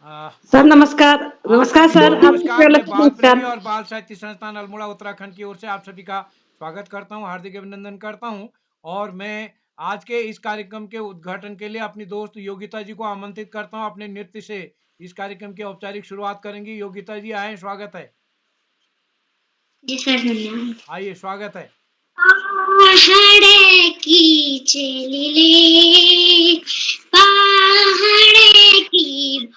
आ, sir नमस्कार। आप नमस्कार सभी को सर, आपकी नमस्कार। तरफ मैं से बाल प्रेमी नमस्कार। और बाल साहित्य संस्थान अल्मोड़ा उत्तराखंड की ओर से आप सभी का स्वागत करता हूं, हार्दिक अभिनंदन करता हूं। और मैं आज के इस कार्यक्रम के उद्घाटन के लिए अपनी दोस्त योगिता जी को आमंत्रित करता हूं। अपने नृत्य से इस कार्यक्रम की औपचारिक शुरुआत करेंगी। योगिता जी आए, स्वागत है। जी सर, धन्यवाद। आइए, स्वागत है। पहाड़ की चलिले, पहाड़ की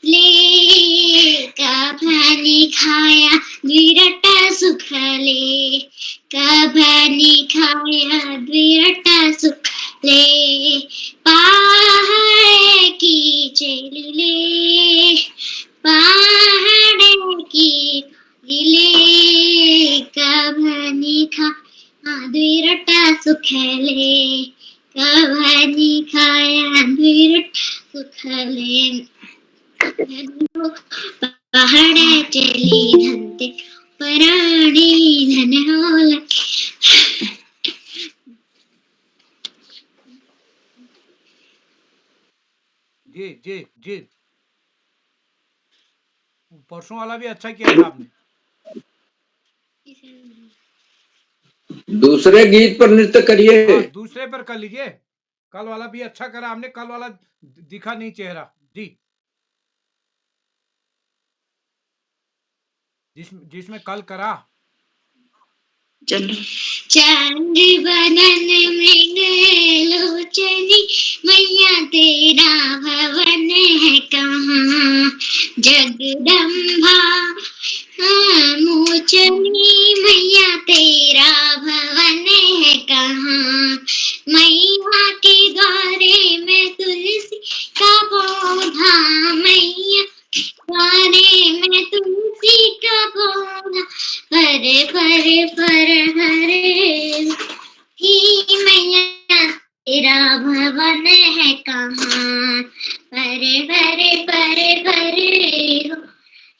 ले, कभानी खाया विरट सुखले, कभानी खाया विरट सुखले, पहाड़ की चलिले, पहाड़ की ले, कभानी खा विरट सुखले, कभानी खाया विरट सुखले, पहाड़ चली धनते पराणी धन होल। जी जी जी, परसों वाला भी अच्छा किया था आपने। दूसरे गीत पर नृत्य करिए। हाँ, दूसरे पर कर लीजिए। कल वाला भी अच्छा करा आपने, कल वाला दिखा नहीं चेहरा जी, जिसमें कल करा। चंद्र बदन मृग लोचनी, मैया तेरा भवन है कहाँ, जगदम्बा मोचनी, मैया तेरा भवन है कहाँ, मैया के द्वारे में तुलसी का पौधा, मैया द्वारे में तुलसी का पौधा, हरे हरे हरे ही मैया तेरा भवन है कहाँ, हरे हरे हरे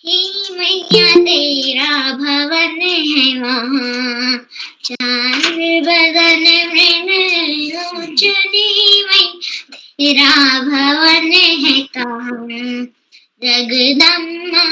ही मैया तेरा भवन है वहाँ, चांद बदन मृग लोचनी, मैया तेरा भवन है कहाँ, जगदम्बा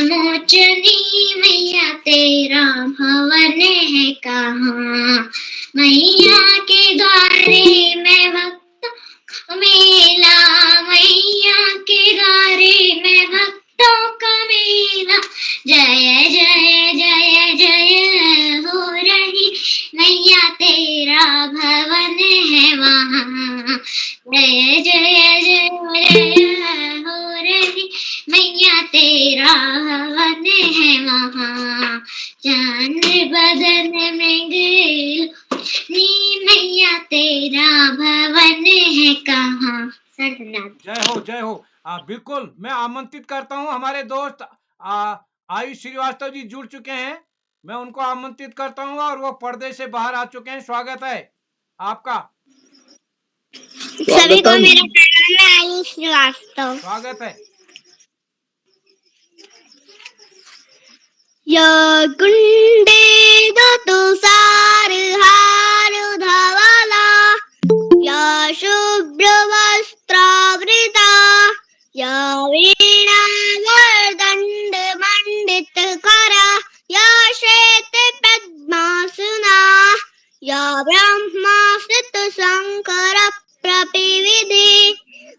मोचनी, मैया तेरा भवन है कहाँ, मैया के द्वारे में भक्तों मेला, मैया के द्वारे में भक्तों का मेला, जय जय जय जय हो रही, मैया तेरा भवन है वहाँ, जय जय जय जय हो रही, मैया तेरा भवन है वहाँ, चंद्र बदन मृग लोचनी, मैया तेरा भवन है कहाँ। सर धन्यवाद। जय हो जय हो। बिल्कुल, मैं आमंत्रित करता हूं। हमारे दोस्त आयुष श्रीवास्तव जी जुड़ चुके हैं, मैं उनको आमंत्रित करता हूं और वो पर्दे से बाहर आ चुके हैं। स्वागत है आपका। सभी को मेरा प्रणाम, मैं आयुष श्रीवास्तव। स्वागत है। कुंडे दो तुषार हार धवला, या शुभ्र वस्त्रावृता, या वीणा वरदंड मंडित करा, या श्वेत पद्मासना, या ब्रह्मास्त्र शंकर प्रपिविधि,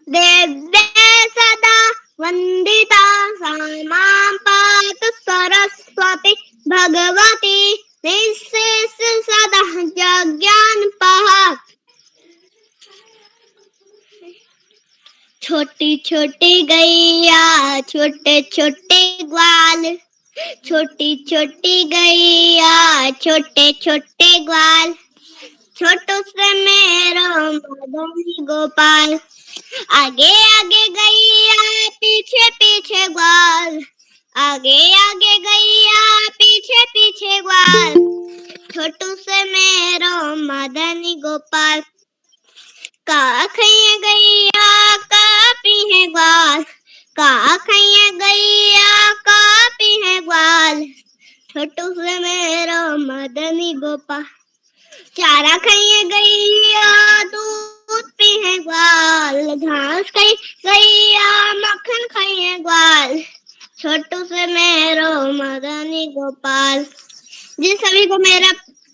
देव्ये सदा वंदिता, सा मां पातु सरस्वती भगवती, निःशेष सदा ज्ञान पहा। छोटी छोटी गैया छोटे छोटे ग्वाल, छोटी छोटी गैया छोटे छोटे ग्वाल, छोटू से मेरो मदन गोपाल, आगे आगे गैया पीछे पीछे ग्वाल, आगे आगे गैया पीछे पीछे ग्वाल, छोटू से मेरो मदन गोपाल, का खैया गैया का पीहे ग्वाल, का खैया गैया का पीहे ग्वाल, छोटू से मेरो मदनी गोपाल, चारा खाइए गैया दूध पीहे ग्वाल, घास खाई गैया मक्खन छोटू से मेरो मदनी गोपाल। जी सभी को मेरा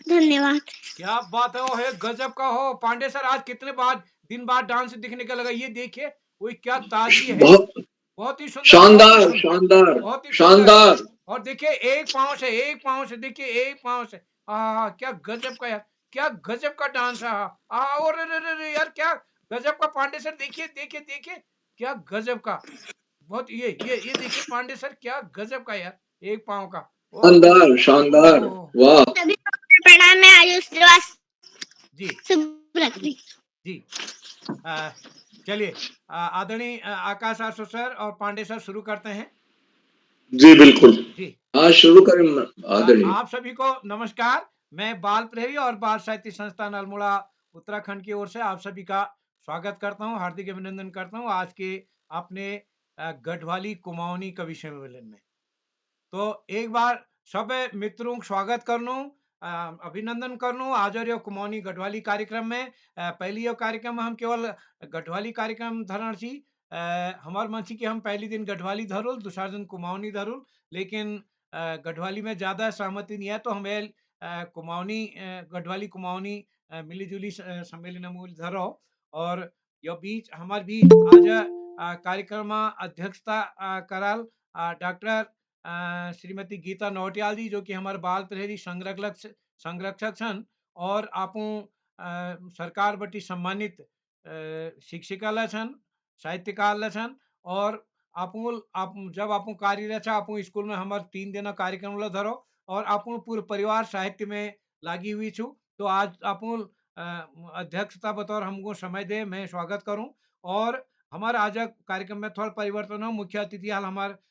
धन्यवाद। क्या बात है, ओहे गजब का हो पांडे सर, आज कितने बाद दिन बाद डांस दिखने का लगा, ये देखिए वही क्या ताजगी है, बहुत बहुत ही सुंदर, बहुत ही शानदार सुंदर, शानदार बहुत ही सुंदर। शानदार। और देखिए एक पाँव से, एक पाँव से, देखिए एक पाँव से, क्या गजब का यार, क्या गजब का डांस है। और रे यार क्या गजब का पांडे सर, देखिए देखिए देखिए, क्या गजब का, बहुत ये देखिए पांडे सर, क्या गजब का यार, एक पाँव का। ओहो शानदार शानदार। ओहो। वाह। सभी को मेरा प्रणाम। मैं आयुष श्रीवास्तव। जी शुभ रात्रि। जी। अ, चलिए आदरणीय आकाश आसो सर और पांडे सर शुरू करते हैं। जी बिल्कुल। जी हाँ शुरू करें आदरणीय। आप सभी को नमस्कार। मैं बाल प्रेमी और बाल साहित्य संस्थान अल्मोड़ा उत्तराखंड की ओर से आप सभी का स्वागत करता हूं, हार्दिक अभिनंदन करता हूं आज के अपने गढ़वाली कुमाऊनी कवि सम्मेलन में। तो एक बार सब मित्रों का स्वागत करनू, अभिनंदन करनू आज और यो कुमाऊनी गढ़वाली कार्यक्रम में। पहली यो कार्यक्रम में हम केवल गढ़वाली कार्यक्रम धरण छी, हमार मन छी कि हम पहली दिन गढ़वाली धरुल, दूसरा दिन कुमाऊनी धरुल, लेकिन गढ़वाली में ज्यादा सहमति नहीं है, तो हमें कुमाऊनी गढ़वाली कुमाऊनी मिली जुली सम्मेलन मूल धरो। और यो बीच हमार बीच आज कार्यक्रम अध्यक्षता कराल डॉक्टर श्रीमती गीता नौटियाल जी, जो कि हमारे बाल प्रहरी संरक्षक छन, और आपू सरकार बटी सम्मानित शिक्षिका ला छन, साहित्यकार ला छन। और आप जब आपू कार्यरत छा, आपू स्कूल में हमारे 3 दिन कार्यक्रम ला धरो, और आपू पूरे परिवार साहित्य में लागी हुई छू। तो आज आपू अध्यक्षता बतौर हमको समय दे, मैं स्वागत करूं। और हमारा आज कार्यक्रम में थोड़ा परिवर्तन हो, मुख्य अतिथि हाल हमारे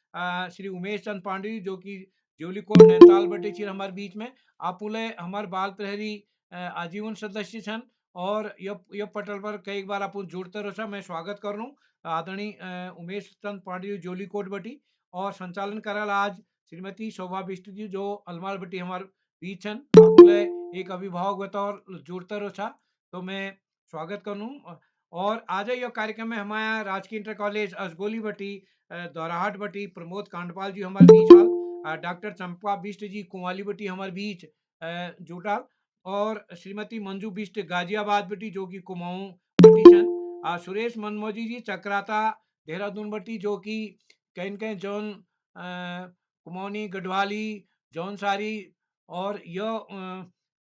श्री उमेश चंद पांडे जी, जो कि ज्योलिकोट नैनीताल बटे चिर हमारे बीच में। आप बोले हमारे बाल प्रहरी आजीवन सदस्य छन, और ये पटल पर कई बार आप जुड़ते रहो, मैं स्वागत कर लूँ आदरणीय उमेश चंद पांडे जी ज्योलिकोट बटी। और संचालन करल आज श्रीमती शोभा बिष्ट जी, जो अलमार बटी हमारे बीच छन। आप बोले एक अभिभावक बतौर जुड़ते रहो, तो मैं स्वागत कर लूँ। और आज यह कार्यक्रम में हमारा राजकीय इंटर कॉलेज असगोली बटी दौराहाट बटी प्रमोद कांडपाल जी हमारे बीच हाल, डॉक्टर चंपा बिष्ट जी कुंवाली बटी हमारे बीच जुटाल। और श्रीमती मंजू बिष्ट गाजियाबाद बटी, जो कि कुमाऊं बटी छन। सुरेश मनमोजी जी चक्राता देहरादून बटी, जो कि कहीं कहीं जौन कुमाऊनी गढ़वाली जौनसारी और यह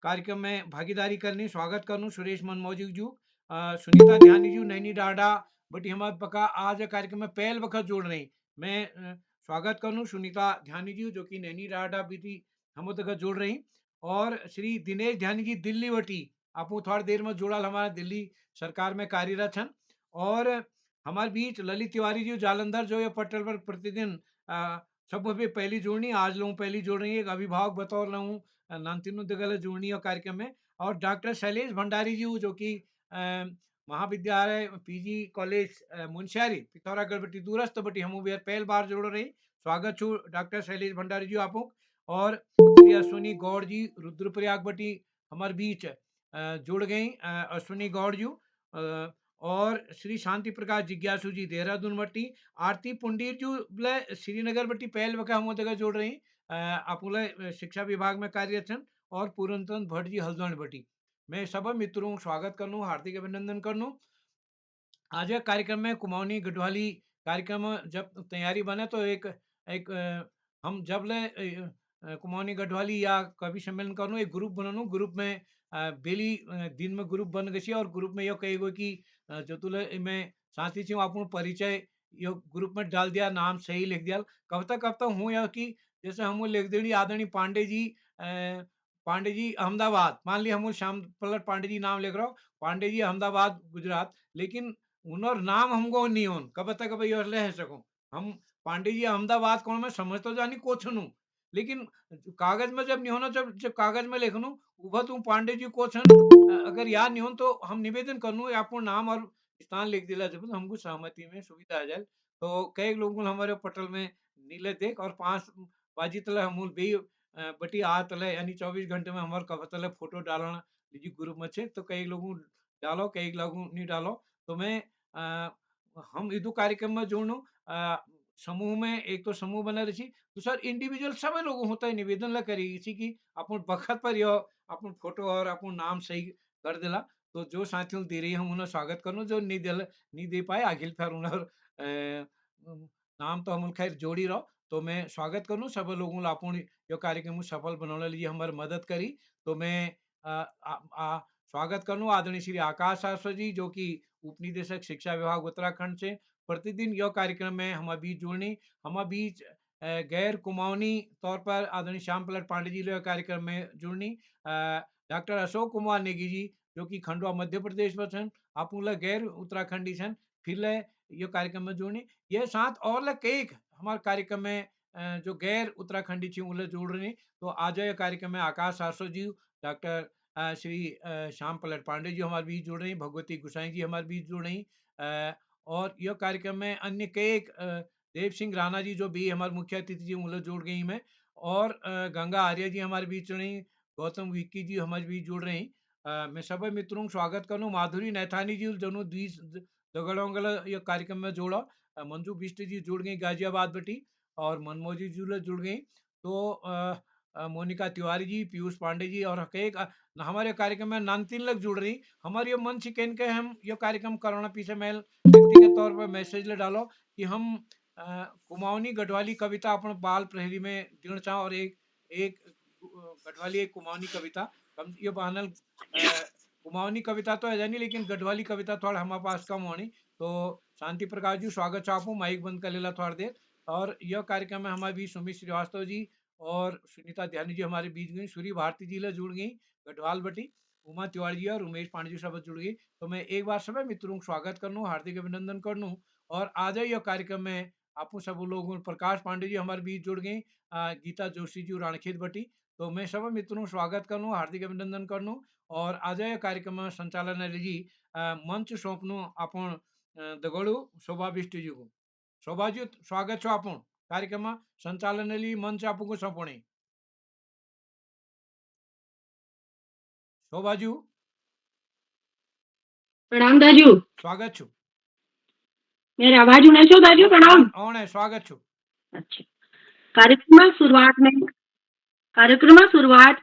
कार्यक्रम में भागीदारी करनी, स्वागत करूँ सुरेश मनमोजी जू। सुनीता ध्यानी जी नैनी डाडा बटी हमारे पका आज कार्यक्रम में पहल वक्त जोड़ रही, मैं स्वागत करूँ सुनीता ध्यानी जी, जो कि नैनी डाडा बीती हम तक जोड़ रही। और श्री दिनेश ध्यानी जी दिल्ली वटी, आप थोड़ी देर में जुड़ल, हमारा दिल्ली सरकार में कार्यरत छन। और हमारे बीच ललित तिवारी जी जालंधर, जो ये पटल पर प्रतिदिन सब भी पहली जोड़नी, आज लोग पहली जोड़ रही है, एक अभिभावक बतौर लूँ नानतीनों दगल जोड़नी और कार्यक्रम में। और डॉक्टर शैलेश भंडारी जी, जो कि महाविद्यालय पीजी कॉलेज मुंशियारी पिथौरागढ़ बटी दूरस्थ बटी हम भी पहल बार जोड़ रही, स्वागत छू डॉक्टर शैलेश भंडारी जी आपू। और श्री अश्विनी गौड़ जी रुद्रप्रयाग बटी हमारे बीच जुड़ गई, अश्विनी गौड़ जी। और श्री शांति प्रकाश जिज्ञासु जी देहरादून बटी, आरती पुंडीर जी बोले श्रीनगर बटी पहल वका हम जगह जोड़ रही, आप बोले शिक्षा विभाग में कार्यरत छन। और पूरनचंद भट्ट जी हल्द्वानी बटी, मैं सब मित्रों का स्वागत कर लूँ, हार्दिक अभिनंदन कर लूँ। आज के कार्यक्रम में कुमाऊनी गढ़वाली कार्यक्रम जब तैयारी बने, तो एक एक हम जब ले कुमाऊनी गढ़वाली या कवि सम्मेलन करूँ, एक ग्रुप बनू, ग्रुप में बेली दिन में ग्रुप बन गई, और ग्रुप में यो कही गो कि जो तुले मैं साथी छी अपन परिचय यो ग्रुप में डाल दिया, नाम सही लिख दिया। कब तक हूँ यह कि जैसे हम लिख देनी आदरणीय पांडे जी अहमदाबाद, मान लिया हम श्याम पल्लट पांडे जी नाम लिख रहा हूँ, पांडे जी अहमदाबाद गुजरात, लेकिन उनर नाम हमको नहीं होन, कब तक भाई और ले सको हम पांडे जी अहमदाबाद कौन, मैं समझ तो जानी कोछनू, लेकिन कागज में जब नहीं होना, जब जब कागज में लिखनू उभा तुम पांडे जी कोछन, अगर याद नहीं हो तो हम निवेदन करनू आपको नाम और स्थान लिख दिला, जब हमको सहमति में सुविधा आ जाए। तो कई लोग हमारे पटल में नीले देख, और 5 बाजी तले हम बे बटी आ तले, यानी 24 घंटे में हमारे कब तले फोटो डालना निजी ग्रुप में छे, तो कई लोगों डालो कई लोगों नहीं डालो। तो मैं हम इदु कार्यक्रम में जोड़ू, समूह में एक तो समूह बना रही दूसर इंडिविजुअल सब लोग होता है निवेदन ला करी इसी की अपन बखत पर यो अपन फोटो और अपन नाम सही कर देला तो जो साथियों दे रही हम उन्हें स्वागत करूँ जो नहीं दे पाए आखिर फिर उन्हें नाम तो हम खैर जोड़ी रहो तो मैं स्वागत करूँ सब लोगों ला अपन यो कार्यक्रम सफल बनाने लिए हमारी मदद करी तो मैं स्वागत करूँ आदरणीय श्री आकाश शास्त्री जी जो कि उप निदेशक शिक्षा विभाग उत्तराखंड से प्रतिदिन यह कार्यक्रम में हमारे बीच जुड़नी हमारे बीच गैर कुमाऊनी तौर पर आदरणीय श्याम प्रसाद पांडे जी यह कार्यक्रम में जुड़नी डॉक्टर अशोक कुमार नेगी जी जो कि खंडवा मध्य प्रदेश में छन आप गैर उत्तराखंडी छन फिर ये कार्यक्रम में जुड़नी ये साथ और कई हमारे कार्यक्रम में जो गैर उत्तराखंडी थी उन्हें जुड़ रही तो आज यह कार्यक्रम में आकाश सासो जी डॉक्टर श्री श्याम प्रसाद पांडे जी हमारे बीच जुड़ रही भगवती गुसाई जी हमारे बीच जुड़ रही और यह कार्यक्रम में अन्य कई देव सिंह राणा जी जो भी हमारे मुख्य अतिथि जी उन्हें जुड़ गई में और गंगा आर्य जी हमारे बीच जुड़ रही गौतम विक्की जी हमारे बीच जुड़ रही मैं सभी मित्रों को स्वागत करूँ माधुरी नैथानी जी दोनों द्वीस दगड़ोंगल ये कार्यक्रम में जोड़ा मंजू बिष्ट जी जुड़ गई गाजियाबाद बेटी और मनमोजी जी जुड़ गई तो मोनिका तिवारी जी पीयूष पांडे जी और कई हमारे कार्यक्रम में नानतीन लोग जुड़ रही हमारे ये मन चिकन के हम ये कार्यक्रम कराना पीछे मैं व्यक्तिगत तौर पर मैसेज ले डालो कि हम कुमाऊनी गढ़वाली कविता अपन बाल प्रहरी में देना चाह और एक गढ़वाली एक कुमाऊनी कविता ये बहानल कुमाऊनी कविता तो है नहीं लेकिन गढ़वाली कविता थोड़ा हमारे पास कम होनी तो शांति प्रकाश जी स्वागत चाहूँ माइक बंद कर लेला थोड़ा देर और यह कार्यक्रम में हमारे बीच सुमित श्रीवास्तव जी और सुनीता ध्यानी जी हमारे बीच गई सूरी भारती जी जुड़ गई गढ़वाल बटी उमा तिवारी जी और उमेश पांडे जी सब जुड़ गई तो मैं एक बार सब मित्रों को स्वागत करनू हार्दिक अभिनंदन करनू और आज यह कार्यक्रम में आपको सब लोगों प्रकाश पांडे जी हमारे बीच जुड़ गई गीता जोशी जी राणखेत बटी तो मैं सब मित्रों को स्वागत करनू हार्दिक अभिनंदन करनू और आज यह कार्यक्रम में संचालन जी मंच सौंपनू अपन दगड़ू शोभा बिष्ट जी को शोभा जी स्वागत छो अपन कार्यक्रम संचालन मंच आपको सौंपणे शोभा जी प्रणाम दाजू स्वागत छु मेरे आवाज उन्हें छो दाजू प्रणाम औने स्वागत छु अच्छा कार्यक्रम शुरुआत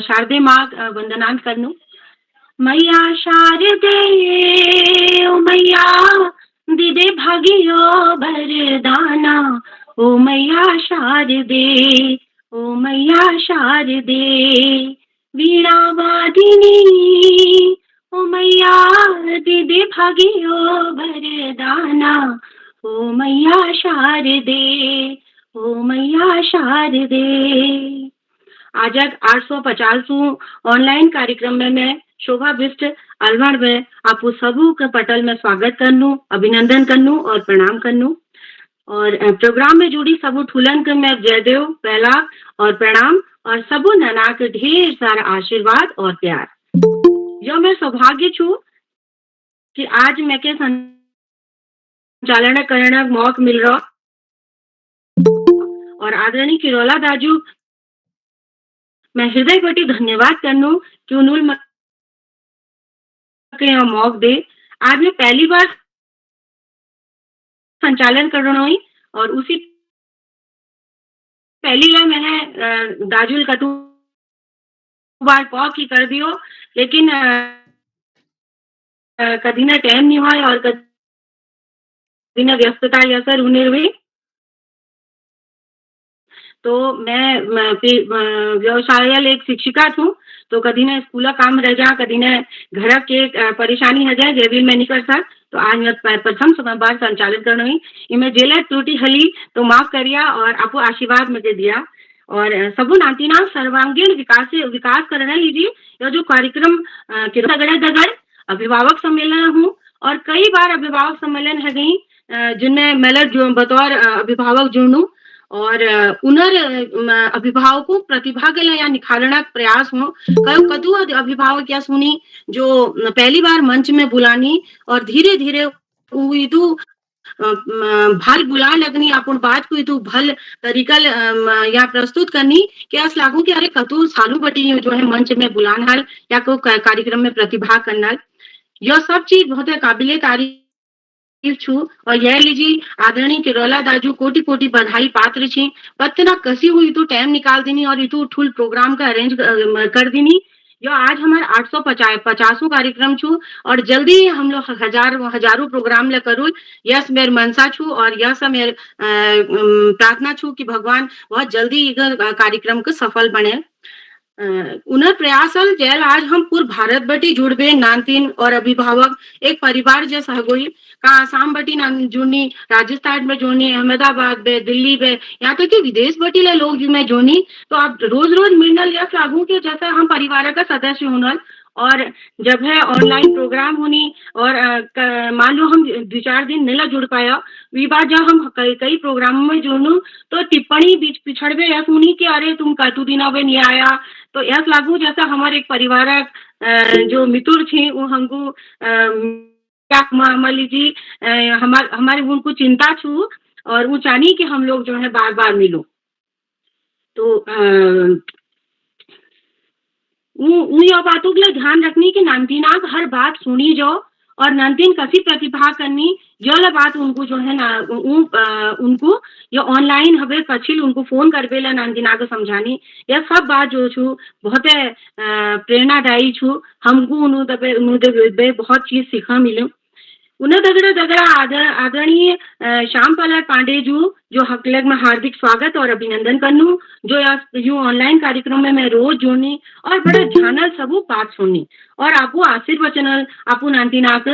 शारदे माँ वंदनांत करनु मैया शारदे ओ मैया दीदे भागियो भरदाना ओ मैया शारदे ओ मैया शारदे वीणा वादिनी ओ मैया दीदे भागियो भरदाना ओ मैया शारदे ओ मैया शारदे आज 850 ऑनलाइन कार्यक्रम में मैं शोभा बिष्ट अलवर में आप सबू के पटल में स्वागत करनू अभिनंदन करनू और प्रणाम करनू और प्रोग्राम में जुड़ी सबू ठुलन के मैं जयदेव पहला और प्रणाम और सबू नना के ढेर सारा आशीर्वाद और प्यार जो मैं सौभाग्य छू कि आज मैं के संचालन करने मौका मिल रहा और आदरणीय किरोला दाजू मैं हृदय बटी धन्यवाद करनू कि उन्होंने मौका दे आज मैं पहली बार संचालन कर रहा हूँ और उसी पहली बार मैंने दाजुल कटू बार कॉक ही कर दियो लेकिन कभी ना टाइम नहीं हुआ और कभी ना व्यस्तता या सर उन्हें हुई तो मैं व्यवसाय एक शिक्षिका हूँ तो कभी ने स्कूल काम रह जा कभी ने घर के परेशानी है जाए जे मैं नहीं कर सक तो आज मैं प्रथम बार संचालित करना हुई इनमें जेल त्रुटि हली तो माफ करिया और आपको आशीर्वाद मुझे दिया और सबू नातीना सर्वांगीण विकास करने लीजिए यह जो कार्यक्रम दगड़ अभिभावक सम्मेलन हूँ और कई बार अभिभावक सम्मेलन है गई जिनमें मैं बतौर अभिभावक जुड़नू और उनर अभिभावकों प्रतिभा के लिए या निखारना प्रयास हो कदू अभिभावक या सुनी जो पहली बार मंच में बुलानी और धीरे धीरे भल बुला लगनी अपन बात को इतु भल तरीका या प्रस्तुत करनी क्या लागू कि अरे कतु सालू बटी जो है मंच में बुलाना या को कार्यक्रम में प्रतिभा करना यह सब चीज बहुत काबिले तारीफ छु और यह लीजिए आदरणीय किरोला दाजू कोटि कोटि बधाई पात्र छी पत्तना कसी हुई तो टाइम निकाल देनी और इतु ठुल प्रोग्राम का अरेंज कर देनी यो आज हमारे 850 कार्यक्रम छु और जल्दी ही हम लोग हजारों प्रोग्राम ले करू यस मेर मनसा छु और यस मेर प्रार्थना छु कि भगवान बहुत जल्दी कार्यक्रम को सफल बने उनर प्रयासल जेल आज हम पूरे भारत बटी जुड़बे नानतीन और अभिभावक एक परिवार जैसा होई का आसाम बटी जुड़नी राजस्थान में जोड़नी अहमदाबाद में दिल्ली में यहाँ तक कि विदेश बटी ले लोग में जोड़नी तो आप रोज रोज मिलनल या लागू के जैसा हम परिवार का सदस्य होनल और जब है ऑनलाइन प्रोग्राम होनी और मान लो हम 2-4 दिन नहीं जुड़ पाया वी बार जब हम कई प्रोग्रामों में जुड़नू तो टिप्पणी बीच पिछड़वे या सुनी कि अरे तुम काटू दिना वे नहीं आया तो यस लागू जैसा हमारे एक परिवार जो मित्र थे वो हमको मान लीजिए हमारे उनको चिंता छू और वो चाहनी कि हम लोग जो है बार बार मिलो तो यह बातों के लिए ध्यान रखनी कि नानतीनाक हर बात सुनी जाओ और नानतीन कसी प्रतिभा करनी यह बात उनको जो है ना उनको ये ऑनलाइन हवे कछिल उनको फोन कर बेला नानतीना को समझानी यह सब बात जो छु बहुत प्रेरणादायी छु हमको उन्होंने बहुत चीज सीखा मिले उन्हें दगड़ा आदरणीय श्याम पलट पांडे जो हकलग में हार्दिक स्वागत और अभिनंदन करनू जो यू ऑनलाइन कार्यक्रम में मैं रोज जोड़नी और बड़ा ध्यान सबू बात सुननी और आपको आशीर्वचनल आपको नानतीनाक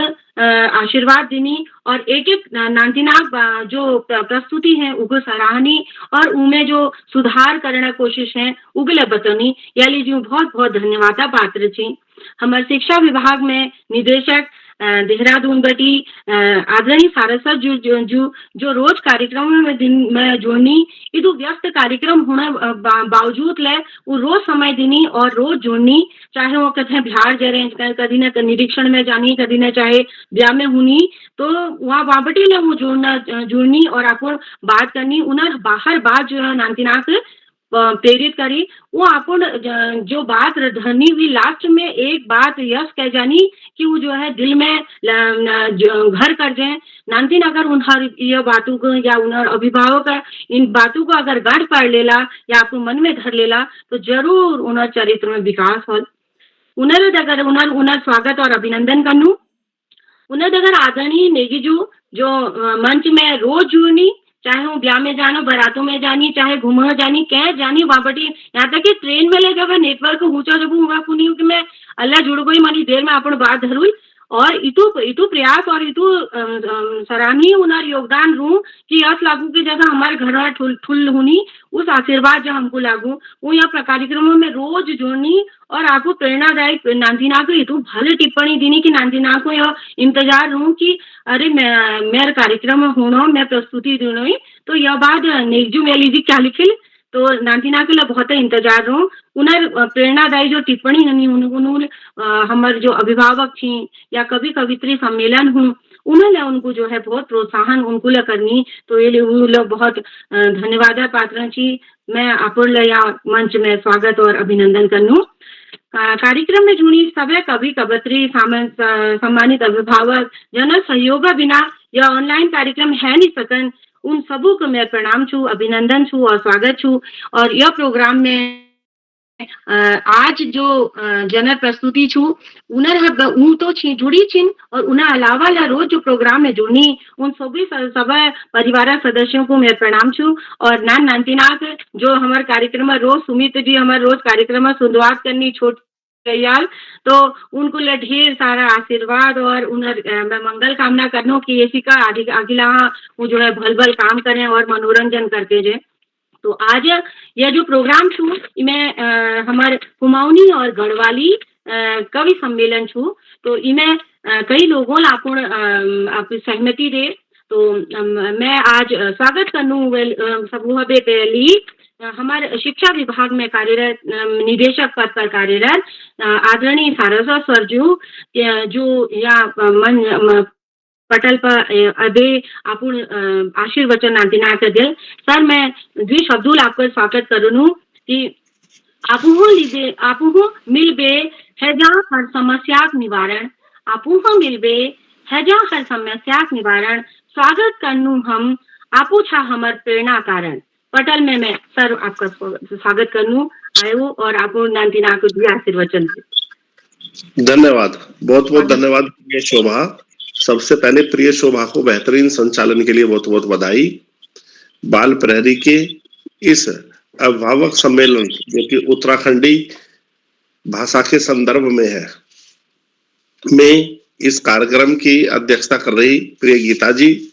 आशीर्वाद देनी और एक एक नानतीनाक जो प्रस्तुति है उनको सराहनी और उनमें जो सुधार करने कोशिश है उगले बतनी या लीजिए बहुत बहुत धन्यवाद पात्र छी हमारे शिक्षा विभाग में निदेशक देहरादून बटी आदरणीय सारस्वत जो रोज कार्यक्रम में दिन में जोड़नी इधु व्यस्त कार्यक्रम होने बावजूद ले वो रोज समय देनी और रोज जोड़नी चाहे वो कहते हैं बिहार जा रहे कभी न निरीक्षण में जानी कभी न चाहे ब्याह में हुनी तो वहाँ बटी ले वो जुड़नी और आपको बात करनी उन्हें बाहर बात जो है नानतीनाक प्रेरित करी वो अपन जो बात धरनी हुई लास्ट में एक बात यस कह जानी कि वो जो है दिल में घर कर जाए नानतीन अगर उन्हर ये बातों को या उन्हर अभिभावक इन बातों को अगर गढ़ पढ़ लेला या आपको मन में धर लेला तो जरूर उन्हर चरित्र में विकास हो उन्हर स्वागत और अभिनंदन करनू उन्हें अगर आदरणीय नेगीजू जो मंच में रोज जुड़नी चाहे वो ब्याह में जानो बारातों में जानी चाहे घूमने जानी कह जानी वहाँ बटी यहाँ तक कि ट्रेन में ले जब नेटवर्क ऊंचा जब हुआ पुनी कि मैं अल्लाह जुड़ गई मानी देर में अपन बात धरुई और इतु प्रयास और इतु सराहनीय उनर योगदान रू कि यस लागू के जैसा हमारे घर में ठुल हुनी उस आशीर्वाद जो हमको लागू वो यहाँ कार्यक्रमों में रोज जोड़नी और आपको प्रेरणादायक नानतीना को इतु भले टिप्पणी देनी कि नानतीना को यह इंतजार रहूं कि अरे मेरे कार्यक्रम में होना मैं प्रस्तुति दूंगी तो यह बात नेक्जू में लीजिए क्या लिखिल तो नानतीना के लिए बहुत इंतजार रहूं उन्हें प्रेरणादायी जो टिप्पणी हनी उन्होंने हमारे जो अभिभावक थी या कभी कवित्री सम्मेलन हूँ उन्होंने उनको जो है बहुत प्रोत्साहन उनको ले करनी तो ये लोग बहुत धन्यवाद पात्र थी मैं अपुर या मंच में स्वागत और अभिनंदन करनू कार्यक्रम में जुड़ी सभी कवि कवयत्री सम्मानित अभिभावक जन सहयोग बिना यह ऑनलाइन कार्यक्रम है नहीं सकन उन सबों को मैं प्रणाम छू अभिनंदन छू और स्वागत छू और यह प्रोग्राम में आज जो जनर प्रस्तुति छू उन्हें तो जुड़ी छिन और उन्हें अलावा ला रोज जो प्रोग्राम में जुड़नी उन सभी सब परिवार सदस्यों को मैं प्रणाम छू और नानतीनाक जो हमारे कार्यक्रम में रोज सुमित जी हमारे रोज कार्यक्रम में शुरुआत करनी छोट तैयार तो उनको ले ढेर सारा आशीर्वाद और उन्हें मैं मंगल कामना करना कि ऐसी का अगला वो जो है भल भल काम करें और मनोरंजन करते जाए तो आज यह जो प्रोग्राम छू इमें हमारे कुमाऊनी और गढ़वाली कवि सम्मेलन छू तो इमें कई लोगों आप सहमति दे तो मैं आज स्वागत करनू समूह पहली हमारे शिक्षा विभाग में कार्यरत निदेशक पद पर कार्यरत आदरणीय सारस्वत सरजू जो या पटल पर अबे आपुन आशीर्वचन नानतीना के दिल सर मैं द्वि शब्दूल आपको स्वागत करूँ कि आपू मिलबे है जहाँ हर समस्या निवारण आपू मिलबे हैजा हर समस्या निवारण स्वागत करनू हम आपू छा हमर प्रेरणा कारण पटल में मैं सर आपका स्वागत करनू आयो और आपू नंदिना को दिया आशीर्वचन। धन्यवाद, बहुत बहुत धन्यवाद प्रिय शोभा। सबसे पहले प्रिय शोभा को बेहतरीन संचालन के लिए बहुत बहुत बधाई। बाल प्रहरी के इस अभिभावक सम्मेलन जो कि उत्तराखंडी भाषा के संदर्भ में है, में इस कार्यक्रम की अध्यक्षता कर रही प्रिय गीता जी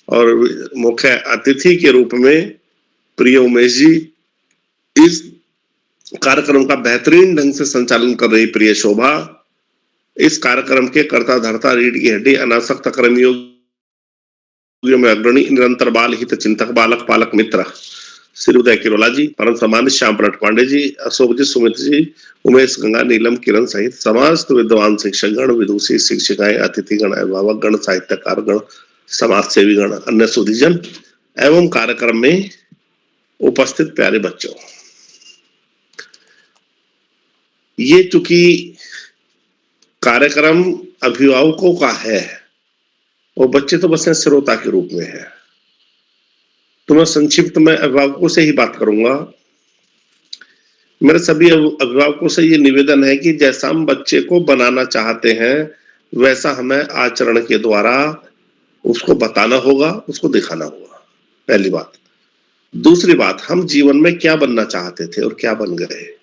और मुख्य अतिथि के रूप में प्रिय उमेश जी, इस कार्यक्रम का बेहतरीन ढंग से संचालन कर रही प्रिय शोभा, इस कार्यक्रम के कर्ता धर्ता रीढ़ की हड्डी अनासक्त कर्मयोगियों में अग्रणी निरंतर बाल हित चिंतक बालक पालक मित्र श्री उदय किरोला जी, परम सम्मानित श्याम प्रट पांडे जी, अशोक जी, सुमित जी, उमेश गंगा, नीलम, किरण सहित समस्त विद्वान शिक्षक गण, विदुषी, शिक्षिकाएं, अतिथिगण, अभिभावक गण, साहित्यकार गण, समाज सेवी गण, अन्य सुधीजन एवं कार्यक्रम में उपस्थित प्यारे बच्चों, ये चूंकि कार्यक्रम अभिभावकों का है और बच्चे तो बस श्रोता के रूप में है, तो मैं संक्षिप्त में अभिभावकों से ही बात करूंगा। मेरे सभी अभिभावकों से ये निवेदन है कि जैसा हम बच्चे को बनाना चाहते हैं वैसा हमें आचरण के द्वारा उसको बताना होगा, उसको दिखाना होगा, पहली बात। दूसरी बात, हम जीवन में क्या बनना चाहते थे और क्या बन गए।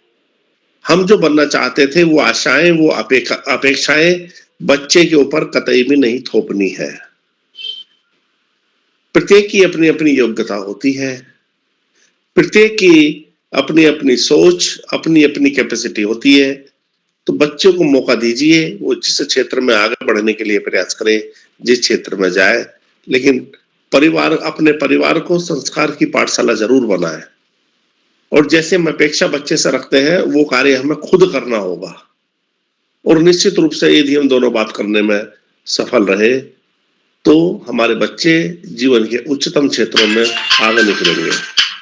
हम जो बनना चाहते थे वो आशाएं, वो अपेक्षाएं बच्चे के ऊपर कतई भी नहीं थोपनी है। प्रत्येक की अपनी अपनी योग्यता होती है, प्रत्येक की अपनी अपनी सोच, अपनी अपनी कैपेसिटी होती है। तो बच्चों को मौका दीजिए, वो जिस क्षेत्र में आगे बढ़ने के लिए प्रयास करे, जिस क्षेत्र में जाए, लेकिन परिवार, अपने परिवार को संस्कार की पाठशाला जरूर बनाए। और जैसे हम अपेक्षा बच्चे से रखते हैं वो कार्य हमें खुद करना होगा। और निश्चित रूप से यदि हम दोनों बात करने में सफल रहे तो हमारे बच्चे जीवन के उच्चतम क्षेत्रों में आगे निकलेंगे।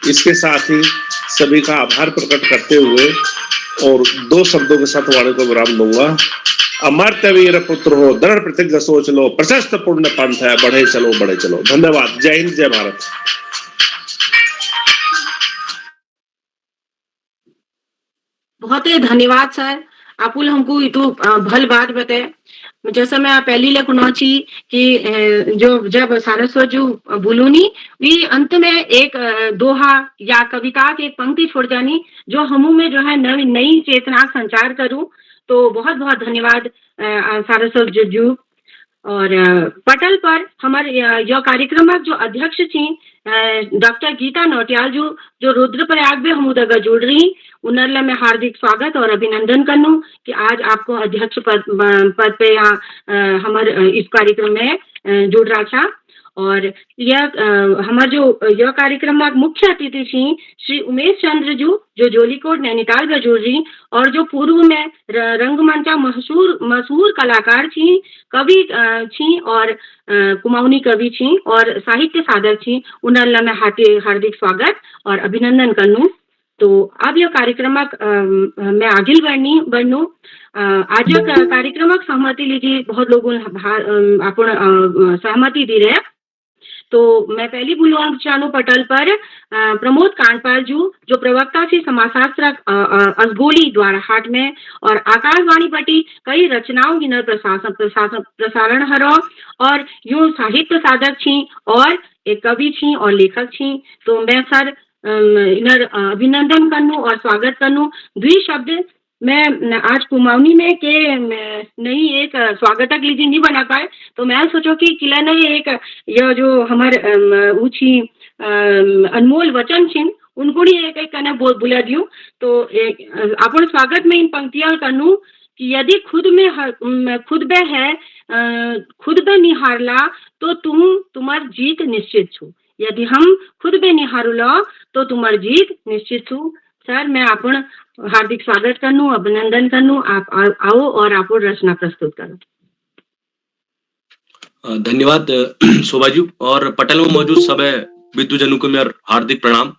इसके साथ ही सभी का आभार प्रकट करते हुए और दो शब्दों के साथ वाणी को विराम दूंगा। अमर्त्य वीर पुत्र हो, दृढ़ प्रतिज्ञा सोच लो, प्रशस्त पुण्य पंथ है, बढ़े चलो बढ़े चलो। धन्यवाद। जय हिंद, जय भारत। बहुत ही धन्यवाद सर, आपुल हमको इतो भल बात बताए। जैसा मैं पहली लेकुना छी कि जो जब सारस्वत जो बोलूनी भी अंत में एक दोहा या कविता की एक पंक्ति छोड़ जानी जो हमू में जो है नई चेतना संचार करूं। तो बहुत बहुत धन्यवाद सारस्वत जी। और पटल पर हमारे यह कार्यक्रम जो अध्यक्ष थी डॉक्टर गीता नौटियाल जो रुद्रप्रयाग में हम उधर जुड़ रही, उनर्ला में हार्दिक स्वागत और अभिनंदन करनू कि आज आपको अध्यक्ष पद पे यहाँ हमारे इस कार्यक्रम में जुड़ रहा था। और यह हमारे जो यह कार्यक्रम में मुख्य अतिथि थी श्री उमेश चंद्र जो जोलीकोट नैनीताल में जुड़ रही और जो पूर्व में रंगमंच मशहूर कलाकार थी, कवि थी और कुमाऊनी कवि थी और साहित्य साधक थी। उनर्ला में हार्दिक स्वागत और अभिनंदन करनू। तो अब यह कार्यक्रम मैं आगे बढ़नू। आज कार्यक्रम सहमति लीजिए, बहुत लोगों अपन सहमति दी रहे। तो मैं पहली बुलवान चालू पटल पर प्रमोद कांडपाल जो प्रवक्ता थी समाजशास्त्र असगोली द्वारा हाट में और आकाशवाणी पटी कई रचनाओं की प्रसारण हरो और यूं साहित्य साधक थी और एक कवि थी और लेखक थी। तो मैं सर इनर अभिनंदन करनू और स्वागत करनू। द्वि शब्द मैं आज कुमाऊनी में के नहीं एक स्वागतक लीजिए नहीं बना पाए, तो मैं सोचो कि किला नहीं एक यह जो हमारे ऊंची अनमोल वचन छिन उनको ही एक एक कहना बुला दियो। तो अपन स्वागत में इन पंक्तियां करनू कि यदि खुद में निहारला तो तुम्हार जीत निश्चित छू। यदि हम खुद में निहारुला तो तुम्हार जीत निश्चित छू। सर मैं अपन हार्दिक स्वागत करनू, अभिनंदन करनू। आप आओ और आप रचना प्रस्तुत करो। धन्यवाद शोभा जी और पटल में मौजूद सब विद्युजनों को मेरा हार्दिक प्रणाम।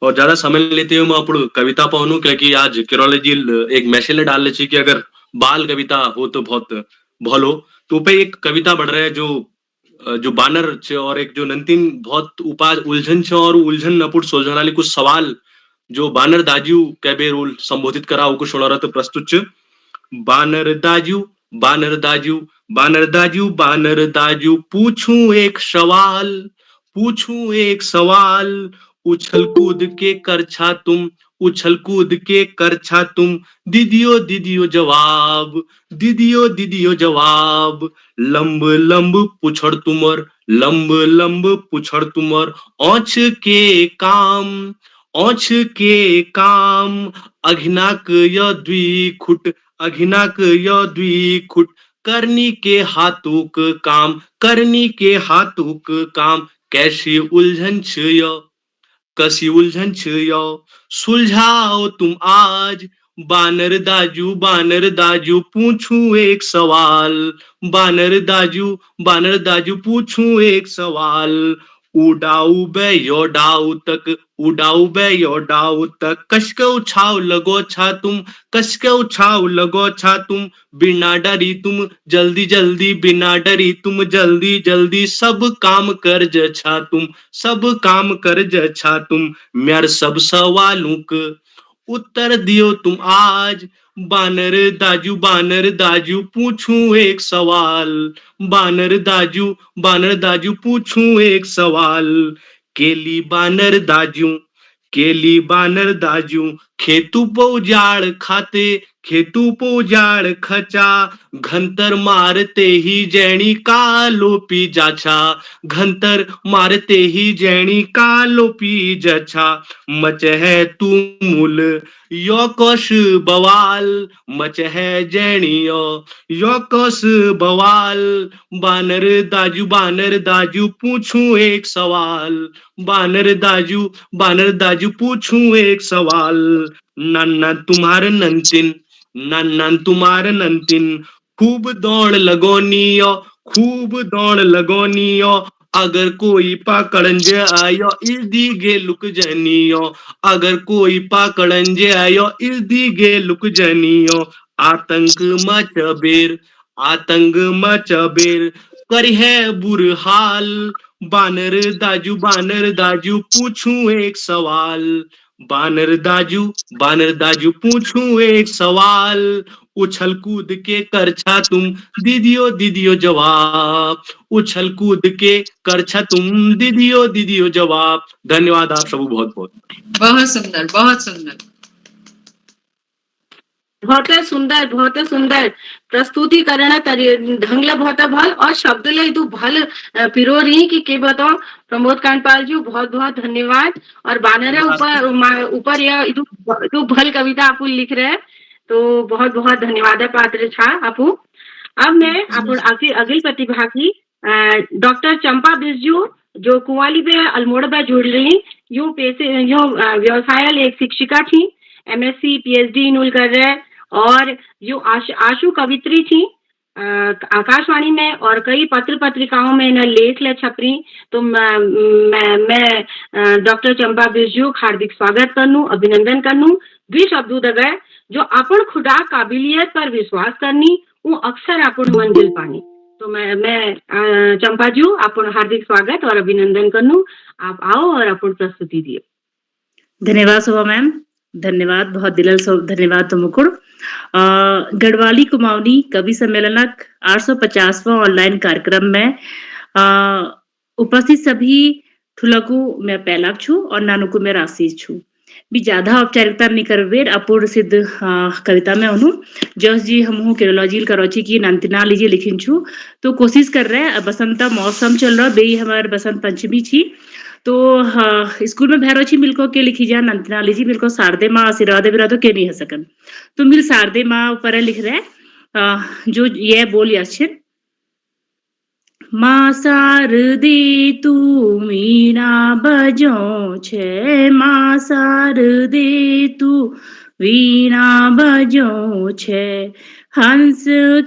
और ज्यादा समय लेते हुए मैं अपन कविता पढ़ूं क्योंकि आज किरोले जी एक मैसेज डाल ले कि अगर बाल कविता हो तो बहुत भलो तो पे एक कविता बढ़ रहा है जो बानर छे और एक जो नंतीन बहुत उपाज उलझन छे और उलझन नपुट सोझनाली कुछ सवाल जो बानर दाजू के रोल संबोधित करा कुछ सुना तो प्रस्तुत छे। बानर दाजू बानर दाजू बानर दाजू बानर दाजू पूछूं एक सवाल उछल कूद के करछा तुम उछल कूद के करछा तुम दीदियो दीदियो जवाब दीदियो दीदियो जवाब लंब लंब पुछड़ तुमर लंब लंब पुछड़ तुमर औंछ के काम औंछ के काम अघिनाक य द्विखुट अघिनाक य द्विखुट करनी के हाथुक काम करनी के हाथुक काम कैसी उलझन छ य कसी उलझन छ य सुलझाओ तुम आज बानर दाजू पूछूं एक सवाल बानर दाजू पूछूं एक सवाल उडाऊ बे यो डाउ तक कसके उछाव लगो छा तुम बिना डरी तुम जल्दी जल्दी बिना डरी तुम जल्दी जल्दी सब काम कर ज छा तुम सब काम कर ज छा तुम म्यार सब सवालों का उत्तर दियो तुम आज बानर दाजू पूछूं एक सवाल बानर दाजू पूछूं एक सवाल केली बानर दाजू खेतू पो उजाड़ खचा घंतर मारते ही जैनी कालो पी जाछा घंतर मारते ही जैनी कालो पी जाछा मच है तू मूल यो कोश बवाल मच है जैनियो यो कोश बवाल बानर दाजू पूछूं एक सवाल बानर दाजू पूछूं एक सवाल नन्ना तुम्हार नंतिन खूब दौड़ लगोनियो अगर कोई पकड़ंज आयो इल्दी गे लुक जनियो अगर कोई पकड़ंज आयो इल्दी गे लुक जनियो आतंक मचबेर कर है बुरहाल बानर दाजू पूछूं एक सवाल बानर दाजू पूछूं एक सवाल उछल कूद के करछा तुम दीदियो जवाब उछल कूद के करछा तुम दीदियो जवाब। धन्यवाद आप सबको बहुत बहुत। बहुत सुंदर बहुत सुंदर बहुत सुंदर प्रस्तुतीकरण ढंगला बहुत भल और शब्द ले इदु भल पिरो रही कि बताओ प्रमोद कांडपाल जी बहुत बहुत धन्यवाद। और बानर ऊपर यह इदु भल कविता आप लिख रहे हैं तो बहुत बहुत धन्यवाद पात्र छा आपू। अब मैं अगली प्रतिभागी डॉक्टर चंपा बिस्जू जो कुंवाली पे अल्मोड़ा पे जुड़ रही यूं व्यवसाय एक शिक्षिका थी MSc PhD इन्होंने कर रहे हैं और जो आशु कवित्री थी आकाशवाणी में और कई पत्र पत्रिकाओं में न लेख ले छपरी। तो मैं डॉक्टर चंपा बिस्जू हार्दिक स्वागत करनू अभिनंदन करनू भी शब्दों दगे जो अपन खुदा काबिलियत पर विश्वास करनी वो अक्सर अपन मंजिल पानी। तो मैं चंपा जी अपन हार्दिक स्वागत और अभिनंदन करनू आप आओ और अपन प्रस्तुति दियो। धन्यवाद शोभा मैम धन्यवाद बहुत दिल धन्यवाद तुमकुड़ गढ़वाली कुमाऊनी कवि सम्मेलनक 850वां ऑनलाइन कार्यक्रम में उपस्थित सभी ठुलकू मैं पैलाक छू और नानुकू मैं राशि छू भी ज्यादा औपचारिकता नहीं करवेर अपूर्ण सिद्ध कविता में उन्हू जस जी हम केरोलॉजी करोची की नंतना लीजिए लिखिन छू तो कोशिश कर रहे हैं बसंता मौसम चल रहा बे हमारे बसंत पंचमी छी तो स्कूल में भैरो छी मिलको के लिखी जा नंतना लीजिए मिलको शारदे माँ आशीर्वाद बिरा तो के नहीं है सकन तो मिल शारदे माँ ऊपर लिख रहे जो ये बोल याचिन माँ शारदे तू वीणा बजो छे माँ शारदे तू वीणा बजो छे हंस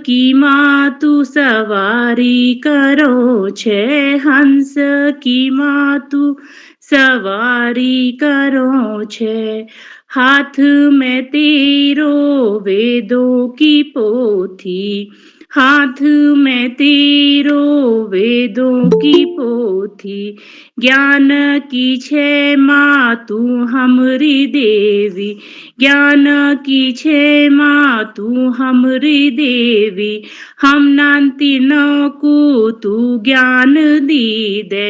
की माँ तू सवारी करो छे हंस की माँ तू सवारी करो छे हाथ में तेरो वेदों की पोथी हाथ में तेरो वेदों की पोथी, ज्ञान की छे माँ तू हमरी देवी, ज्ञान की छे माँ तू हमरी देवी, हम नान्तीनों को तू ज्ञान दी दे,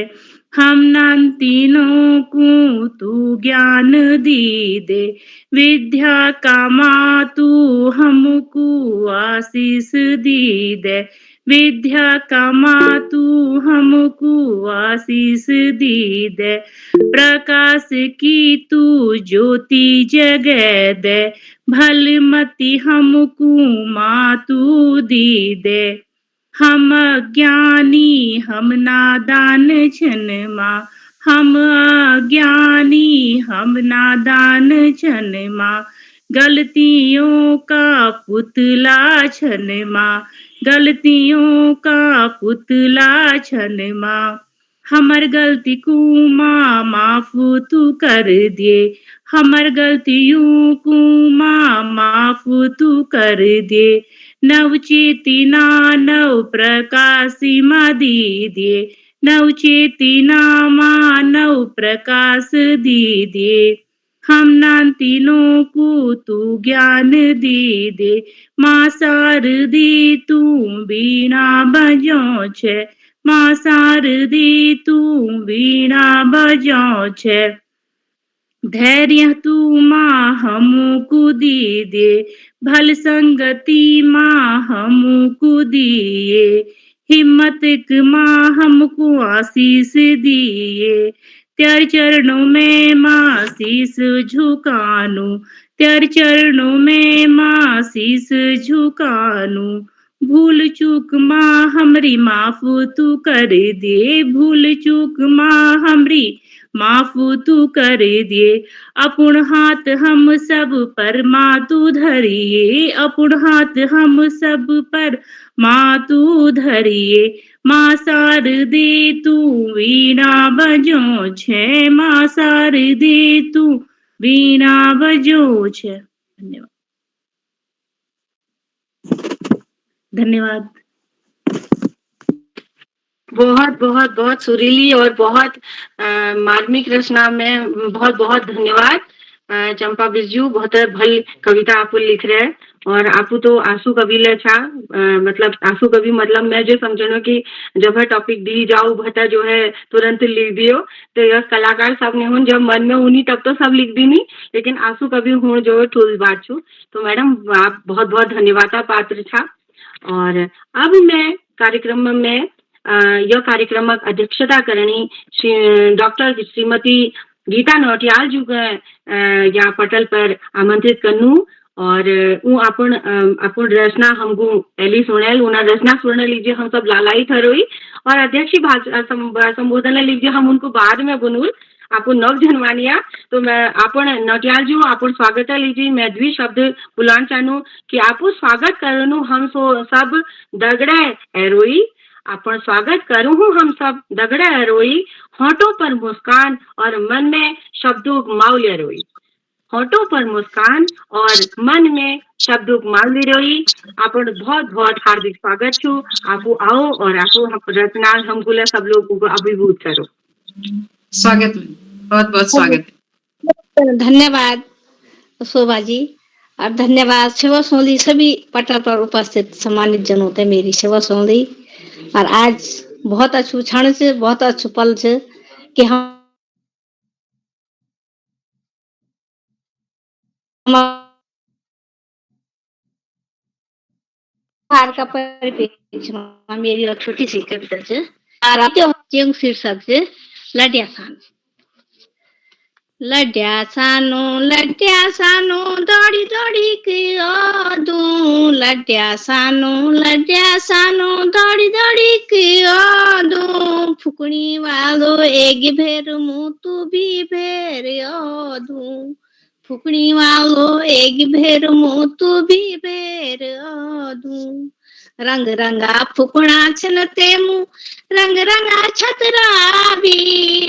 हम नान्तीनों को तू ज्ञान दी दे, विद्या का माँ तू हमको आशीष दी दे, विद्या का माँ तू हमको आशीष दी दे, प्रकाश की तू ज्योति जगे दे, भलमती हमको माँ तू दी दे, हम अज्ञानी हम नादान छन माँ, हम अज्ञानी हम नादान छन माँ, गलतियों का पुतला छन माँ, गलतियों का पुतला छन माँ, हमर गलती को माँ माफ तू कर दे, हमर गलतियों को माँ माफ तू कर दे, नव चेतना नव प्रकाशी माँ दी दे, नव चेतना माँ नव प्रकाश दी दे, हम नान्तीनों को तू ज्ञान दी दे, माँ शारदी तू वीणा बजो छे, माँ शारदी तू वीणा बजो छे, धैर्य तू माँ हमको दी दे, भल संगति माँ हमको दिए, हिम्मत की माँ हमको आशीष दिए, तेरे चरणों में माँ शीश झुकानू, तेरे चरणों में माँ शीश झुकानू, भूल चूक माँ हमरी माफ तू कर दे, भूल चूक माँ हमरी माफ तू कर दे, अपन हाथ हम सब पर माँ तू धरिए, अपन हाथ हम सब पर माँ तू धरिए, माँ शारदे तू वीणा बजो छे, माँ शारदे तू वीणा बजो छे। धन्यवाद। धन्यवाद। बहुत बहुत बहुत सुरीली और बहुत मार्मिक रचना में बहुत बहुत धन्यवाद चंपा बिरजू, बहुत भल कविता आप लिख रहे हैं, और आपू तो आंसू कवि ले छा, मतलब आंसू कवि मतलब मैं जो समझनो कि जब है टॉपिक दी जाओ भटा जो है तुरंत लिख दियो, तो यह कलाकार सब ने हूँ जब मन में हुनी तब तो सब लिख दी नहीं, लेकिन आंसू कवि हूँ जो ठूल बात छू, तो मैडम आप बहुत बहुत धन्यवाद पात्र था। और अब मैं कार्यक्रम में यह कार्यक्रम अध्यक्षता करनी डॉक्टर श्रीमती गीता नौटियाल जी को या पटल पर आमंत्रित करनू, और वो अपन रचना हमको पहली सुनेल, उन्हें रचना सुनने लीजिए हम सब लालाई थरोई, और अध्यक्षी संबोधन लीजिए हम उनको बाद में बुनूल आपको नव जनवानिया, तो मैं अपन नौटियाल जी आपको स्वागत लीजिए, मैं द्वि शब्द बुलान चाहूँ कि आपको स्वागत करूँ हम सब दगड़े एरोई, अपन स्वागत करूँ हम सब दगड़ा रोई, होठों पर मुस्कान और मन में शब्दों माउल्य रोई, होठों पर मुस्कान और मन में शब्दों माउल्य रोई। अपन बहुत बहुत हार्दिक स्वागत छू, आपको आओ और आपको रचना हमको सब लोग को अभिभूत करो। स्वागत, बहुत बहुत स्वागत। धन्यवाद शोभा जी, और धन्यवाद शिवा सोंदी सभी पटल पर उपस्थित सम्मानित जन होते मेरी शिवा सोंदी, और आज बहुत अच्छू क्षण से बहुत अच्छू पल से कि हम का परिप्रेक्ष्य मेरी और छोटी सी कविता से और शीर्षक से लड्या सान। लड्या सानो दौड़ी दौड़ी के आदू, लड्या सानो दौड़ी दौड़ी के आदू, फुकनी वालो एक भेर मुँह तू भी भेर आदू, फुकनी वालो एक भेर मुँह तू भी भेर आदू, रंग रंगा फुकना छन तेमु, रंग रंगा छतरा भी,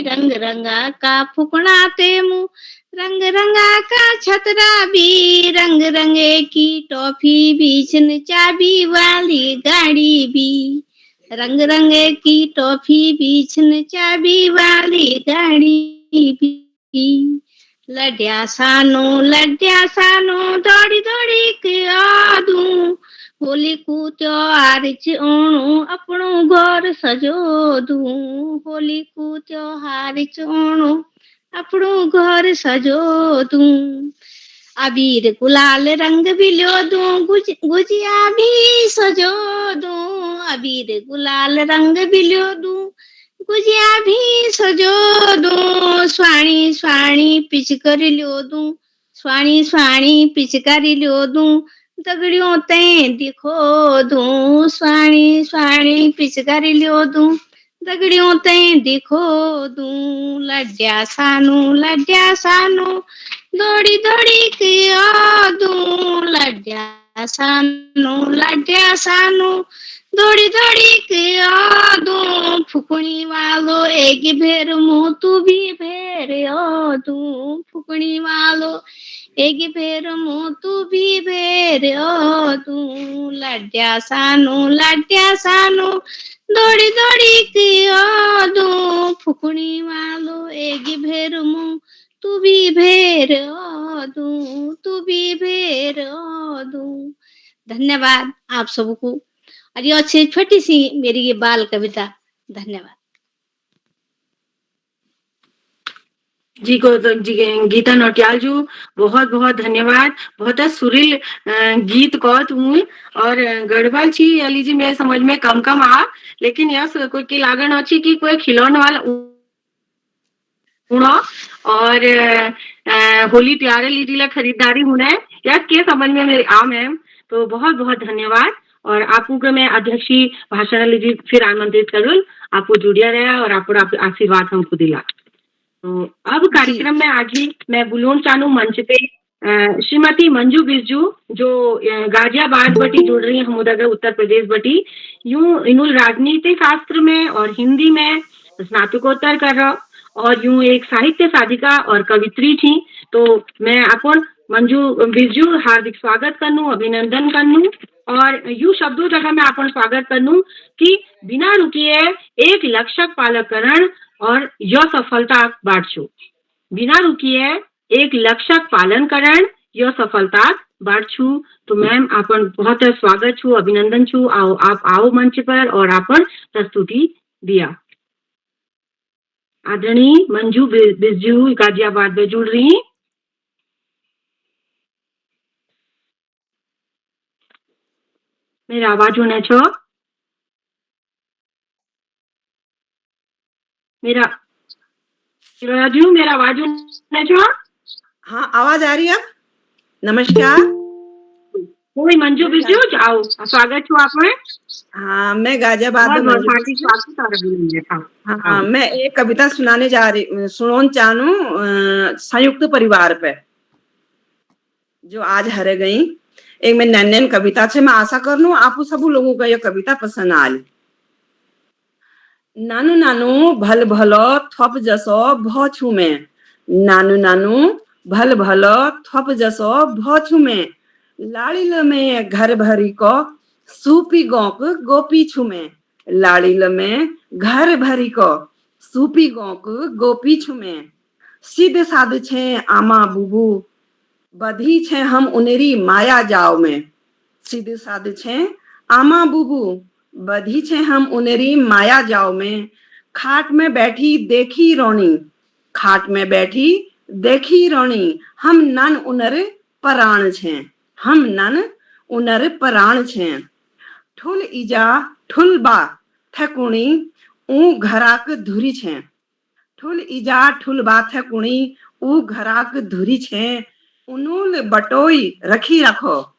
रंग रंगा का फुकना तेमु, रंग रंगा का छतरा भी, रंग रंगे की टॉफी भी, छिन चाबी वाली गाड़ी भी, रंग रंगे की टॉफी भी, छिन चाबी वाली गाड़ी भी। लड्या सानो दौड़ी दौड़ी के आदू, होली को त्योहार चोणू अपनो घर सजो दू, होली को त्योहार चोणू अपनो घर सजो दू। अबीर गुलाल रंग भी लो दूं, गुजिया भी सजो दूं, अबीर गुलाल रंग भी लो दूं, गुजिया भी सजो दूं, स्वाणी स्वाणी पिचकारी लो दूं, स्वाणी स्वाणी पिचकारी लो दूं, दगड़ियों ते दिखो दूं, स्वाणी स्वाणी पिचकारी लो दूं, दगड़ियों ते दिखो दूं। लड्या सानू दौड़ी दौड़ी के आदू, लड्या सानू दौड़ी दौड़ी के आदू, फुकनी वालो एक भेर मुंह तू भी भेर आदू, फुकनी वालो एक भेर मुंह तू भी भेर आदू। लड्या सानू दौड़ी दौड़ी के आदू, फुकनी वालो एक भेर मुंह तू भी भेर आदू, तू भी भेर आदू। धन्यवाद आप सबको। और ये अच्छी छोटी सी मेरी ये बाल कविता। धन्यवाद जी को तो जी गीता नौटियाल जी बहुत बहुत धन्यवाद। बहुत सुरील गीत को तुम और गढ़वाल छी अली जी मेरे समझ में कम कम आ, लेकिन यस कोई की लागण अच्छी कि कोई खिलौने वाला उड़ो और होली प्यारे लीजिए ला खरीदारी होना है या के समझ में मेरे आ मैम। तो बहुत बहुत धन्यवाद। और आपको को मैं अध्यक्षी भाषण लीजिए फिर आमंत्रित करूँ, आपको जुड़िया रहा और आपको आशीर्वाद हमको दिला। तो अब कार्यक्रम में आगे मैं बुलोन चानू मंच पे श्रीमती मंजू बिरजू जो गाजियाबाद बटी जुड़ रही है हमोदगर उत्तर प्रदेश बटी। यूं इन्हों राजनीति शास्त्र में और हिंदी में स्नातकोत्तर कर रहा और यूं एक साहित्य साधिका और कवित्री थी। तो मैं अपन मंजू बिरजू हार्दिक स्वागत करनू, अभिनंदन करनू और यू शब्दों जगह मैं अपन स्वागत करनू कि बिना रुकिए एक लक्ष्य पालक करण और यह सफलता बांटो। बिना रुकिए एक लक्ष्य पालन करण यह सफलता बांटू। तो मैम अपन बहुत स्वागत छू, अभिनंदन छू। आप आओ मंच पर और अपन प्रस्तुति दिया। आदरणीय मंजू बिरजू गाजियाबाद में जुड़ रही। मेरा आवाज होना छो, मेरा राजू मेरा आवाज होना छो। हाँ आवाज आ रही है। नमस्कार। कोई मंजू बिरजू आओ स्वागत छो आप में। हाँ मैं गाजियाबाद में हाँ मैं एक कविता सुनाने जा रही सुनोन चाहूँ संयुक्त परिवार पे जो आज हरे गई। एक मैं नैन कविता से मैं आशा कर लूं आप सब लोगों को यह कविता पसंद आल। नानू नानू भल भलो थप जसो भौ छू में, नानू नानू भल भलो थप जसो भौ छू में, लाड़िल में घर भरी को सूपी गौक गोपी छू में, लाड़िल में घर भरी को सूपी गौक गोपी छू में, सिद्ध साध छे आमा बुबू बधी छे हम उनेरी माया जाओ में, सिद्ध साध छे आमा बुबू बधी छे हम उनेरी माया जाओ में, खाट में बैठी देखी रोनी, खाट में बैठी देखी रोनी, हम नन उनर पराण छे, हम नन उनर पराण छे, ठुल इजा ठुल बा थकुणी ऊ घराक धुरी छे, ठुल इजा ठुल बा थकुणी ऊ घराक धुरी छे, उनूल बटोई रखी रखो,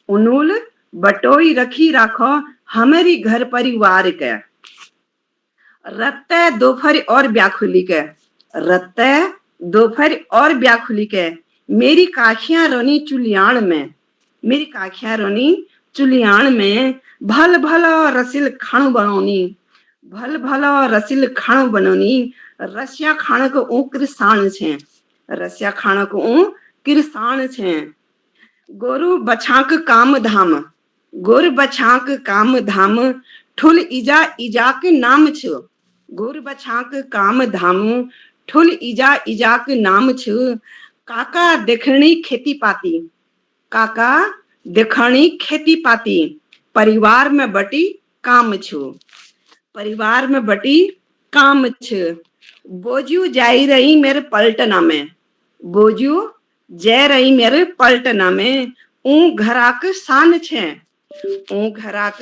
उनूल बटोई रखी रखो हमारी घर परिवार के, रत्ते दोपहर और ब्याखुली के, रत्ते दोपहर और ब्याखुली के, मेरी काखियां रोनी चुलियान में, मेरी काखियां रोनी चुलियान में, भल भला रसिल खाणु बनोनी, भल भला रसिल खाणु बनोनी, रसिया खाण को ऊकर साण छे, रसिया खाणक ऊ किरसान छे गोरु बछाक काम धाम गोर बछाक काम धाम ठुल इजा इजाक नाम छ गोर बछाक काम धाम ठुल इजा इजाक नाम छ काका देखणी खेती पाती काका देखणी खेती पाती परिवार में बटी काम छु परिवार में बटी काम छ बोजू जाई रही मेरे पलटना में बोजू जय रही मेरे पलटना में ऊ घराक शान छे ऊ घराक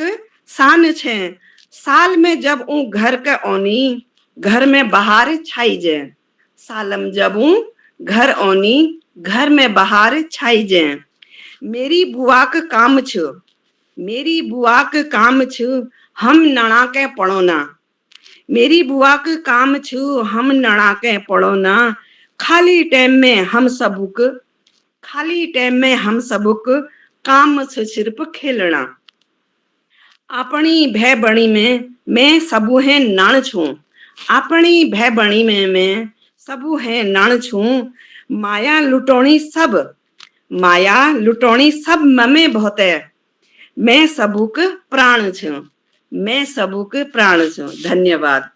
शान छे साल में जब ऊ घर के ओनी घर में बाहर छाई जे सालम जब ऊ घर ओनी घर में बाहर छाई जे मेरी बुआ के काम छ मेरी बुआ के काम छ हम नणा के पड़ोना मेरी बुआ के काम छ हम नणा के पड़ोना खाली टाइम में हम सबुक काम छ सिर्फ खेलना अपनी भय बणी में मैं सबू है नाण छू अपनी भय बणी में मैं सबू है नाण छू माया लुटोणी सब ममे बहुत है मैं सबूक प्राण छू धन्यवाद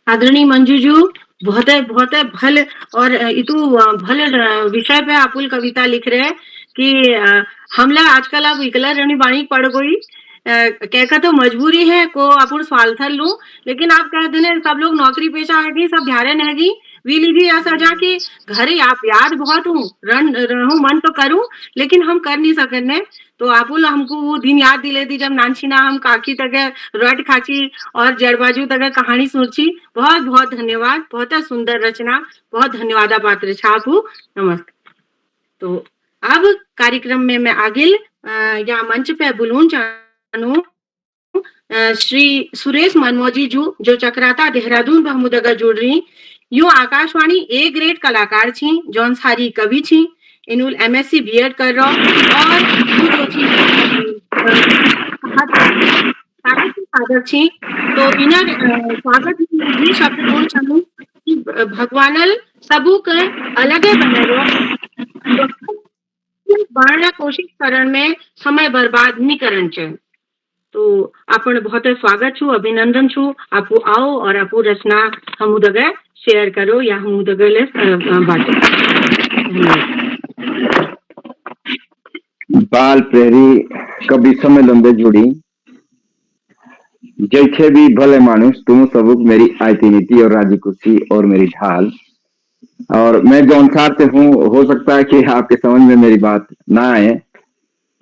आदरणीय मंजू जी बहुत भल और इतु भल विषय पे आपुल कविता लिख रहे हैं कि हमला आजकल अब इकला रणी बाणी पड़ गई कहका तो मजबूरी है को अपन सवाल थल लू लेकिन आप कह देने सब लोग नौकरी पेशा है सब ध्यान है वीली भी ऐसा जा कि घरे आप याद बहुत हूँ रहूं मन तो करूं लेकिन हम कर नहीं सकने तो आपुल हमको वो दिन याद दिले थी जब नानछीना हम काकी तक रट खाची और जड़बाजू तक कहानी सुनची बहुत बहुत धन्यवाद बहुत सुंदर रचना बहुत धन्यवाद पात्र छापू नमस्ते। तो अब कार्यक्रम में मैं आगे या मंच पे बुलून चाहूँ श्री सुरेश मनमोजी जो चक्राता देहरादून बहुमुदगा जुड़ रही यूं आकाशवाणी ए ग्रेड कलाकार छी जौन सारी कवि छी इनुल एमएससी बीएड कर रहा और जो छी साधक छी तो इनर स्वागत भी शब्द बोल चाहूं कि भगवानल सबू के अलग बने रहो बढ़ना कोशिश करन में समय बर्बाद नहीं करन चाहिए तो अपन बहुत स्वागत छु अभिनंदन छु आपू आओ और आपू रचना हम दगे शेयर करो या हम दगे बांटो। बाल प्रहरी कभी सम्मेलन में जुड़ी जैसे भी भले मानुष तुम सबक मेरी आयती नीति और राजी कुर्सी और मेरी ढाल और मैं जौनसार से हूँ हो सकता है कि आपके समझ में मेरी बात ना आए।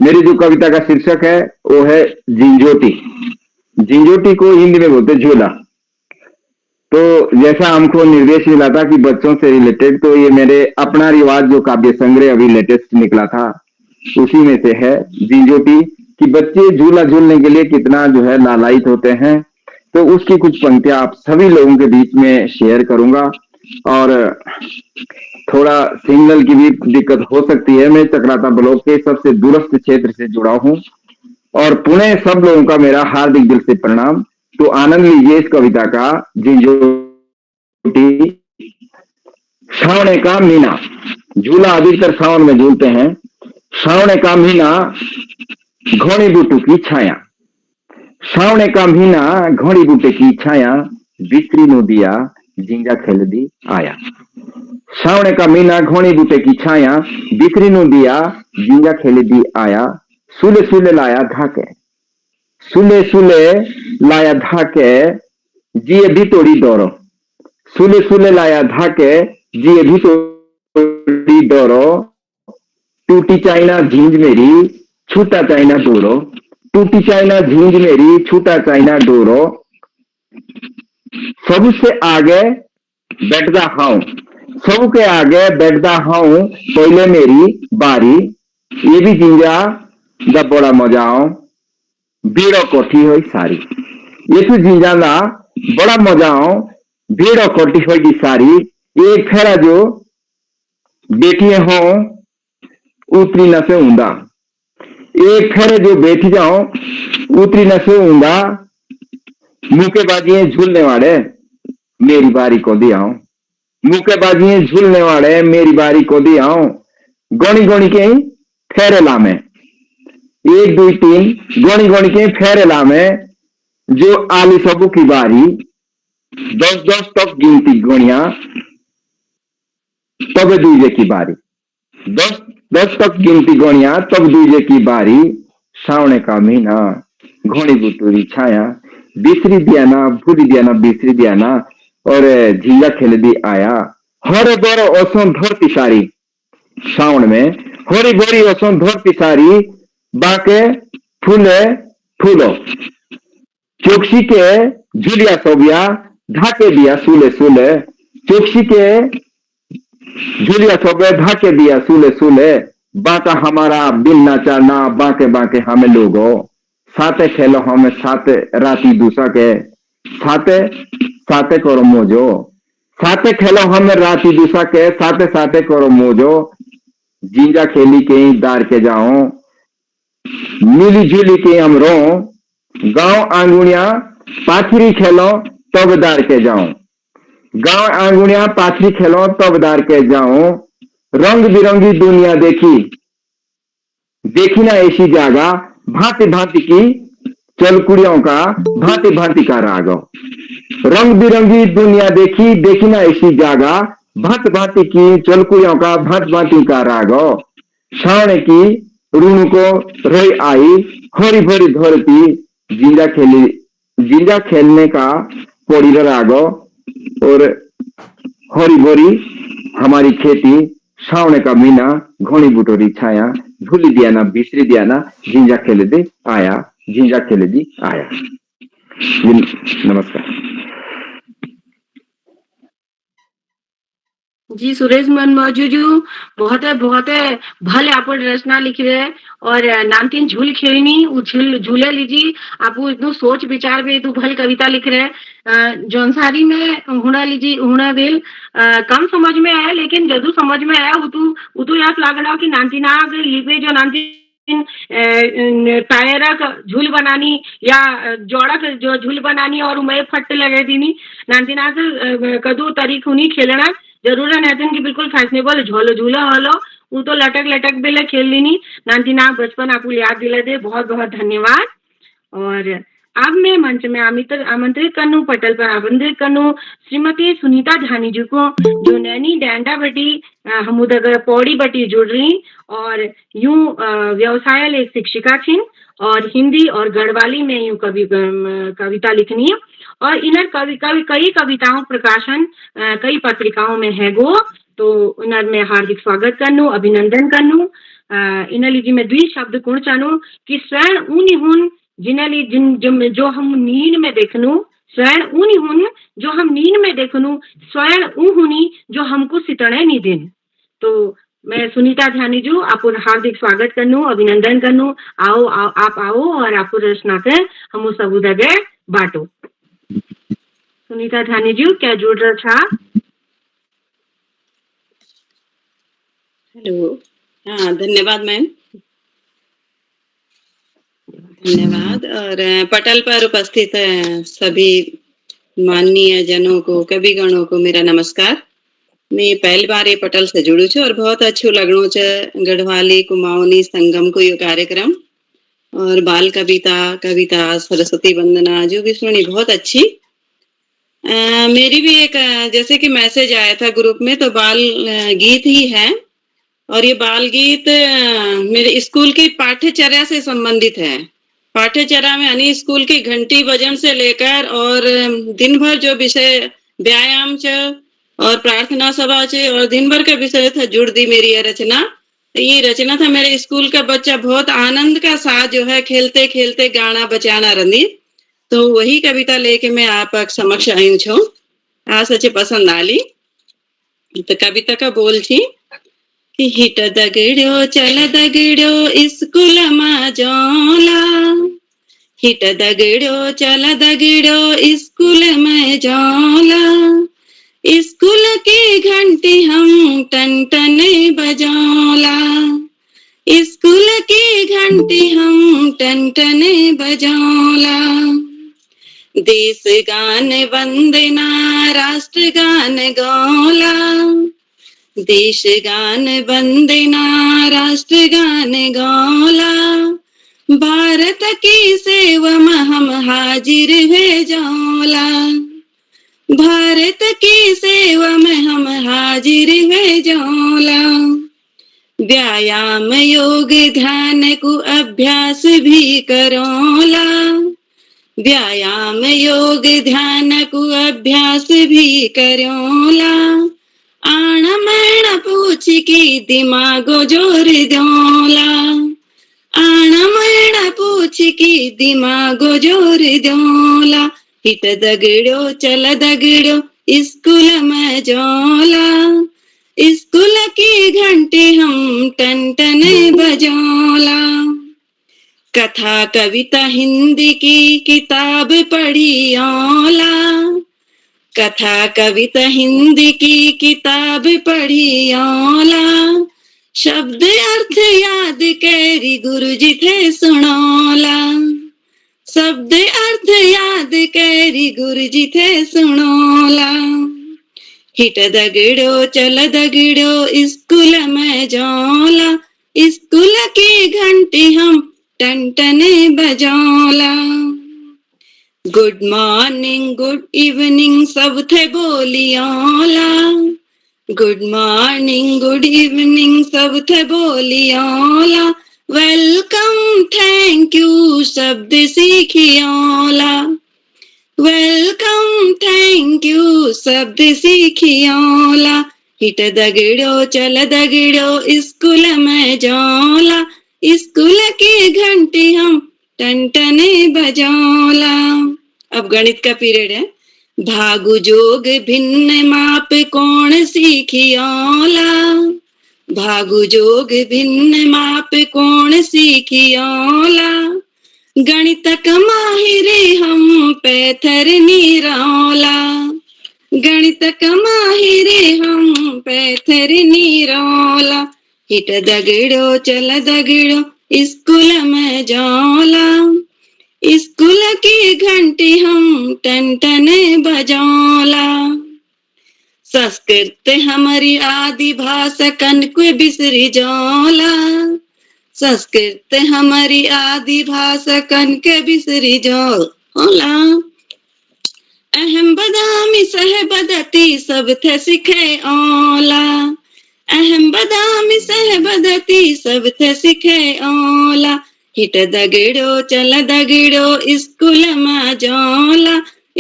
मेरी जो कविता का शीर्षक है वो है झिंझोटी। झिंझोटी को हिंदी में बोलते झूला। तो जैसा हमको निर्देश मिला था कि बच्चों से रिलेटेड तो ये मेरे अपना रिवाज जो काव्य संग्रह अभी लेटेस्ट निकला था उसी में से है झिंझोटी कि बच्चे झूला झूलने के लिए कितना जो है लालायित होते हैं। तो उसकी कुछ पंक्तियां आप सभी लोगों के बीच में शेयर करूंगा और थोड़ा सिग्नल की भी दिक्कत हो सकती है। मैं चक्राता ब्लॉक के सबसे दूरस्थ क्षेत्र से जुड़ा हूं और पुणे सब लोगों का मेरा हार्दिक दिल से प्रणाम। तो आनंद लीजिए इस कविता का झिंझोटी। श्रावण का महीना झूला अधिकतर सावन में झूलते हैं। श्रावण का महीना घोड़ी बूटू की छाया श्रावण का महीना घोड़ी बूटे की छाया बिक्री नो दिया झिंगा खेल दी आया। श्रावण का महीना घोड़ी बूटे की छाया बिक्री नो दिया झिंगा खेल दी आया। सुले सुले लाया धाके सुले सुले लाया धाके जिए भी तोड़ी डोरो सुले सुले लाया धाके जिए भी तोड़ी डोरो। टूटी चाइना झींझ मेरी छूटा चाइना डोरो टूटी चाइना झींझ मेरी छूटा चाइना डोरो। सबसे आगे बैठदा हाउ सबके आगे बैठदा हाउ पहले मेरी बारी ये भी झिंझा दा बड़ा मजा आओ भीड़ो कोठी हुई सारी ये तो झिंझा दा बड़ा मजा आओ भीड़ो कोठी होगी सारी। एक फेरा जो बैठिए हो उतरी न से ऊंदा एक फेरे जो बैठ जाओ उतरी न से ऊंदा मुक्केबाजी झूलने वाले मेरी बारी को दियाओ, मुक्केबाजी झूलने वाले मेरी बारी को दियाओ, गणी गणी के फेरे लामे, 1 2 3 गणी गणी के फेरे लामे, जो आली सबू की बारी 10 तक गिनती गणिया तब दूजे की बारी, 10 तक गिनती गणिया तब दूजे की बारी, सावने का महीना घोड़ी बुटूरी छाया, बिसरी दिया ना भूली दिया ना बिसरी दिया ना, और झींगा खेल दी आया, हरे बड़ो ओसोन धरती सारी, सावन में हरी भरी ओसोन धरती सारी, बाके फूले फूलो, चोकसी के झुलिया सोबिया ढाके दिया सूले सूले, चोकसी के झुलिया सोबे ढाके दिया सूले सूले, बाका हमारा बिन नाचाना बाके बाके हमें लोगो, साथे खेलो हमें साथे राती दूसा के, साथे साथे करो मोजो, साथे खेलो हमें राती दूसा के, साथे साथे करो मोजो, जिंजा खेली के दार के जाओ, मिली जुली के हम रो, गांव आंगुनिया पाथरी खेलो तब दार के जाओ, गांव आंगुनिया पाथरी खेलो तब दार के जाओ, रंग बिरंगी दुनिया देखी, देखी ना ऐसी जगह, भांति भांति की चलकुड़ियों का भांति भांति का रागो, रंग बिरंगी दुनिया देखी, देखी ना ऐसी जगह, भांति भांति की चलकुड़ियों का भांति भांति का रागो, सावने की रूणु को रोई आई, हरी भरी धरती, जिंजा खेलने का पोड़ी रागो, और हरी भरी हमारी खेती, सावने का मीना घोड़ी बुटोरी छाया, भूली दिया ना बिसरी दिया ना, जिंजा खेले दे आया, जिंजा खेले दी आया। नमस्कार जी सुरेश मन मौजूजू बहुत है भले आप रचना लिख रहे और नामतीन झूल खेलनी झूले लीजिए आप इतनु सोच विचार भी तू भल कविता लिख रहे जौनसारी में हुना लीजिए हुना दिल कम समझ में आया लेकिन जदू समझ में आया वो तो याद लाग रहा कि नामतीनाग लिपे जो नामतीन टायरक झूल बनानी या जोड़क जो झूल बनानी और उमे फट लगे दीनी नामतीनाग कदू तरीक हुनी खेलना जरूर है कि बिल्कुल फैशनेबल झोलो झूला हलो वो तो लटक बेले खेल लीनी नानती नाग बचपन आपको याद दिला दे बहुत बहुत धन्यवाद। और अब मैं मंच में आमंत्रित करनू पटल पर आमंत्रित करनू श्रीमती सुनीता धानी जी को जो नैनी डैंडा बटी हमूदगर पौड़ी बटी जुड़ रही और यूं व्यवसाय एक शिक्षिका थी और हिंदी और गढ़वाली में यूं कविता लिखनी है और इनर कई कविताओं प्रकाशन कई पत्रिकाओं में है गो तो इनर में हार्दिक स्वागत करनू अभिनंदन करनू इनली जी में द्वि शब्द गुण चानू कि स्वयं ऊनी हुन जिनली जो हम नींद में देखनू स्वयं ऊनी हुन जो हम नींद में देखनू स्वयं ऊ हुनी जो हमको सितने नहीं देन। तो मैं सुनीता ध्यानी जू आपको हार्दिक स्वागत करनू अभिनंदन करनू आप आओ और आपको रचना के हम सब दगे बांटो। सुनीता ध्यानी जी क्या जुड़ रहा था? हेलो हाँ धन्यवाद मैम धन्यवाद। और पटल पर उपस्थित सभी माननीय जनों को कवि गणों को मेरा नमस्कार। मैं पहली बार ये पटल से जुड़ू छू और बहुत अच्छो लगणो छ गढ़वाली कुमाऊनी संगम को ये कार्यक्रम और बाल कविता सरस्वती वंदना जो भी सुनी बहुत अच्छी। मेरी भी एक जैसे कि मैसेज आया था ग्रुप में तो बाल गीत ही है और ये बाल गीत मेरे स्कूल की पाठ्यचर्या से संबंधित है। पाठ्यचर्या में यानी स्कूल की घंटी बजन से लेकर और दिन भर जो विषय व्यायाम च और प्रार्थना सभा च और दिन भर का विषय था जुड़ दी मेरी ये रचना था। मेरे स्कूल का बच्चा बहुत आनंद का साथ जो है खेलते खेलते गाना बजाना रंदी तो वही कविता लेके मैं आप समक्ष आई छू। आ सचे पसंद आली तो कविता का बोल छी कि हिट दगड़ो चल दगड़ो स्कूल मा जाला हिट दगड़ो चल दगड़ो स्कूल में जाला स्कूल की घंटी हम टन टन बजाला स्कूल की घंटी हम टन टन बजाला देश गान वंदना राष्ट्र गान गौला, देश गान वंदना राष्ट्र गान गौला, भारत की सेवा में हम हाजिर है जौला, भारत की सेवा में हम हाजिर है जौला, व्यायाम योग ध्यान को अभ्यास भी करोला, व्यायाम योग ध्यान को अभ्यास भी करोला, आण मैण पूछ की दिमागो जोर दौला, आण मैण पूछ की दिमागो जोर दौला, हिट दगड़ो चल दगड़ो स्कूल में जोला, स्कूल की घंटी हम टन टन बजौला, कथा कविता हिंदी की किताब पढ़ी औला, कथा कविता हिंदी की किताब पढ़ी औला, शब्द अर्थ याद कैरी गुरुजी थे सुनौला, शब्द अर्थ याद कैरी गुरुजी थे सुनौला, हिट दगड़ो चल दगड़ो स्कूल में जौला, स्कूल की घंटी हम टन टन बजौला, गुड मॉर्निंग गुड इवनिंग सब थे बोलियोला, गुड मॉर्निंग गुड इवनिंग सब थे बोलियोला, वेलकम थैंक यू शब्द सीखियोला, वेलकम थैंक यू शब्द सीखियोला, हिट दगड़ो चल दगड़ो स्कूल में जौला, स्कूल की घंटी हम टन टन बजौला। अब गणित का पीरियड है। भागु जोग भिन्न माप कौन सीखियोला, भागु जोग भिन्न माप कौन सीखियोला, गणित कमाहिरे हम पैथर निरौला, गणित कमाहिरे हम पैथर निरौला, हिट दगड़ो चल दगड़ो स्कूल में जौला, स्कूल की घंटी हम टन टन बजौला, संस्कृत हमारी आदि भाषा कन को बिसरी जौला, संस्कृत हमारी आदि भाषा कन के बिसरी जौला, अहम बदामी सह बदती सब थे सिखे औला, अहम बदामी सह बदती सब थे सिखे औला, हिट दगड़ो चल दगड़ो स्कूल में जौला,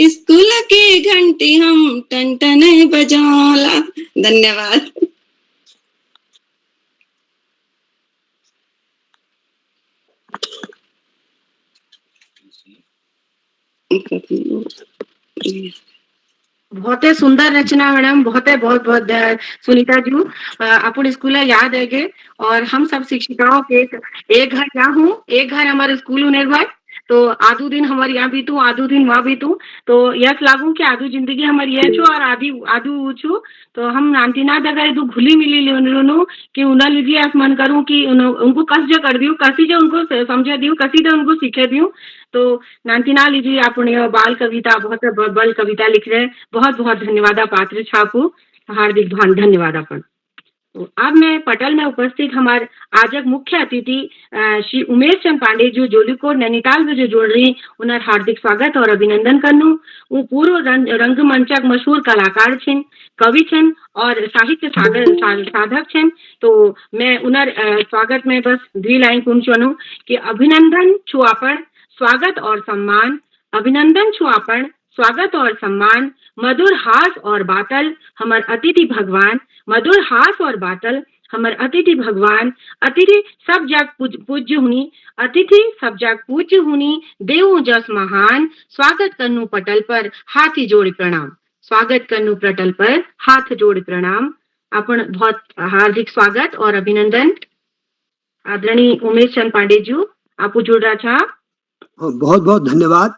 स्कूल की घंटी हम टन टन बजौला। धन्यवाद। बहुत ही सुंदर रचना मैडम, बहुत बहुत सुनीता जी अपन स्कूल याद है गे, और हम सब शिक्षिकाओं के एक घर यहाँ हूँ, एक घर हमारे स्कूल निर्भर, तो आधु दिन हमारे यहाँ बीतू आधु दिन वहाँ बीतू, तो यस लागू कि आधु जिंदगी हमारी ये छो और आधी आधु छो, तो हम नानतीना अगर दो घुली मिली लोनो कि उन्हें लीजिए आसमान करूँ कि उनको कस जो कर दियो, कसी जो उनको समझा दियो, कसी जो उनको सीखे दियो, तो नानतीना लीजिए अपने बाल कविता बहुत बल कविता लिख रहे, बहुत बहुत धन्यवाद पात्र छापू, हार्दिक धन्यवाद अपन। तो अब मैं पटल में उपस्थित हमारे आजक मुख्य अतिथि श्री उमेश चंद पांडे जो जोलीकोट नैनीताल में जो जोड़ रही, उन्हें हार्दिक स्वागत और अभिनंदन करनू। वो पूर्व रंगमंचक मशहूर कलाकार छन, कवि छन और साहित्य साधक छन, तो मैं उन्हें स्वागत में बस 2 लाइन पूछूं कि अभिनंदन छु आपण स्वागत और सम्मान, अभिनंदन छु आपण स्वागत और सम्मान, मधुर हास और बातल हमार अतिथि भगवान, मधुर हास और बातल हमार अतिथि भगवान, अतिथि सब जग पूज्य हुनी, अतिथि सब जग पूज्य हुनी, देव जस महान, स्वागत करनु पटल पर हाथी जोड़ प्रणाम, स्वागत करनु पटल पर हाथ जोड़ प्रणाम। अपन बहुत हार्दिक स्वागत और अभिनंदन। आदरणीय उमेश चंद पांडे जी आप जुड़ रहा था। बहुत बहुत धन्यवाद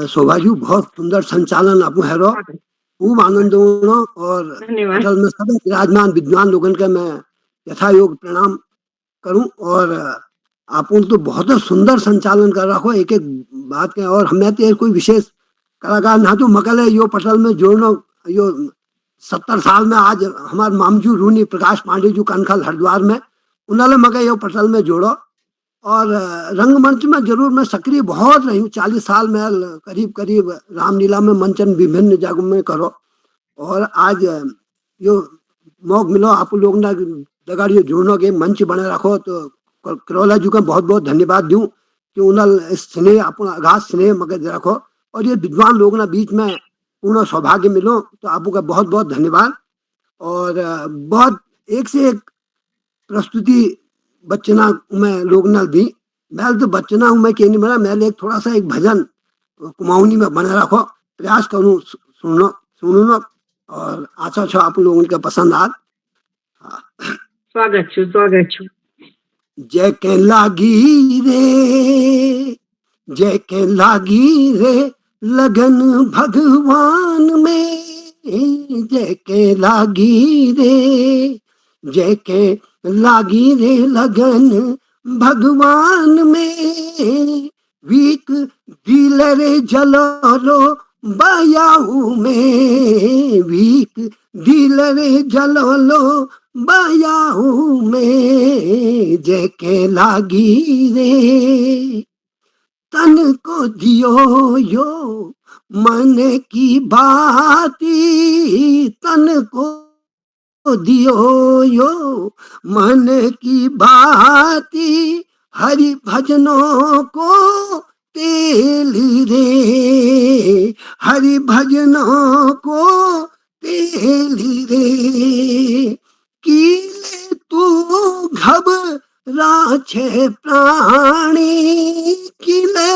शोभा जी, बहुत सुंदर संचालन आपू हैरो, खूब आनंद होना, और पटल में सभी विराजमान विद्वान लोगन के मैं यथा योग प्रणाम करूं, और आपन तो बहुत सुंदर संचालन कर रखो एक एक बात के। और हमें तो कोई विशेष कलाकार ना तो मकले यो पटल में जोड़नो यो 70 साल में आज हमारे मामजू रूनी प्रकाश पांडे जी कनखल हरिद्वार में उन्होंने मगे यो पटल में जोड़ो। और रंगमंच में जरूर मैं सक्रिय बहुत रही हूँ, 40 साल में करीब करीब रामलीला में मंचन विभिन्न जगहों में करो। और आज यो मौक मिलो आप लोग ना जगह ये जोड़ने के मंच बने रखो, तो करोला जी का बहुत बहुत धन्यवाद दूं कि उन्होंने स्नेह अपना आगाज स्नेह मगज रखो। और ये विद्वान लोग ना बीच में पूर्ण सौभाग्य मिलो, तो आपका बहुत बहुत धन्यवाद। और बहुत एक से एक प्रस्तुति बच्चना में लोग ना दी। मैं तो बच्चना हूँ मैं नहीं बना, मैं एक थोड़ा सा एक भजन कुमाऊनी में बने रखो प्रयास करूँ सुनो और आशा छो आप लोगों के पसंद आ। स्वागत छू। जय के लागी रे लगन भगवान में, जय के लागी रे लगन भगवान में। वीक दिल रे जलो बयाऊ में, वीक दिल रे जलो बयाऊ में। जय के लागी रे तन को दियो यो मन की बाती, तन को दियो यो मन की बाती। हरि भजनों को तेल रे, हरि भजनों को तेल रे। किले तू घबरा छे प्राणी, किले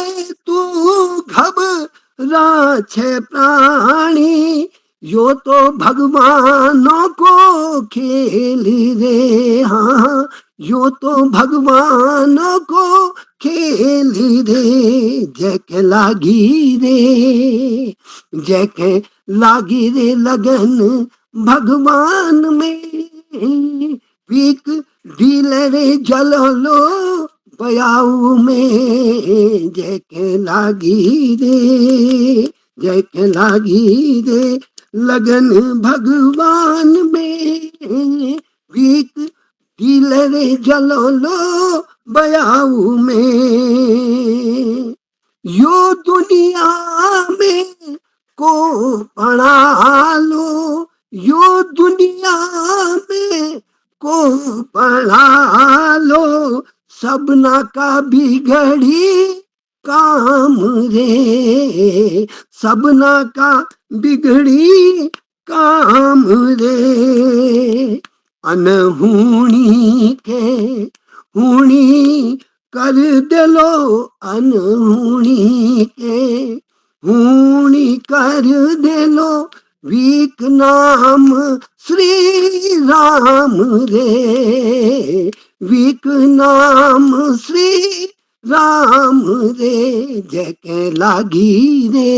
तू घबरा छे प्राणी। यो तो भगवानों को खेल रे, हाँ यो तो भगवानों को खेल रे। जय के लागी रे लगन भगवान में। वीक दिल रे जलो बयाऊ में। जय के लागी रे लगन भगवान में। वीक दिल रे जलो बयाऊ में। यो दुनिया में को पढ़ा लो, यो दुनिया में को पढ़ा लो। सबना का बिगड़ी काम रे, सबना का बिगड़ी काम रे। अनहोनी के हुणी कर दिलो, अनहोनी के हुणी कर दिलो। वीक नाम श्री राम रे, वीक नाम श्री राम रे। जय के लागी रे,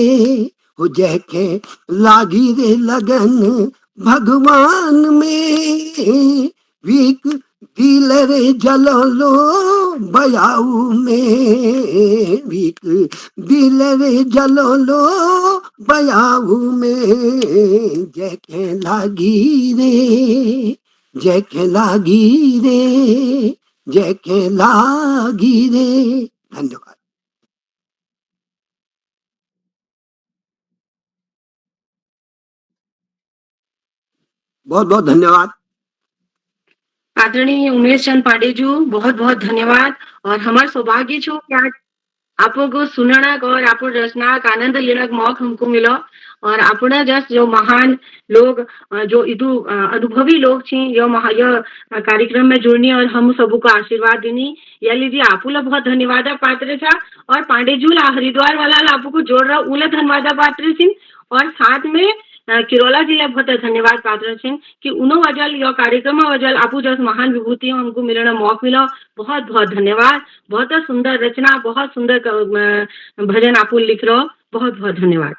हो जय के लागी रे लगन भगवान में। वीक दिल रे जलो बयाऊ में, वीक दिल रे जलो बयाऊ में। जय के लागी रे, जय के लागी रे, जय के लागी रे। धन्यवाद। बहुत बहुत धन्यवाद। आदरणीय उमेश चंद पांडे जी बहुत बहुत धन्यवाद। और हमार सौभाग्य छो कि आज आपको सुनना और आप रचना आनंद लेना मौका हमको मिलो। और अपना जस जो महान लोग जो इदु अनुभवी लोग छी यो कार्यक्रम में जुड़नी और हम सबको आशीर्वाद देनी या लीजिए आपको बहुत धन्यवाद पात्र था। और पांडे जी हरिद्वार वाला आपको जोड़ रहा उला धन्यवाद पात्र थी। और साथ में किरोला जिला बहुत धन्यवाद पात्र सिंह कि उनो वजल यो कार्यक्रम वजल आपू जस महान विभूति हमको मिलना मौका मिला। बहुत बहुत धन्यवाद। बहुत सुंदर रचना, बहुत सुंदर भजन आपू लिख रहे हो, बहुत बहुत धन्यवाद।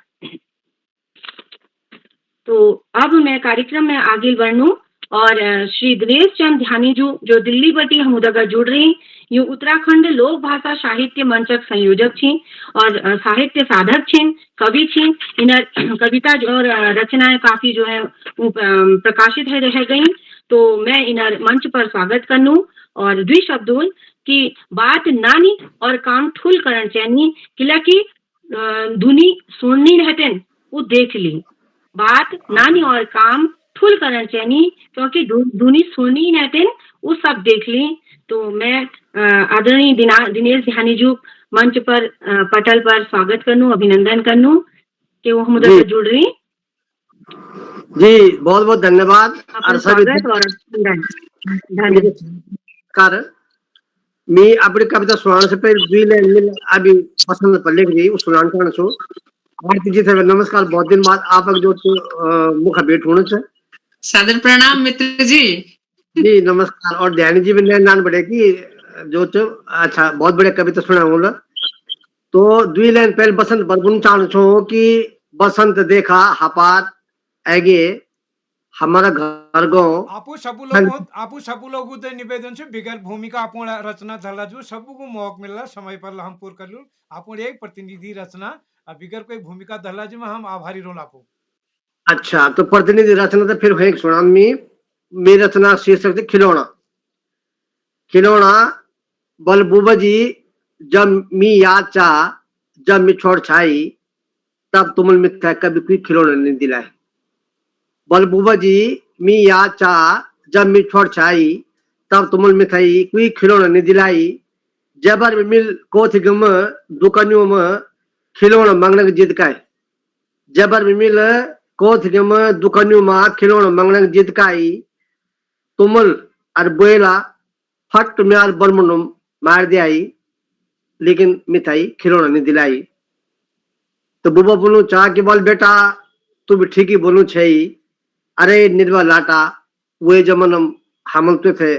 तो अब मैं कार्यक्रम में आगे बढ़ूं और श्री दिनेश चंद ध्यानी जो दिल्ली बटी हमूदगा जुड़ रही, यू उत्तराखंड लोक भाषा साहित्य मंचक संयोजक छी और साहित्य साधक छिन, कवि छिन। इनर कविता और रचनाएं काफी जो है प्रकाशित है रह गई। तो मैं इनर मंच पर स्वागत करनू और द्वि शब्दों की बात नानी और काम ठुल करण चैनी किला की धुनी सुननी रहते वो देख ली, बात नानी और काम ठुल करण चैनी क्योंकि धुनी सुननी रहते वो सब देख ली। तो मैं आदरणीय दिनेश ध्यानी जी मंच पर पटल पर स्वागत करनू, अभिनंदन करनू कि वो हम जुड़ रही। जी बहुत बहुत धन्यवाद। मी अपनी कविता सुनाने से पहले अभी पसंद पर लिख रही सुनान करना सो भारती जी से नमस्कार। बहुत दिन बाद आप जो मुख भेंट होने से सादर प्रणाम मित्र जी। जी नमस्कार। और ध्यानी जी भी नान बड़े की जो अच्छा बहुत बड़े कविता सुना बोला। तो 2 लाइन पहले बसंत बरगुन चाहना छो कि बसंत देखा हपार आगे हमारा घर गाँव आपू सबू लोगों ते निवेदन से बिगर भूमिका आपण रचना झाला जो सबू को मौका मिलला समय पर हम पूर कर लू। आपण एक प्रतिनिधि रचना बिगर कोई भूमिका धला जी में हम आभारी रोल आपू। अच्छा तो प्रतिनिधि रचना तो फिर है सुना मेरी रचना शीर्षक थी खिलौना। खिलौना बल बुबा जी जब मी याद चा जब मी छोड़ छाई तब तुमल मिथ्या कभी कोई खिलौना नहीं दिलाए। बल बुबा जी मी याद चा जब मी छोड़ छाई तब तुमल मिथाई कोई खिलौना नहीं दिलाई। जबर में मिल कोथ गम दुकानियों में खिलौना मांगने की जिद का है। जबर में मिल कोथ गम दुकानियों में खिलौना मांगने की जिद का है। तुमल और बोला फट में यार बलमुनो मार दिया लेकिन मिठाई खिलौना नहीं दिलाई। तो बुबा बोलू चाह कि बोल बेटा तू भी ठीक ही बोलू छे। अरे निर्वा लाटा वे जमन हमलते थे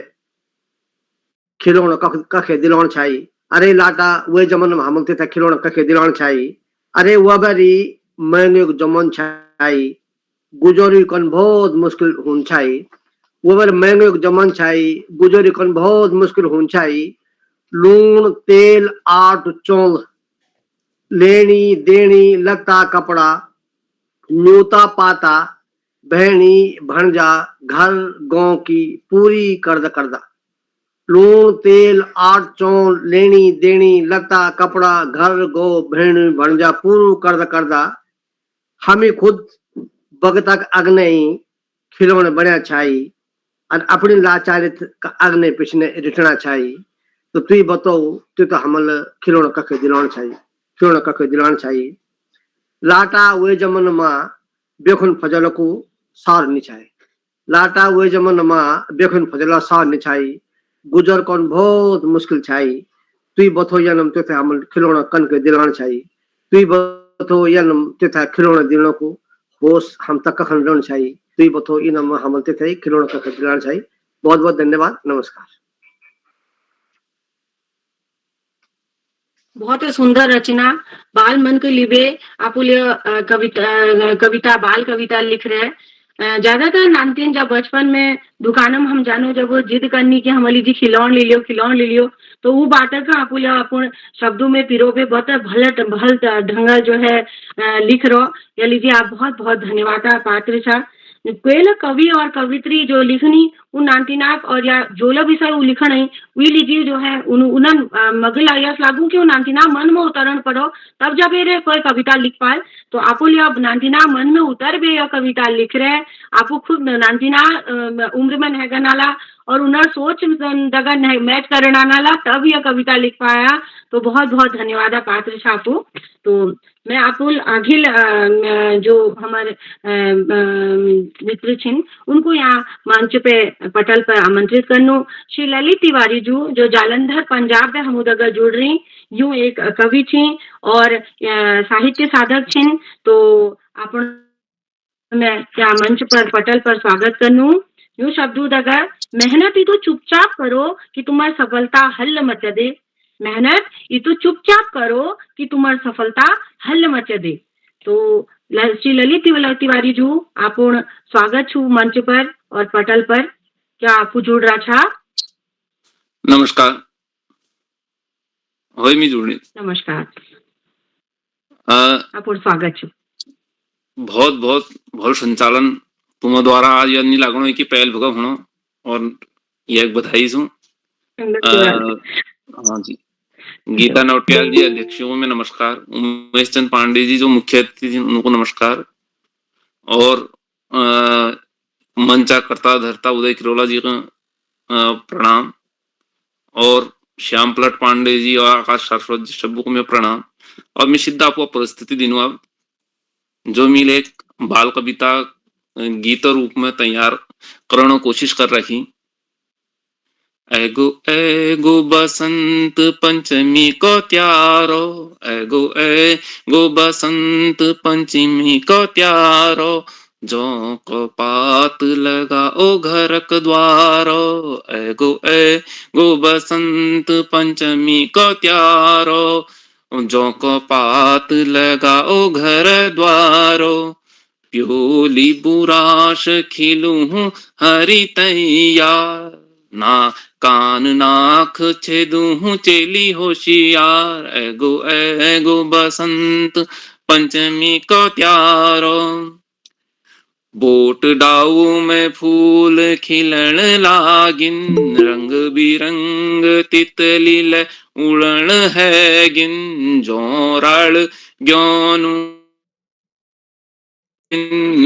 खिलौना कखे दिलौन छाई। अरे लाटा वे जमन हमलते थे खिलौना कखे दिलौन छाई। अरे वबरी मैंने जमन छाई गुजरी कन बहुत मुश्किल हुन छाई। वबर मैंने जमन छाई गुजरी कन बहुत मुश्किल हुन छाई। लून तेल आट चौल लेनी देनी लगता कपड़ा न्यूता पाता बहनी भंजा घर गांव की पूरी करदा। लून तेल आट चौल लेनी देनी लगता कपड़ा घर गो बहनी भंजा पूरू करदा। हमें खुद बगतक अग्नि खिलौने बना छाई और अपनी लाचारित अग्नि पिछने रिटना छाई। तो तू बताओ तू तो हमल खिलौना कखे दिलान छाई खिलौना कखे दिलान छाई। लाटा वे जमन माँ बेखुन फजल को सार निछाए। लाटा वे जमन माँ बेखुन फजला सार निछाई। गुजर कौन बहुत मुश्किल छाई। तू बतो यनम ते हमल खिलौना कन के दिलान छाई। तू बतो यनम ते खिलौना दिलान को होश हम तक कखन रन छाई। तू बतो इनम हमल ते खिलौना कखे दिलान छाई। बहुत बहुत धन्यवाद। नमस्कार। बहुत सुंदर रचना बाल मन के लिए आपुल्य कविता बाल कविता लिख रहे हैं। ज्यादातर नानतीन जब बचपन में दुकानों में हम जानो जब वो जिद करनी कि हमारी जी खिलौन ले लियो तो वो बात का आपुल्य अपन शब्दों में पिरोबे बहुत भल ढंग जो है लिख रो या लीजिए आप बहुत बहुत धन्यवाद पात्र छा। कोयल कवि और कवित्री जो लिखनी उन नानतीनाक और या जोला विषय वो लिखन है वी लीजिए जो है उन्हन मगल आयास लागू कि नानतीना मन में उतरण पड़ो तब जब ये कोई कविता लिख पाए। तो आपो अब नानतीना मन में उतर बे यह कविता लिख रहे आपो खुद नानतीना उम्र में है नाला और उन्हें सोच दगा मैच करना नाला तब यह कविता लिख पाया। तो बहुत बहुत धन्यवाद पात्र छापू। तो मैं आपको अखिल जो हमारे मित्र छिन उनको यहाँ मंच पे पटल पर आमंत्रित करनो। श्री ललित तिवारी जो जालंधर पंजाब में हमूदगा जुड़ रही यूं एक कवि छी और साहित्य साधक छिन। तो अपन मैं क्या मंच पर पटल पर स्वागत करनू। यूं शब्दों दगा मेहनत ही तो चुपचाप करो कि तुम्हारी सफलता हल मच दे। मेहनत ये तो चुपचाप करो कि तुम्हारी सफलता हल मच दे। तो श्री ललित तिवारी जू आपण स्वागत छू मंच पर और पटल पर। क्या आपू जुड़ रहा छा? नमस्कार, होय मी जुड़नी। नमस्कार, अ, आपण स्वागत छू। बहुत बहुत भल संचालन तुम द्वारा आज यानी लागणो है कि पहल भगा होनो और ये एक बधाई सु। हाँ जी, गीता नौटियाल जी अध्यक्षों में नमस्कार, उमेश चंद पांडे जी जो मुख्य अतिथि उनको नमस्कार, और मंचा करता धरता उदय किरोला जी का प्रणाम, और श्याम पलट पांडे जी और आकाश शाश्वत जी सबको को मैं प्रणाम। और मैं सिद्ध आपको परिस्थिति दिनों अब जो मिले एक बाल कविता गीत रूप में तैयार करने कोशिश कर रही। एगो बसंत पंचमी को त्यारो, एगो बसंत पंचमी को त्यारो, जो को पात लगाओ घरक द्वारो, एगो बसंत पंचमी को त्यारो, जो को पात लगाओ घर द्वारो, प्योली बुराश खिलूं हरि तैयार, ना कान नाक छेदू चेली होशियार, एगो बसंत पंचमी को त्यारो, बोट डाऊ में फूल खिलण लागिन, रंग बिरंग तितली ले उड़न है गिन, जोराल ग्योनु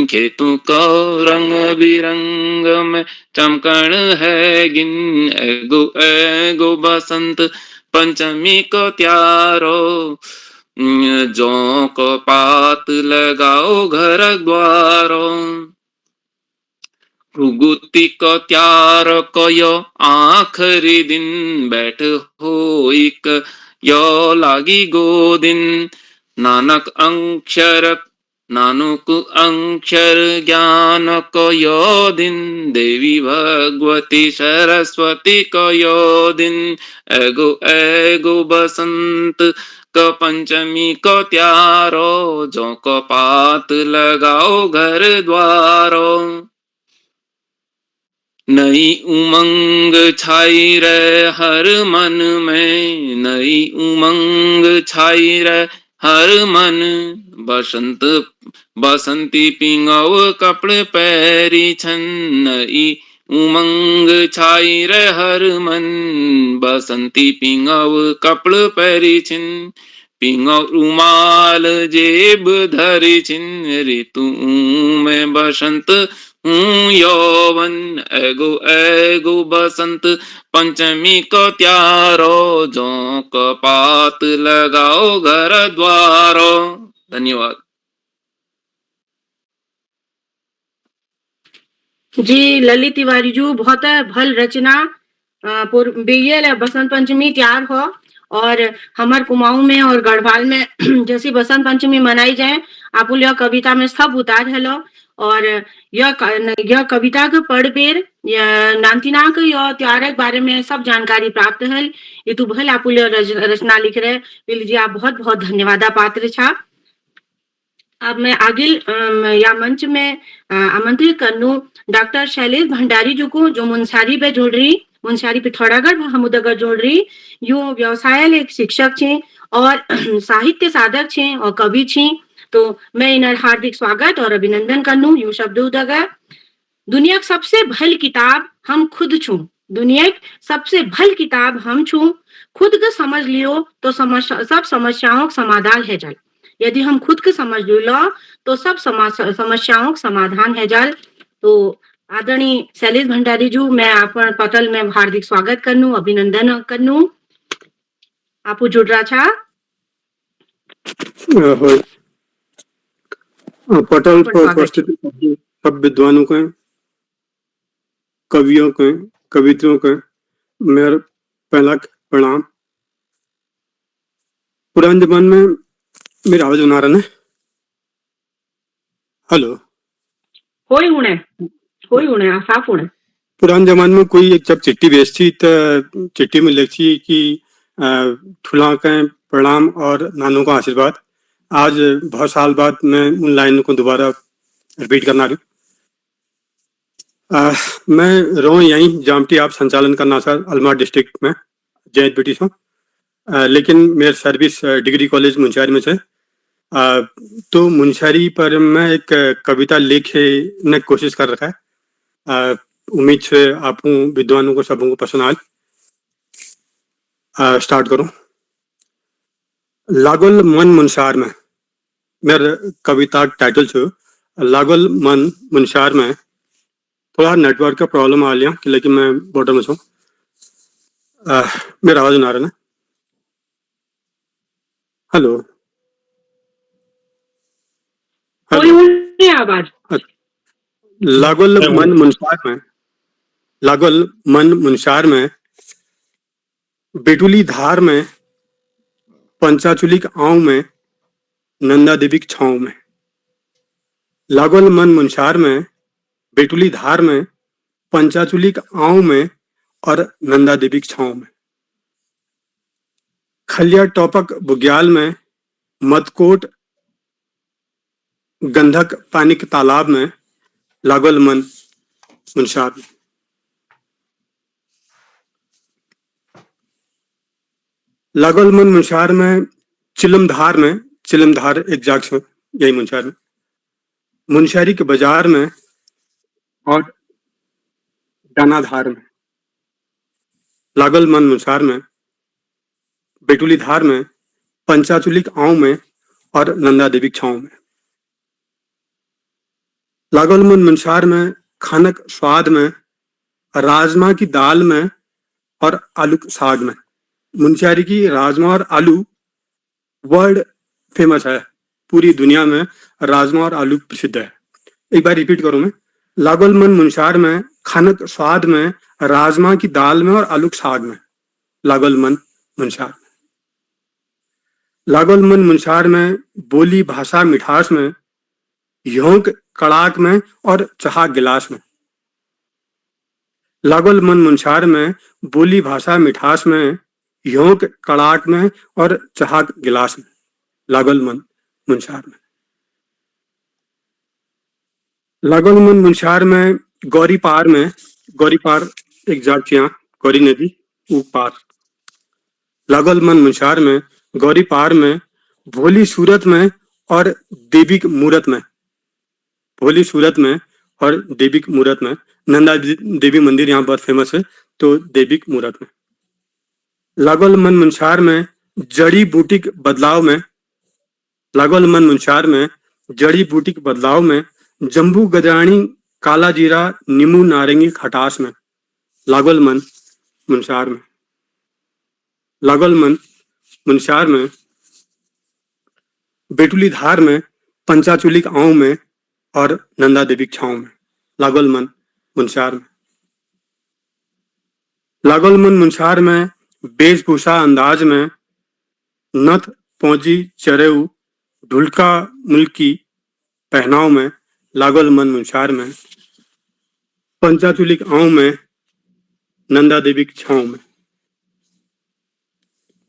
खेतों को रंग बिरंग में चमकन है गिन, एगो बसंत पंचमी को त्यारो, जो को पात लगाओ घर द्वारो, भृगुति को त्यार को यो आखरी दिन, बैठ हो एक यो लागी गो दिन, नानक अक्षर ज्ञान को यो दिन, देवी भगवती सरस्वती को यो दिन, एगो बसंत को पंचमी को त्यारो, जो को पात लगाओ घर द्वारो, नई उमंग छाई रे हर मन में, नई उमंग छाई रे हर मन, बसंती पिंगव कपड़े पैरी छन, नई उमंग छाई रे हर मन, बसंती पिंगव कपड़े पैरी छिन, पिंगव रुमाल जेब धरी छिन, ऋतु में बसंत हूँ यौवन, एगो बसंत पंचमी को त्यारो, जो को पात लगाओ घर द्वारो। धन्यवाद जी ललित तिवारी जू, बहुत भल रचना। बसंत पंचमी तैयार हो और हमार कुमाऊं में और गढ़वाल में जैसी बसंत पंचमी मनाई जाए, आप यह कविता में सब उतार हेलो, और यह कविता के पढ़ बेर नांतिना के यह त्यार के बारे में सब जानकारी प्राप्त है। ये तो भल आप रचना लिख रहे बिल जी, आप बहुत बहुत धन्यवाद पात्र छा। अब मैं आगे या मंच में आमंत्रित करनू डॉक्टर शैलेश भंडारी जी को, जो मुंसारी पे जोड़ रही, मुंसारी पिथौरागढ़ हमूदगढ़ जोड़ रही, यो व्यवसाय एक शिक्षक छे और साहित्य साधक छे और कवि छे। तो मैं इनर हार्दिक स्वागत और अभिनंदन करनू। यू शब्द उदगा, दुनिया की सबसे भल किताब हम खुद छू, दुनिया की सबसे भल किताब हम छू, खुद को समझ लियो तो सब समस्याओं का समाधान है जल। यदि हम खुद को समझ लो तो सब समस्याओं का समाधान है जल। तो आदरणीय शैलेश भंडारी जी, मैं आप पटल में हार्दिक स्वागत करनू, अभिनंदन करनू। आप जुड़ रहा छा पटल पर उपस्थित सब विद्वानों के, कवियों के, कवित्रियों के मेरा पहला प्रणाम। पुराने जमाने में मेरा आवाज बना रहा है। हेलो, होई हुणे साफ हुणे। पुराने जमाने में कोई जब चिट्ठी भेजती तो चिट्ठी में लिखती कि ठुला के प्रणाम और नानों का आशीर्वाद। आज बहुत साल बाद मैं उन लाइन को दोबारा रिपीट करना रही मैं रो यहीं जामटी आप संचालन करना सर अलमा डिस्ट्रिक्ट में जैत ब्रिटिश हूँ लेकिन मेरे सर्विस डिग्री कॉलेज मुंशियारी में से तो मुंशियारी पर मैं एक कविता लिखने की कोशिश कर रखा है उम्मीद से आप विद्वानों को सबों को पसंद आए स्टार्ट करूं लागल मन मुंशार में मेरे कविता टाइटल छो लागल मन मुंशार में थोड़ा नेटवर्क का प्रॉब्लम आ लिया कि लेकिन मैं बॉर्डर में छूं मेरा आवाज ना रहा ना हेलो कोई आवाज लागल मन मुंशार में बेटुली धार में पंचाचुलिक आँव में नंदा देवी की छाँव में लागल मन मुंशार में बेटुली धार में पंचाचुलिक आँव में और नंदा देवी की छाँव में खलिया टोपक बुग्याल में मदकोट गंधक पानी के तालाब में लागल मन मुंशार में लागल मन मुंशार में चिलमधार एक जाग से यही मुंशार में मुंशियारी के बाजार में और दानाधार में लागल मन मुंशार में बेटुली धार में पंचाचुलिक आँव में और नंदा देवी छाँव में लागल मन मुंशार में खानक स्वाद में राजमा की दाल में और आलू साग में मुंशियारी की राजमा और आलू वर्ल्ड फेमस है पूरी दुनिया में राजमा और आलू प्रसिद्ध है एक बार रिपीट करूं मैं लागल मन मुंशार में खानक स्वाद में राजमा की दाल में और आलू साग में लागल मन मुंशार में लागल मन मुंशार में बोली भाषा मिठास में योंक कड़ाक में और चहा गिलास में लागल मन मुंशार में बोली भाषा मिठास में योंक कड़ाक में और चहाक गिलास में लागल मन मुंशार में लागल मन मुंशार में गौरी पार एक जागचिया गौरी नदी ऊप पार लागल मन मुंशार में गौरी पार में भोली सूरत में और देवी मूरत में भोली सूरत में और देवी मूरत में नंदा देवी मंदिर यहाँ बहुत फेमस है तो देवी मूरत में लागल मन मुंशार में जड़ी बूटी के बदलाव में लागल मन मुंशार में जड़ी बूटी के बदलाव में जम्बू गदरानी काला जीरा नींबू नारंगी खटास में लागल मन मुंशार में लागल मन मुंशार में बेटुली धार में पंचाचुलिक आँव में और नंदा देवी छाँव में लागल मन मुंशार में लागल मन मुंशार में वेशभूषा अंदाज में नथ पौजी चरेऊ ढुलका मुल्की पहनाव में लागल मन मुंशार में पंचाचुलिक आँव में नंदा देवी की छाँव में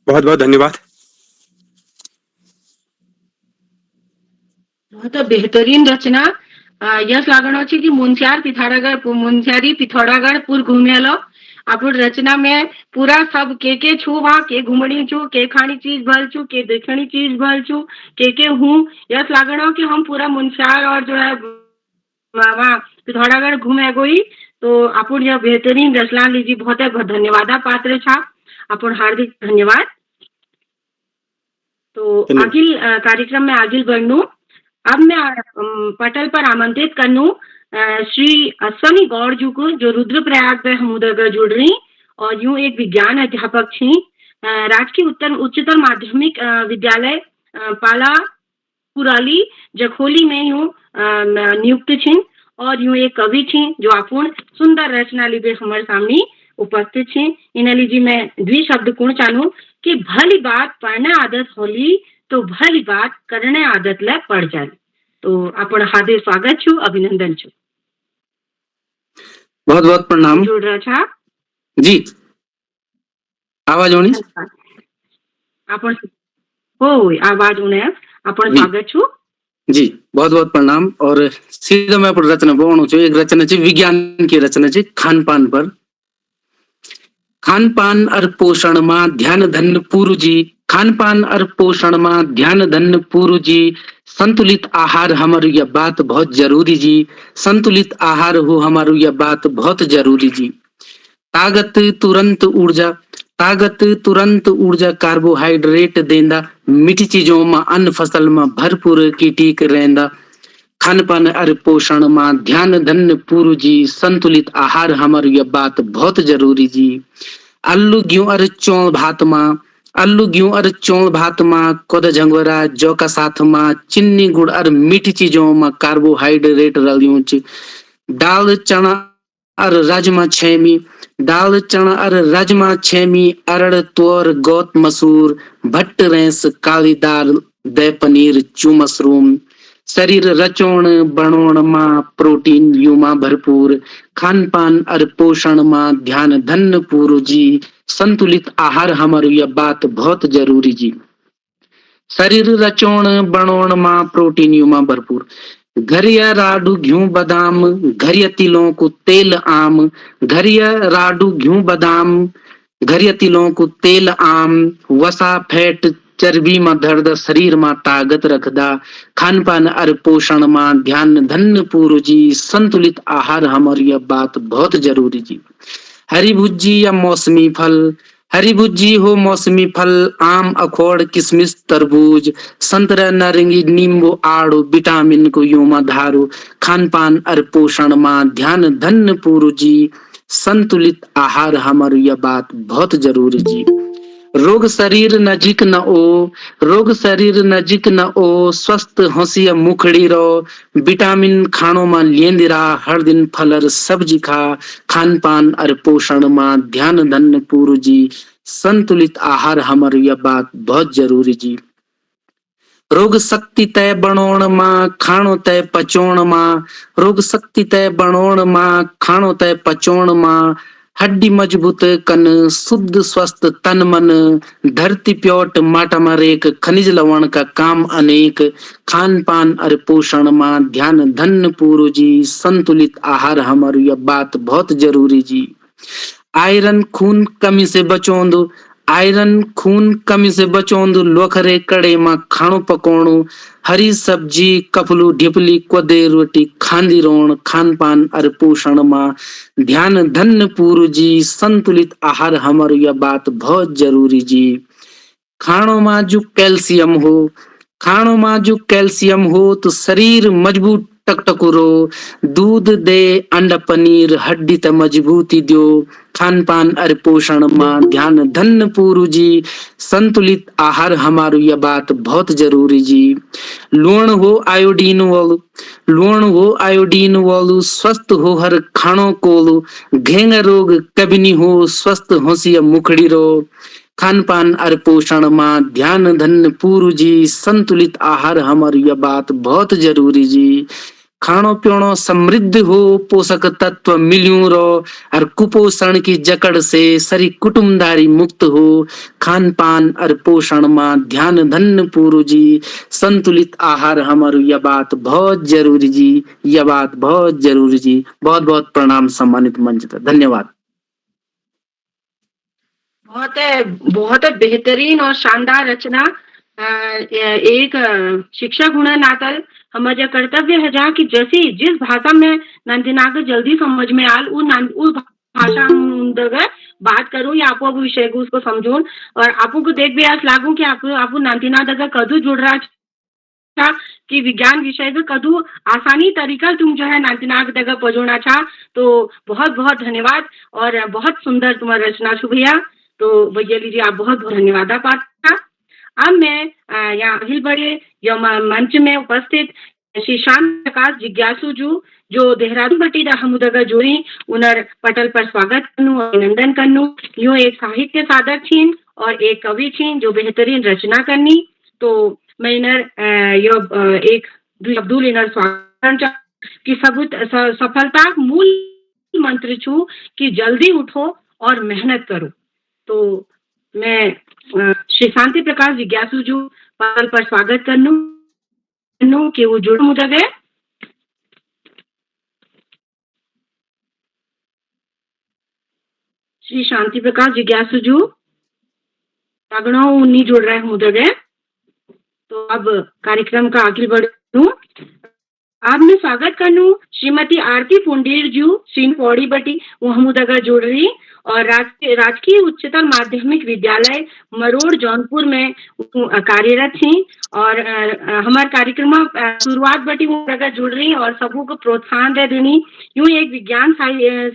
बहुत बहुत धन्यवाद बहुत बेहतरीन रचना यस लागण अछि कि मुंशियारी पिथौरागढ़ पुर घूमेलो अपन रचना में पूरा सब के छू वहाँ के घूमनी छू के खानी चीज भल छू के देखनी चीज भल छू के हूँ यस लागण कि हम पूरा मुंशियार और जो है वहाँ पिथौरागढ़ घूमे गई तो अपन यह बेहतरीन रचना लीजिए बहुत धन्यवाद पात्र छा अपन हार्दिक धन्यवाद तो आगिल कार्यक्रम में आगिल बढ़नू अब मैं पटल पर आमंत्रित करनू श्री अश्वनी गौड़ जी को जो रुद्रप्रयाग में हम उधर जुड़ रही और यूं एक विज्ञान अध्यापक थी राजकीय उच्चतर माध्यमिक विद्यालय पाला पुराली जखोली में यूं नियुक्त थी और यूं एक कवि थी जो अपूर्ण सुंदर रचना लिबे हमारे सामने उपस्थित थी इन्हें जी मैं द्विशब्द गुण चालू कि भली बात पढ़ने आदत होली तो भली बात करने आदत ले पड़ जाए तो अपन हार्दिक स्वागत छू अभिनंदन छू बहुत बहुत प्रणाम जुड़ रहा था जी आवाज होनी अपन हो आवाज उन्हें अपन जी। स्वागत छू। जी बहुत बहुत प्रणाम। और सीधा मैं अपन रचना बोलूं छू। एक रचना छे विज्ञान की रचना छे खान पान पर। खान पान और पोषण में ध्यान धन पूरु जी। खान पान और पोषण में ध्यान धन पूरु जी। संतुलित आहार हमारी यह बात बहुत जरूरी जी। संतुलित आहार हो हमारी यह बात बहुत जरूरी जी। ताकत तुरंत ऊर्जा, ताकत तुरंत ऊर्जा कार्बोहाइड्रेट देंदा। मीठी चीजों में अन्न फसल में भरपूर कीटीक रहंदा। खान पान और पोषण में ध्यान धन पूरु जी। संतुलित आहार हमारी यह बात बहुत जरूरी जी। आलू गेहूं और चौल भात में, आलू गेहूं और चौल भात में कोदा झंगोरा जौ का साथ में चीनी गुड़ और मीठी चीजों में कार्बोहाइड्रेट रलियों च। दाल चना और राजमा छेमी, दाल चना और राजमा छेमी अरड़ तोर गोत मसूर भट्ट रेंस काली दाल दे पनीर चू मशरूम। शरीर रचोण बनोण में प्रोटीन युमा भरपूर। खान पान और पोषण में ध्यान धन पूरु जी। संतुलित आहार हमारी यह बात बहुत जरूरी जी। शरीर रचोण बनोण में प्रोटीन युमा भरपूर। घरिया राडू घी बादाम, घरिया तिलों को तेल आम। घरिया राडू घी बादाम, घरिया तिलों को तेल आम। वसा फैट चर्बी में दर्द शरीर में ताकत रखदा। खान पान और पोषण में ध्यान धन पूरु जी। संतुलित आहार हमारी यह बात बहुत जरूरी जी। हरी भुज्जी या मौसमी फल, हरी भुज्जी हो मौसमी फल आम अखोड़ किशमिश तरबूज संतरा नारंगी नींबू आड़ू विटामिन को योमा धारू। खान पान और पोषण में ध्यान धन पूरु जी। संतुलित आहार हमारी यह बात बहुत जरूरी जी। रोग शरीर नजीक न ओ, रोग शरीर नजीक न ओ। स्वस्थ हंसिया मुखड़ी रो। विटामिन खानों में लेंदिरा हर दिन फल और सब्जी खा। खान पान और पोषण में ध्यान धन पूरु जी। संतुलित आहार हमारी यह बात बहुत जरूरी जी। रोग शक्ति तय बनोण मां खाणो तय पचोण मां। रोग शक्ति तय बनोण मां खाणो तय पचोण मां। हड्डी मजबूत कन शुद्ध स्वस्थ तन मन। धरती प्योट माटा मरेक खनिज लवण का काम अनेक। खान पान और पोषण में ध्यान धन पूरु जी। संतुलित आहार हमारी यह बात बहुत जरूरी जी। आयरन खून कमी से बचोंदु, आयरन खून कमी से बचोंदु। लोखरे कड़े में खाणो पकोणु। हरी सब्जी कपलू ढिपली कोदे रोटी खांदी रोण। खान पान और पोषण में ध्यान धन पूरु जी। संतुलित आहार हमारी यह बात बहुत जरूरी जी। खाणों में जो कैल्शियम हो, खाणों में जो कैल्शियम हो तो शरीर मजबूत टकटकुरो। दूध दे अंडा पनीर हड्डी त मजबूती दो। खान पान और पोषण में ध्यान धन पूरु जी। संतुलित आहार हमारी यह बात बहुत जरूरी जी। लूण हो आयोडीन वालू, लूण हो आयोडीन वालू स्वस्थ हो हर खाणों कोलू। घेंग रोग कभी नहीं हो स्वस्थ होसिया मुखड़ी रो। खान पान और पोषण में ध्यान धन पूरु जी। संतुलित आहार हमारी यह बात बहुत जरूरी जी। खाणो पीणो समृद्ध हो पोषक तत्व मिलियों रो। और कुपोषण की जकड़ से सरी कुटुंबदारी मुक्त हो। खान पान और पोषण में ध्यान धन पूरु जी। संतुलित आहार हमारी यह बात बहुत जरूरी जी। यह बात बहुत जरूरी जी। बहुत बहुत प्रणाम सम्मानित मंच का धन्यवाद। बहुत बेहतरीन और शानदार रचना। एक शिक्षक होने नातल हमारा कर्तव्य है जहाँ की जैसी जिस भाषा में नंदिनाग जल्दी समझ में आल उ भाषा बात करूँ या आपको विषय को उसको समझूं। और आपको को देख भी आज लागू कि आपको नंदिना दगा कदू जुड़ रहा था कि विज्ञान विषय में कदू आसानी तरीका तुम जो है नंदिनाग दगा पजोना था। तो बहुत बहुत धन्यवाद और बहुत सुंदर तुम्हारी रचना छू भैया। तो भैया लीजिए आप बहुत बहुत धन्यवाद पाता। अब मैं यहाँ अहिल बड़े या मंच में उपस्थित श्री श्याम प्रकाश जिज्ञासु जो देहरादून बटी हमुदगा जोड़ी उनर पटल पर स्वागत करनू अभिनंदन करनू। यो एक साहित्य साधक छीन और एक कवि छीन जो बेहतरीन रचना करनी। तो मैं इनर यो एक अब्दुल इनर स्वागत की सफलता मूल मंत्र छू कि जल्दी उठो और मेहनत करो। तो मैं श्री शांति प्रकाश जिज्ञासु पटल पर स्वागत करनू। के वो जुड़ मुदगे श्री शांति प्रकाश जिज्ञासुजू तगड़ो उन्नी जुड़ रहे मुदगे। तो अब कार्यक्रम का आगे बढ़ू। अब मैं स्वागत करूँ श्रीमती आरती पुंडीर जू सीन पौड़ी बटी मुहम्मदगा जुड़ रही और राजकीय उच्चतर माध्यमिक विद्यालय मरोड़ जौनपुर में कार्यरत थी और हमारे कार्यक्रम शुरुआत बटी वो जुड़ रही और सबको को प्रोत्साहन दे देनी। यूं एक विज्ञान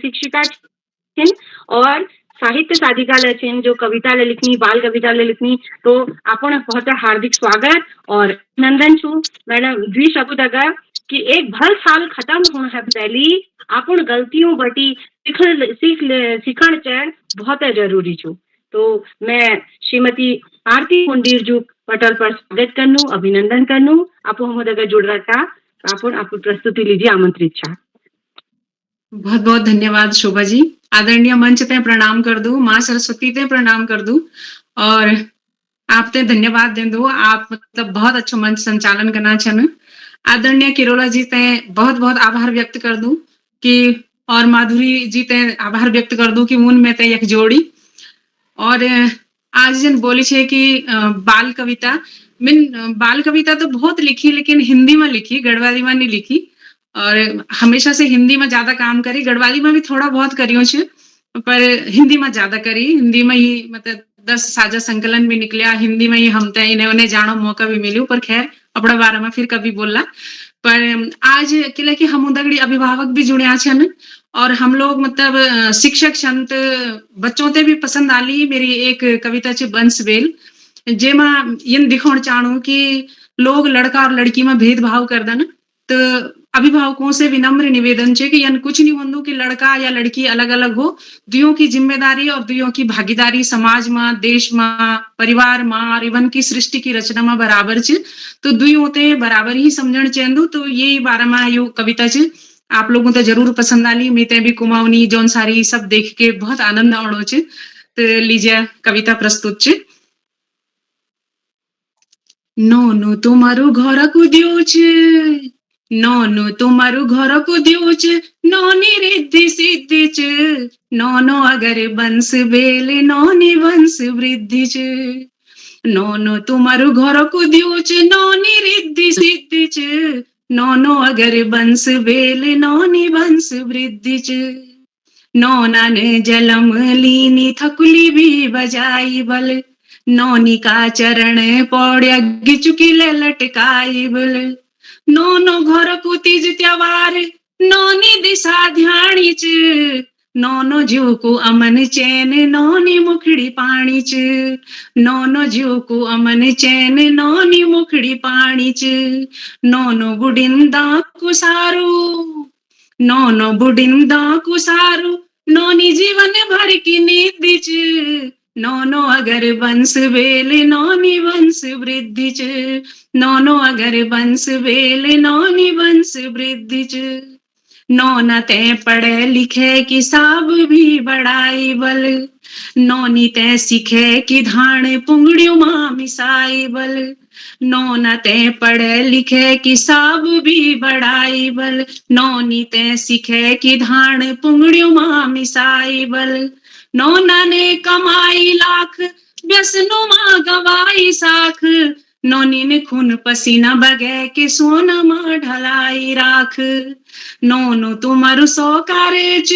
शिक्षिका थी और साहित्य साधिका छिन जो कविता ले लिखनी बाल कविता ले लिखनी। तो आपण बहुत हार्दिक स्वागत और अभिनंदन छू मैडम जी शकुदगा कि एक भर साल खत्म होने है पहली आपण गलतियों बटी सीखण चैन बहुत जरूरी छू। तो मैं श्रीमती आरती पुंडीर जू पटल पर स्वागत करनू अभिनंदन करनू। आप हम जुड़ रहा था आपण आप प्रस्तुति लीजिए आमंत्रित छा। बहुत बहुत धन्यवाद शोभा जी। आदरणीय मंच ते प्रणाम कर दू, माँ सरस्वती ते प्रणाम कर दू और आप ते धन्यवाद दे दो। आप मतलब बहुत अच्छा मंच संचालन करना छन। आदरणीय किरोला जी ते बहुत बहुत आभार व्यक्त कर दूं कि और माधुरी जी ते आभार व्यक्त कर दूं कि उन में ते एक जोड़ी और आज जन बोली छे कि बाल कविता बाल कविता तो बहुत लिखी लेकिन हिंदी में लिखी, गढ़वाली में नहीं लिखी और हमेशा से हिंदी में ज्यादा काम करी। गढ़वाली में भी थोड़ा बहुत करियो छे पर हिंदी में ज्यादा करी। हिंदी में ही मतलब 10 साझा संकलन भी निकलिया हिंदी में ही हम ते इन्हें उन्हें जानो मौका भी मिलियो। पर खैर अपना बारे में फिर कभी बोलला। पर आज किले कि हम दगड़ी अभिभावक भी जुड़े छन और हम लोग मतलब शिक्षक संत बच्चों ते भी पसंद आली मेरी एक कविता चे बंसबेल जेमा इन दिखाण चाहूं कि लोग लड़का और लड़की में भेदभाव कर दन। तो अभिभावकों से विनम्र निवेदन है कि यन कुछ नहीं होंदू कि लड़का या लड़की अलग अलग हो। दुयों की जिम्मेदारी और दुयों की भागीदारी समाज में, देश में, परिवार में और इवन की सृष्टि की रचना में बराबर च। तो दुयों ते बराबर ही समझण चेंदू। तो यही बारे में यो कविता च आप लोगों तो जरूर पसंद आली। मैं ते भी कुमाऊनी जौन सारी सब देख के बहुत आनंद आवणो च। तो लीजिए कविता प्रस्तुत च। नोनो तुम्हारू घर को दियोच, नोनो तुम्हारू घर को दियोच, नोनी रिद्धि सिद्धि च, नोनो अगर बंस बेल नोनी वंश वृद्धि च। नोनो तुम्हारू घर को दियोच, नोनी रिद्धि सिद्धि च, नोनो अगर बंस बेल नोनी वंश वृद्धि च। नोना ने जलम लीनी थकुली भी बजाई बल, नोनी का चरण पौड़िया गिचुकी ले लटकाई बल। नोनो घर को तीज त्योहार नोनी दिशा ध्यानी च, नोनो जीव को अमन चैन नोनी मुखड़ी पानी च, नोनो जीव को अमन चैन नोनी मुखड़ी पानी च। नोनो बुडिंदा कुसारू, नोनो बुडिंदा कुसारू, नोनी जीवन भर की निधि च, नोनो अगर वंश बेल नोनी वंश वृद्धि च, नोनो अगर वंश बेल नोनी वंश वृद्धि च। नोना ते पढ़े लिखे कि साब भी बढ़ाई बल, नोनी ते सीखे कि धान पुंगड़ियों मां मिसाई बल। नोना ते पढ़े लिखे कि साब भी बढ़ाई बल, नोनी ते सीखे कि धान पुंगड़ियों मां मिसाई बल। नोना ने कमाई लाख व्यसनों मां गवाई साख, नोनी ने खून पसीना बगे के सोना मां ढलाई राख। नोनो तुम्हारू सौ कारेज,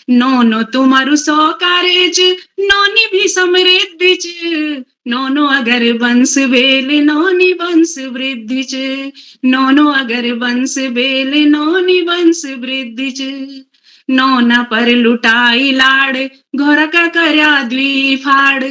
नोनो तुम्हारू सौ कारेज, नोनी भी समृद्धि च, नोनो अगर वंश बेल नोनी वंश वृद्धि च, नोनो अगर वंश बेल नोनी वंश वृद्धि च। नोना पर लुटाई लाड़ घोर का करया द्वी फाड़,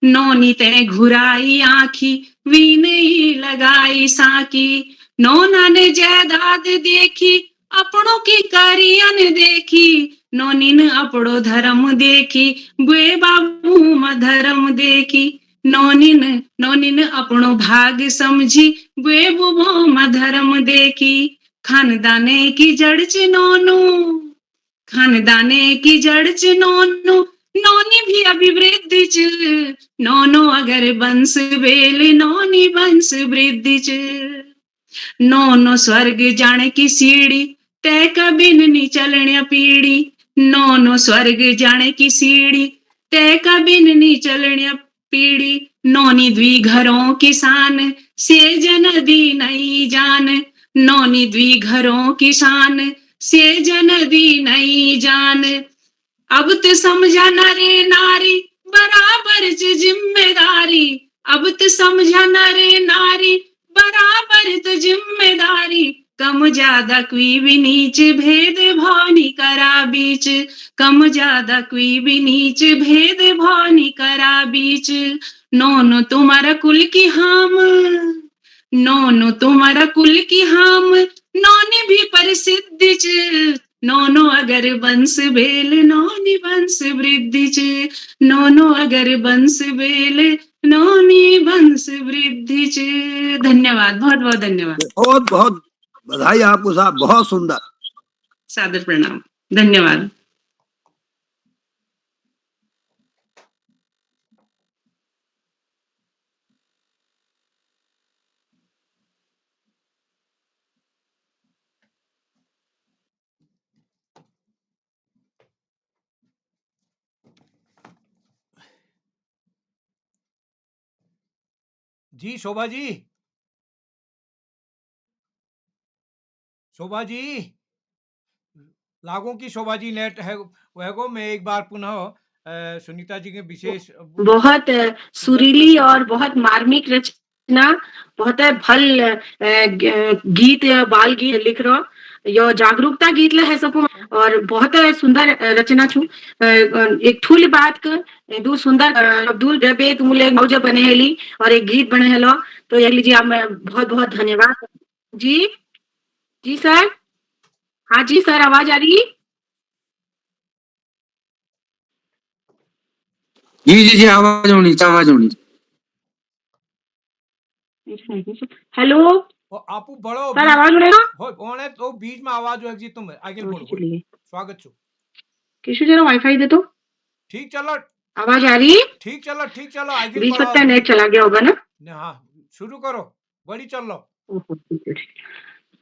नोनी ते घुराई आखी वीन ही लगाई साकी। नोना ने जायदाद देखी अपनों की कारियन देखी, नोनी ने अपड़ो धर्म देखी बुए बाबू म धर्म देखी। नोनी ने अपनो भाग समझी बुए बुबो म धर्म देखी। खानदाने की जड़ च नोनू, खानदाने की जड़ च नोनू, नोनी भी अभिवृद्धि च, नोनो अगर वंश बेल नोनी वंश वृद्धि च। नौ नौ स्वर्ग जाने की सीढ़ी तय कबिन नी चलण्या पीढ़ी नौ नौ स्वर्ग जाने की सीढ़ी तय कबिन नी चलण्या पीढ़ी नौनी द्वि घरों की शान से जन दी नई जान नौनी द्वि घरों की शान से जन दी नई जान अब तो समझा नरे नारी बराबर च जिम्मेदारी अब तो समझा नरे नारी बराबर तो जिम्मेदारी कम ज्यादा कोई भी नीच भेद भाव नहीं करा बीच कम ज्यादा कोई भी नीच भेद भाव नहीं करा बीच नौनो तुम्हारा कुल की हम नौनो तुम्हारा कुल की हम नौनी भी प्रसिद्ध च नौनो अगर वंश बेल नौनी वंश वृद्धि च नौनो अगर वंश बेल नौनी वंश वृद्धि च धन्यवाद बहुत बहुत धन्यवाद बहुत बहुत बधाई आपको साहब, बहुत सुंदर। सादर प्रणाम धन्यवाद। जी शोभा जी, शोभा जी लागों की शोभा जी नेट है वह मैं एक बार पुनः सुनीता जी के विशेष बहुत सुरीली और बहुत मार्मिक रचना, बहुत भल गीत बाल गीत लिख रहो यो जागरूकता गीत है सबको और बहुत सुंदर रचना छु एक ठूल बात कर दू सुंदर अब्दुल रबे तुमले मौजा बने हेली और एक गीत बने हेलो तो ये लीजिए आप बहुत बहुत धन्यवाद जी। जी सर, हाँ जी सर आवाज आ रही? जी आवाज होनी हेलो आपू बड़ो सर आवाज होने तो बीच में आवाज होगी तुम आगे बोलो स्वागत छु किशु जरा वाईफाई दे तो ठीक चलो आवाज आ रही है? ठीक चलो आगे बीच में नेट चला गया होगा ना? हाँ शुरू करो बड़ी चल लो।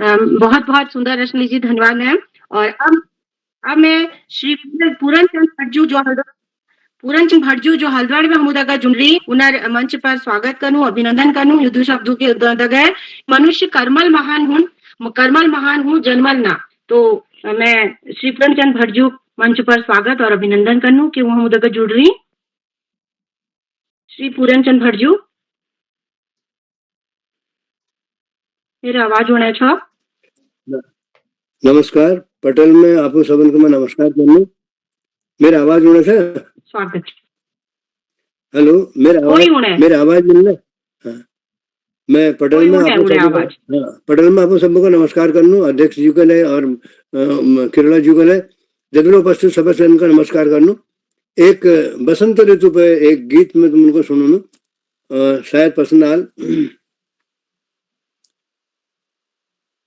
बहुत बहुत सुंदर रचना जी धन्यवाद मैम। और अब मैं श्री पूरनचंद भटजू जो हल्द्वानी में हमुदा का जुमरी उनर मंच पर स्वागत करूं अभिनंदन करूं युद्ध शब्दों के दगे मनुष्य कर्मल महान हूँ जन्मल ना। तो मैं श्री पूरनचंद भटजू मंच पर स्वागत और अभिनंदन करूं कि वो हमुदा का जुड़ रही श्री पूरनचंद भटजू मेरा आवाज होना छो। नमस्कार पटेल में आपको सबन को मैं नमस्कार करूं मेरा आवाज होना से स्वागत। हेलो मेरा आवाज मिल रहा हाँ मैं पटेल में आपको सबको नमस्कार करूं अध्यक्ष जी को ले और केरला जी को ले जगह उपस्थित सदस्य का नमस्कार करूं। एक बसंत ऋतु पे एक गीत में तुमको सुनूं शायद पसंद आल।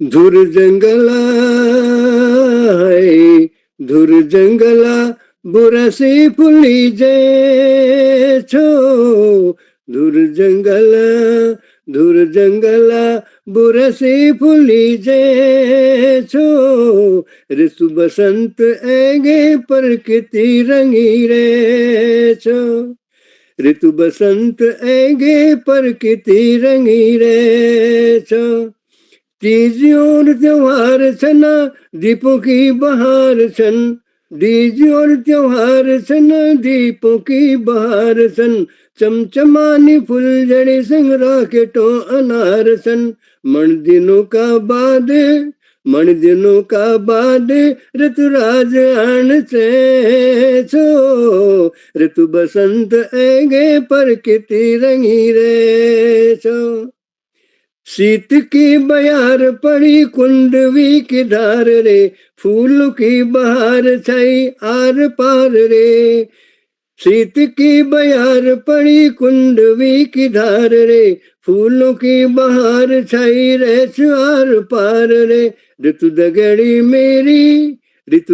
धुर जंगला बुरसी फुली जे छो धुर जंगला बुरसी फुली जे छो ऋतु बसंत एगे प्रकृति रंगी रे छो ऋतु बसंत एगे प्रकृति रंगी रे छो तीज और त्योहार छना दीपों की बहार छन डीजे और त्योहार छना दीपों की बहार छन चमचमानी फुलझड़ी संग राकेटों अनार छन मन दिनों का बाद ऋतुराज आन से छो ऋतु बसंत एगे प्रकृति रंगी रे छो शीत की बयार पड़ी कुंडवी की धार रे फूलों की बहार छाई आर पार रे शीत की बयार पड़ी कुंडवी की धार रे फूलों की बहार छाई रे आर पार रे ऋतु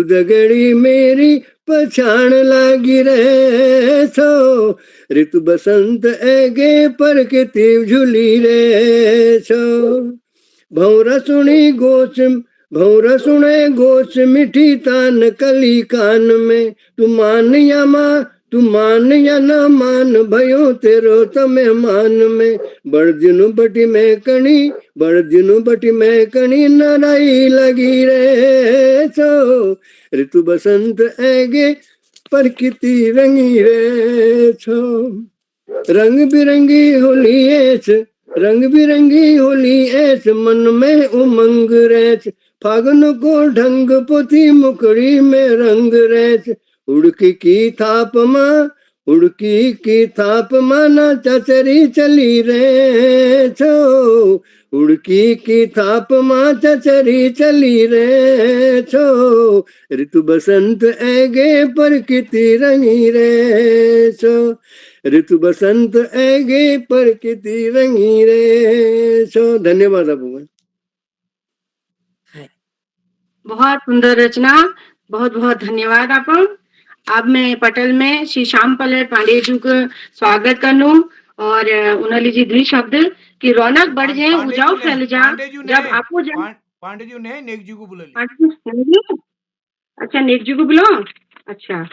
दगड़ी मेरी पछाण लागी रे छो ऋतु बसंत एगे प्रकृति झूली रे छो भौरा सुने गोच मिठी तान कली कान में, तू मान या न मान भयो तेरो तमे मान में। बड़ दिनु बटी में कणी नराई लगी रे छो, ऋतु बसंत ऐगे प्रकृति रंगी रे छो। रंग बिरंगी होली ऐस मन में उमंग रेच, फागुन को ढंग पोथी मुकड़ी में रंग रेच। उड़की की थाप माना चचरी चली रे छो, उड़की की थाप माँ चचरी चली रे छो, ऋतु बसंत ऐगे प्रकृति रंगी रे छो, ऋतु बसंत ऐगे प्रकृति रंगी रे छो। धन्यवाद आपको। बहुत सुंदर रचना, बहुत बहुत धन्यवाद आपको। अब मैं पटल में श्री श्याम पलट पांडे जी को स्वागत करूं और उन्होंने जी द्वि शब्द की रौनक बढ़ जाए, उजाऊ फैल जा। जब आपको पांडे जी ने नेक जी को बुला लिया। अच्छा, नेक जी को बुलाओ। अच्छा,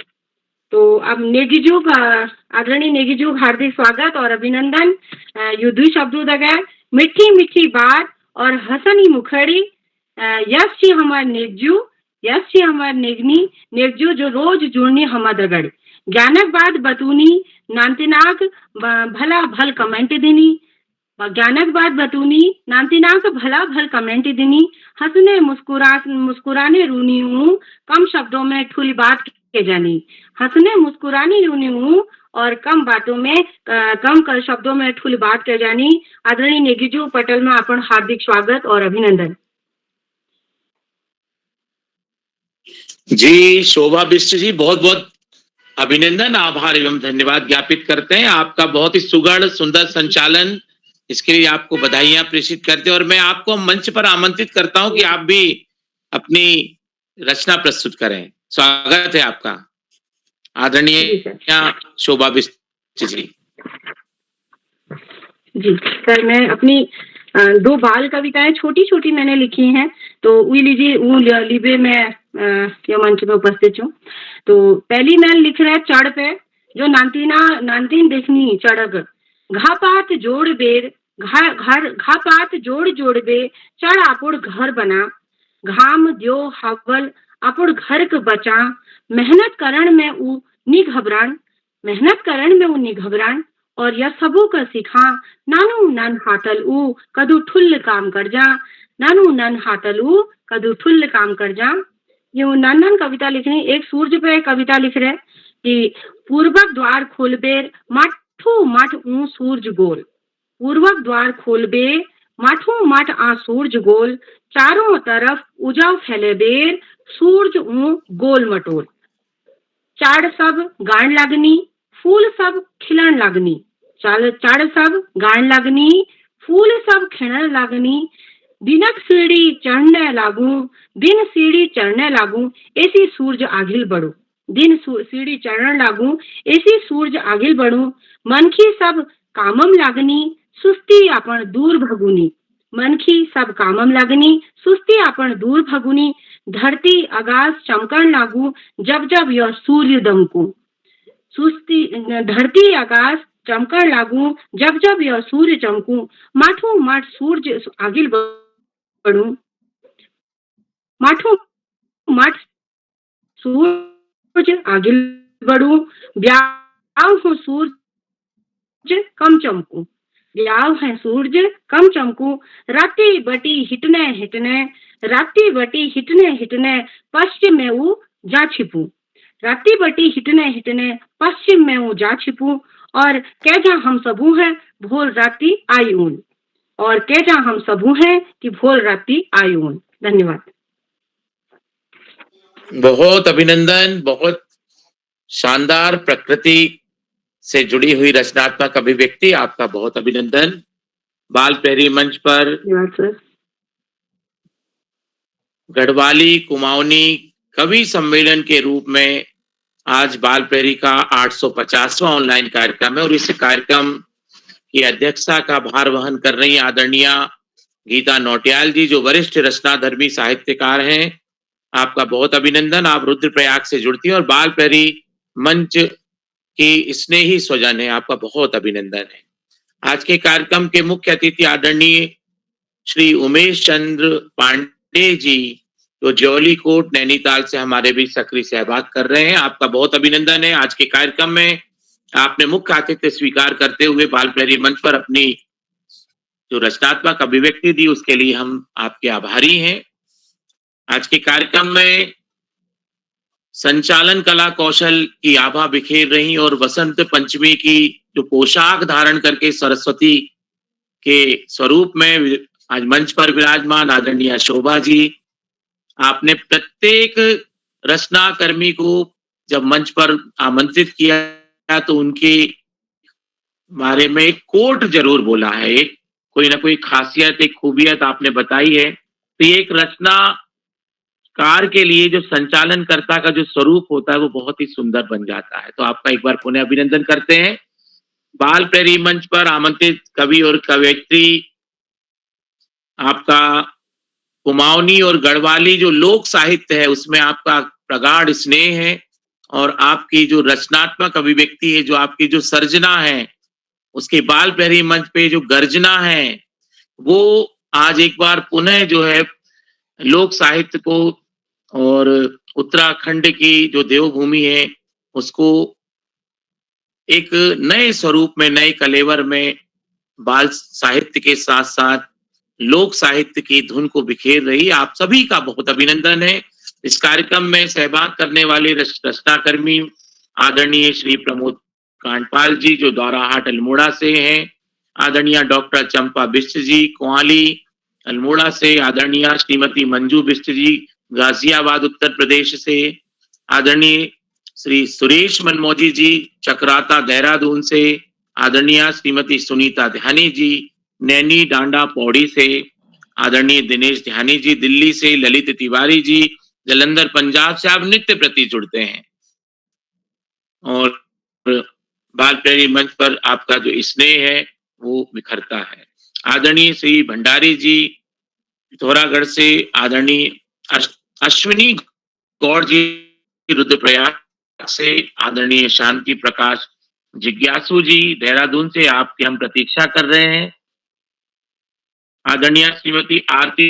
तो अब नेगीजू का आदरणीय नेगीजू हार्दिक स्वागत और अभिनंदन। यो द्वि शब्दों तक मीठी मीठी बात और हसनी मुखड़ी, यश जी हमार नेगजू, यश जी हमार नेगजू जो रोज जुड़नी हम दगड़, ज्ञानक बात बतूनी नांतिनाक भला भल कमेंट देनी, ज्ञानक बात बतूनी नांतिनाक भला भल कमेंट देनी, हंसने मुस्कुराने रूनी हूँ, कम शब्दों में ठुली बात के जानी, हंसने मुस्कुराने रूनी हूँ और कम बातों में कम शब्दों में ठुली बात के जानी। आदरणीय नेगीजू पटल में अपन हार्दिक स्वागत और अभिनंदन। जी शोभा बिष्ट जी, बहुत बहुत अभिनंदन, आभार एवं धन्यवाद ज्ञापित करते हैं। आपका बहुत ही सुगढ़ सुंदर संचालन, इसके लिए आपको बधाइयां प्रेषित करते हैं और मैं आपको मंच पर आमंत्रित करता हूं कि आप भी अपनी रचना प्रस्तुत करें। स्वागत है आपका आदरणीय शोभा बिष्ट जी। जी सर, मैं अपनी 2 बाल कविताएं छोटी छोटी मैंने लिखी हैं, तो वो लीजिए, वो लिबे में यह मंच में उपस्थित हूँ। तो पहली मैं लिख रहा है चढ़ पे, जो नानतीन देखनी चढ़क, घापात जोड़ बेर घापात जोड़ बे, चढ़ आपुड़ घर बना, घाम द्यो हवल आपुड़ घर के बचा, मेहनत करण में ऊ निघबरान और यह सबू का सिखा, नानू नन हाथल ऊ कदू ठुल्ल काम कर जा, नानू नन हाथल ऊ कदू ठुल्ल काम कर जा। ये नन कविता लिख रही, एक सूर्य पे कविता लिख रहे कि पूर्वक द्वार खोलबेर माठू मठ ऊ सूरज गोल, पूर्वक द्वार खोलबे माठू मठ आ सूरज गोल, चारों तरफ उजाव फैले बेर सूरज ऊ गोल मटोल, चाड़ सब गान लागनी फूल सब खिलन लागनी, चाड़ सब गान लागनी फूल सब खिलन लागनी, दिनक सीढ़ी चढ़ने लागू ऐसी सूरज आगिल बढ़ू, दिन सीढ़ी चढ़ने लागू ऐसी सूरज आगिल बढ़ू, मनखी सब कामम लागनी सुस्ती अपन दूर भगुनी, मनखी सब कामम लागनी सुस्ती अपन दूर भगुनी, धरती आकाश चमकन लागू जब जब यह सूर्य दमकू, सुस्ती धरती आकाश चमकन लागू जब जब यह सूर्य चमकू, माठू मठ सूरज आगिल बढ़ू, माठू मठ सूरज आगिल बढ़ू, ब्याह हो सूरज कम चमकू, ब्याह है सूरज कम चमकू, राती बटी हिटने पश्चिम में वो जा छिपू, राती बटी हिटने पश्चिम में वो जा छिपू, और कैजा हम सबू हैं भोर राती आई ऊन, और कैजा हम सबू हैं कि भोर राती आई ऊन। धन्यवाद। बहुत अभिनंदन, बहुत शानदार प्रकृति से जुड़ी हुई रचनात्मक अभिव्यक्ति, आपका बहुत अभिनंदन। बाल प्रहरी मंच पर गढ़वाली कुमाऊनी कवि सम्मेलन के रूप में आज बाल प्रहरी का 850वां ऑनलाइन कार्यक्रम है और इस कार्यक्रम की अध्यक्षता का भार वहन कर रही आदरणीय गीता नौटियाल जी जो वरिष्ठ रचनाधर्मी साहित्यकार हैं, आपका बहुत अभिनंदन। आप रुद्रप्रयाग से जुड़ती हैं और बाल प्रहरी मंच की स्नेही स्वजन है, आपका बहुत अभिनंदन है। आज के कार्यक्रम के मुख्य अतिथि आदरणीय श्री उमेश चंद्र पांडे जी जो ज्योली कोट नैनीताल से हमारे भी सक्रिय सहभाग कर रहे हैं, आपका बहुत अभिनंदन है। आज के कार्यक्रम में आपने मुख्य आतिथ्य स्वीकार करते हुए बाल प्रहरी मंच पर अपनी जो रचनात्मक अभिव्यक्ति दी उसके लिए हम आपके आभारी हैं। आज के कार्यक्रम में संचालन कला कौशल की आभा बिखेर रही और वसंत पंचमी की जो पोशाक धारण करके सरस्वती के स्वरूप में आज मंच पर विराजमान आदरणीय शोभा जी, आपने प्रत्येक रचनाकर्मी को जब मंच पर आमंत्रित किया तो उनके बारे में एक कोट जरूर बोला है, एक कोई ना कोई खासियत, एक खूबियत आपने बताई है। तो ये एक रचनाकार के लिए जो संचालनकर्ता का जो स्वरूप होता है वो बहुत ही सुंदर बन जाता है। तो आपका एक बार पुनः अभिनंदन करते हैं। बाल प्रहरी मंच पर आमंत्रित कवि और कवयित्री आपका कुमाऊनी और गढ़वाली जो लोक साहित्य है उसमें आपका प्रगाढ़ स्नेह है और आपकी जो रचनात्मक अभिव्यक्ति है, जो आपकी जो सर्जना है, उसके बाल प्रहरी मंच पे जो गर्जना है वो आज एक बार पुनः जो है लोक साहित्य को और उत्तराखंड की जो देवभूमि है उसको एक नए स्वरूप में, नए कलेवर में बाल साहित्य के साथ साथ लोक साहित्य की धुन को बिखेर रही। आप सभी का बहुत अभिनंदन है। इस कार्यक्रम में सहभाग करने वाले रचनाकर्मी आदरणीय श्री प्रमोद कांडपाल जी जो दौराहाट अल्मोड़ा से हैं, आदरणीय डॉक्टर चंपा बिष्ट जी कुआली अल्मोड़ा से, आदरणीय श्रीमती मंजू बिष्ट जी गाजियाबाद उत्तर प्रदेश से, आदरणीय श्री सुरेश मनमोजी जी चक्राता देहरादून से, आदरणीय श्रीमती सुनीता ध्यानी जी नैनी डांडा पौड़ी से, आदरणीय दिनेश ध्यानी जी दिल्ली से, ललित तिवारी जी जलंधर पंजाब से। आप नित्य प्रति जुड़ते हैं और बाल प्रहरी मंच पर आपका जो स्नेह है वो बिखरता है। आदरणीय श्री भंडारी जी पिथौरागढ़ से, आदरणीय अश्विनी गौड़ जी रुद्रप्रयाग से, आदरणीय शांति प्रकाश जिज्ञासु जी देहरादून से आपकी हम प्रतीक्षा कर रहे हैं, आदरणीय श्रीमती आरती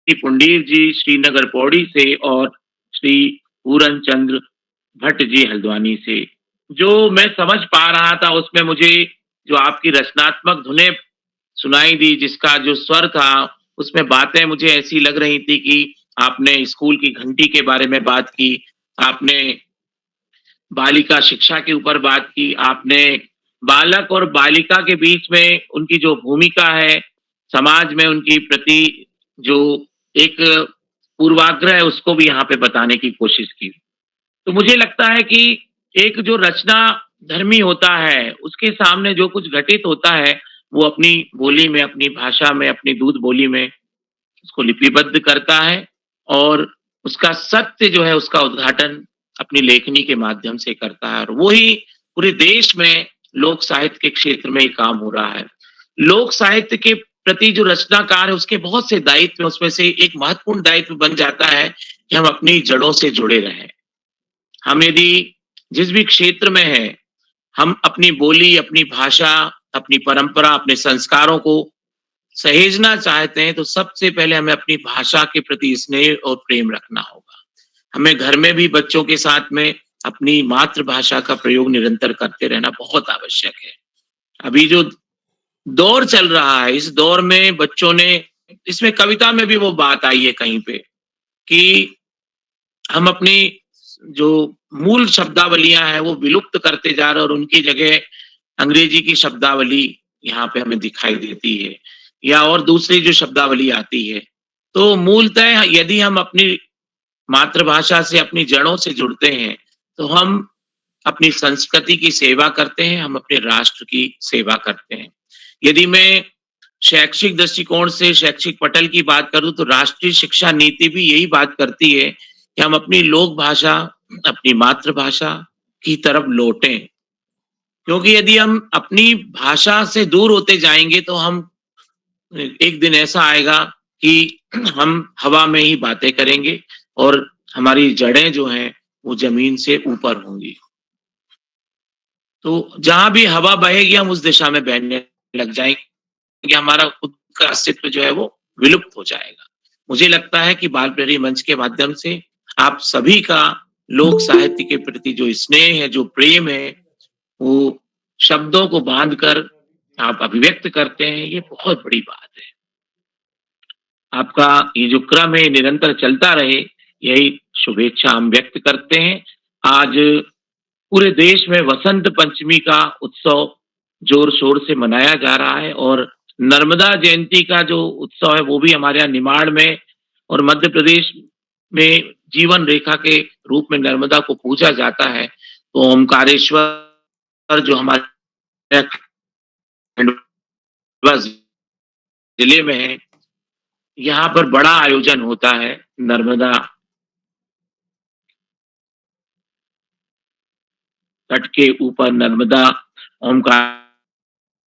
पुंडीर जी श्रीनगर पौड़ी से और श्री पूरन चंद्र भट्ट जी हल्द्वानी से। जो मैं समझ पा रहा था उसमें मुझे जो आपकी रचनात्मक धुनें सुनाई दी, जिसका जो स्वर था उसमें बातें मुझे ऐसी लग रही थी कि आपने स्कूल की घंटी के बारे में बात की, आपने बालिका शिक्षा के ऊपर बात की, आपने बालक और बालिका के बीच में उनकी जो भूमिका है समाज में उनकी प्रति जो एक पूर्वाग्रह है उसको भी यहाँ पे बताने की कोशिश की। तो मुझे लगता है कि एक जो रचना धर्मी होता है उसके सामने जो कुछ घटित होता है वो अपनी बोली में, अपनी भाषा में, अपनी दूध बोली में उसको लिपिबद्ध करता है और उसका सत्य जो है उसका उद्घाटन अपनी लेखनी के माध्यम से करता है। और वही पूरे देश में लोक साहित्य के क्षेत्र में काम हो रहा है। लोक साहित्य के प्रति जो रचनाकार है उसके बहुत से दायित्व, उसमें से एक महत्वपूर्ण दायित्व बन जाता है कि हम अपनी जड़ों से जुड़े रहें। हम यदि जिस भी क्षेत्र में हैं, हम अपनी बोली, अपनी भाषा, अपनी परंपरा, अपने संस्कारों को सहेजना चाहते हैं तो सबसे पहले हमें अपनी भाषा के प्रति स्नेह और प्रेम रखना होगा। हमें घर में भी बच्चों के साथ में अपनी मातृभाषा का प्रयोग निरंतर करते रहना बहुत आवश्यक है। अभी जो दौर चल रहा है, इस दौर में बच्चों ने, इसमें कविता में भी वो बात आई है कहीं पे कि हम अपनी जो मूल शब्दावलियां हैं वो विलुप्त करते जा रहे हैं और उनकी जगह अंग्रेजी की शब्दावली यहाँ पे हमें दिखाई देती है या और दूसरी जो शब्दावली आती है। तो मूलतः यदि हम अपनी मातृभाषा से, अपनी जड़ों से जुड़ते हैं तो हम अपनी संस्कृति की सेवा करते हैं, हम अपने राष्ट्र की सेवा करते हैं। यदि मैं शैक्षिक दृष्टिकोण से शैक्षिक पटल की बात करूं तो राष्ट्रीय शिक्षा नीति भी यही बात करती है कि हम अपनी लोक भाषा, अपनी मातृभाषा की तरफ लौटें, क्योंकि यदि हम अपनी भाषा से दूर होते जाएंगे तो हम एक दिन ऐसा आएगा कि हम हवा में ही बातें करेंगे और हमारी जड़ें जो हैं वो जमीन से ऊपर होंगी। तो जहां भी हवा बहेगी हम उस दिशा में बहने लग जाएंगे, हमारा खुद का अस्तित्व जो है वो विलुप्त हो जाएगा। मुझे लगता है कि बाल प्रेरी मंच के माध्यम से आप सभी का लोक साहित्य के प्रति जो स्नेह है, जो प्रेम है, वो शब्दों को बांधकर आप अभिव्यक्त करते हैं, ये बहुत बड़ी बात है। आपका ये जो क्रम है निरंतर चलता रहे, यही शुभेच्छा हम व्यक्त करते हैं। आज पूरे देश में वसंत पंचमी का उत्सव जोर शोर से मनाया जा रहा है और नर्मदा जयंती का जो उत्सव है वो भी हमारे यहाँ निमाड़ में और मध्य प्रदेश में जीवन रेखा के रूप में नर्मदा को पूजा जाता है। तो ओमकारेश्वर जो हमारे खंडवा जिले में है, यहाँ पर बड़ा आयोजन होता है नर्मदा तट के ऊपर, नर्मदा ओमकारेश्वर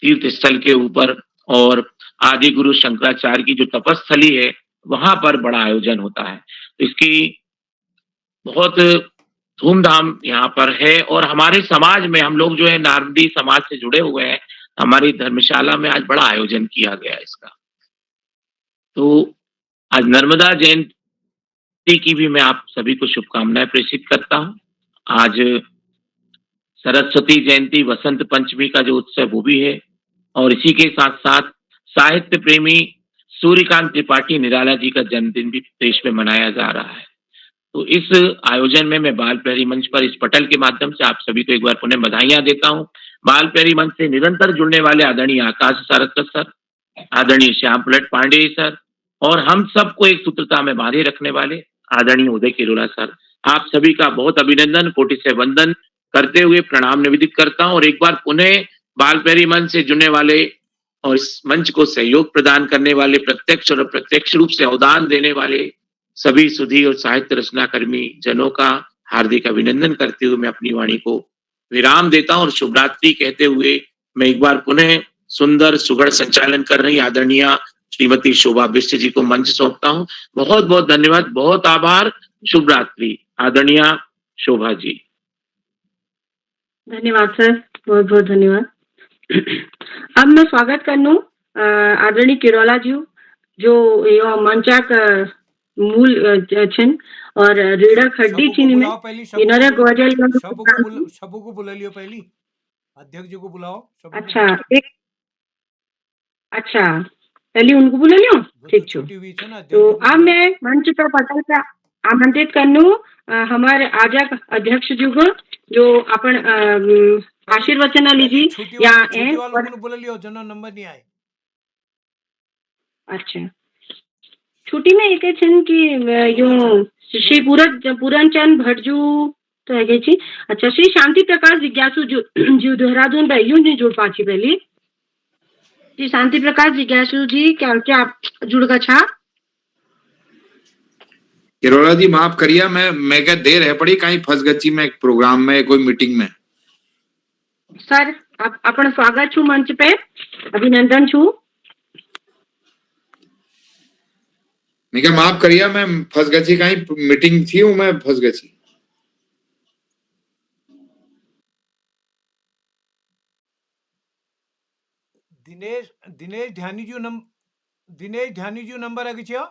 तीर्थ स्थल के ऊपर और आदि गुरु शंकराचार्य की जो तपस्थली है वहां पर बड़ा आयोजन होता है। तो इसकी बहुत धूमधाम यहाँ पर है और हमारे समाज में हम लोग जो है नारदी समाज से जुड़े हुए हैं, हमारी धर्मशाला में आज बड़ा आयोजन किया गया इसका। तो आज नर्मदा जयंती की भी मैं आप सभी को शुभकामनाएं प्रेषित करता हूँ। आज सरस्वती जयंती, वसंत पंचमी का जो उत्सव वो भी है और इसी के साथ साथ साहित्य प्रेमी सूर्यकांत त्रिपाठी निराला जी का जन्मदिन भी देश में मनाया जा रहा है। तो इस आयोजन में मैं बाल प्रेरी मंच पर इस पटल के माध्यम से आप सभी को एक बार पुनः बधाइयां देता हूं। बाल प्रेरी मंच से निरंतर जुड़ने वाले आदरणीय आकाश सारस्वत सर, आदरणीय श्याम पलट पांडे सर और हम सबको एक सूत्रता में बांधे रखने वाले आदरणीय उदय किरोला सर, आप सभी का बहुत अभिनंदन, कोटि से वंदन करते हुए प्रणाम निवेदित करता हूं और एक बार पुनः बाल प्रेरी मंच से जुड़ने वाले और इस मंच को सहयोग प्रदान करने वाले, प्रत्यक्ष और अप्रत्यक्ष रूप से अवदान देने वाले सभी सुधी और साहित्य रचना कर्मी जनों का हार्दिक अभिनंदन करते हुए मैं अपनी वाणी को विराम देता हूं और शुभरात्रि कहते हुए मैं एक बार पुनः सुंदर सुगढ़ संचालन कर रही आदरणीय श्रीमती शोभा बिष्ट जी को मंच सौंपता हूं। बहुत बहुत धन्यवाद, बहुत आभार, शुभरात्रि आदरणीय शोभा जी। धन्यवाद सर, बहुत बहुत धन्यवाद। अब मैं स्वागत करनू आदरणीय किरोला जी जो यो मंचाक मूल छन और रीड़ा खड्डी चीनी में इनरे गजल सबू को बुला लियो, पहली अध्यक्ष जी को बुलाओ। अच्छा एक अच्छा पहले उनको बुला लियो, ठीक छो। तो अब मैं मंच पर पटल का आमंत्रित करनू हमारे आजा अध्यक्ष जी को जो अपन आशीर्वचन लीजिए या बुला लियो जनो नंबर नहीं आए। अच्छा छुट्टी में एक छन कि यो श्री पूरनचंद भटजू तो है छी। अच्छा श्री शांति प्रकाश जिज्ञासु जी देहरादून भाई यूं नहीं जुड़ पाची पहली। जी शांति प्रकाश जिज्ञासु जी क्या आप जुड़ गा छा? किरोला जी माफ करिए, मैं क्या देर है पड़ी कहीं फंस गची मैं एक प्रोग्राम में कोई मीटिंग में। सर आप अपन स्वागत छू मंच पे, अभिनंदन छू। मैं क्या माफ करिए, मैं फंस गची कहीं मीटिंग थी हूँ, मैं फंस गची। दिनेश ध्यानी जी नंबर आगे छिया।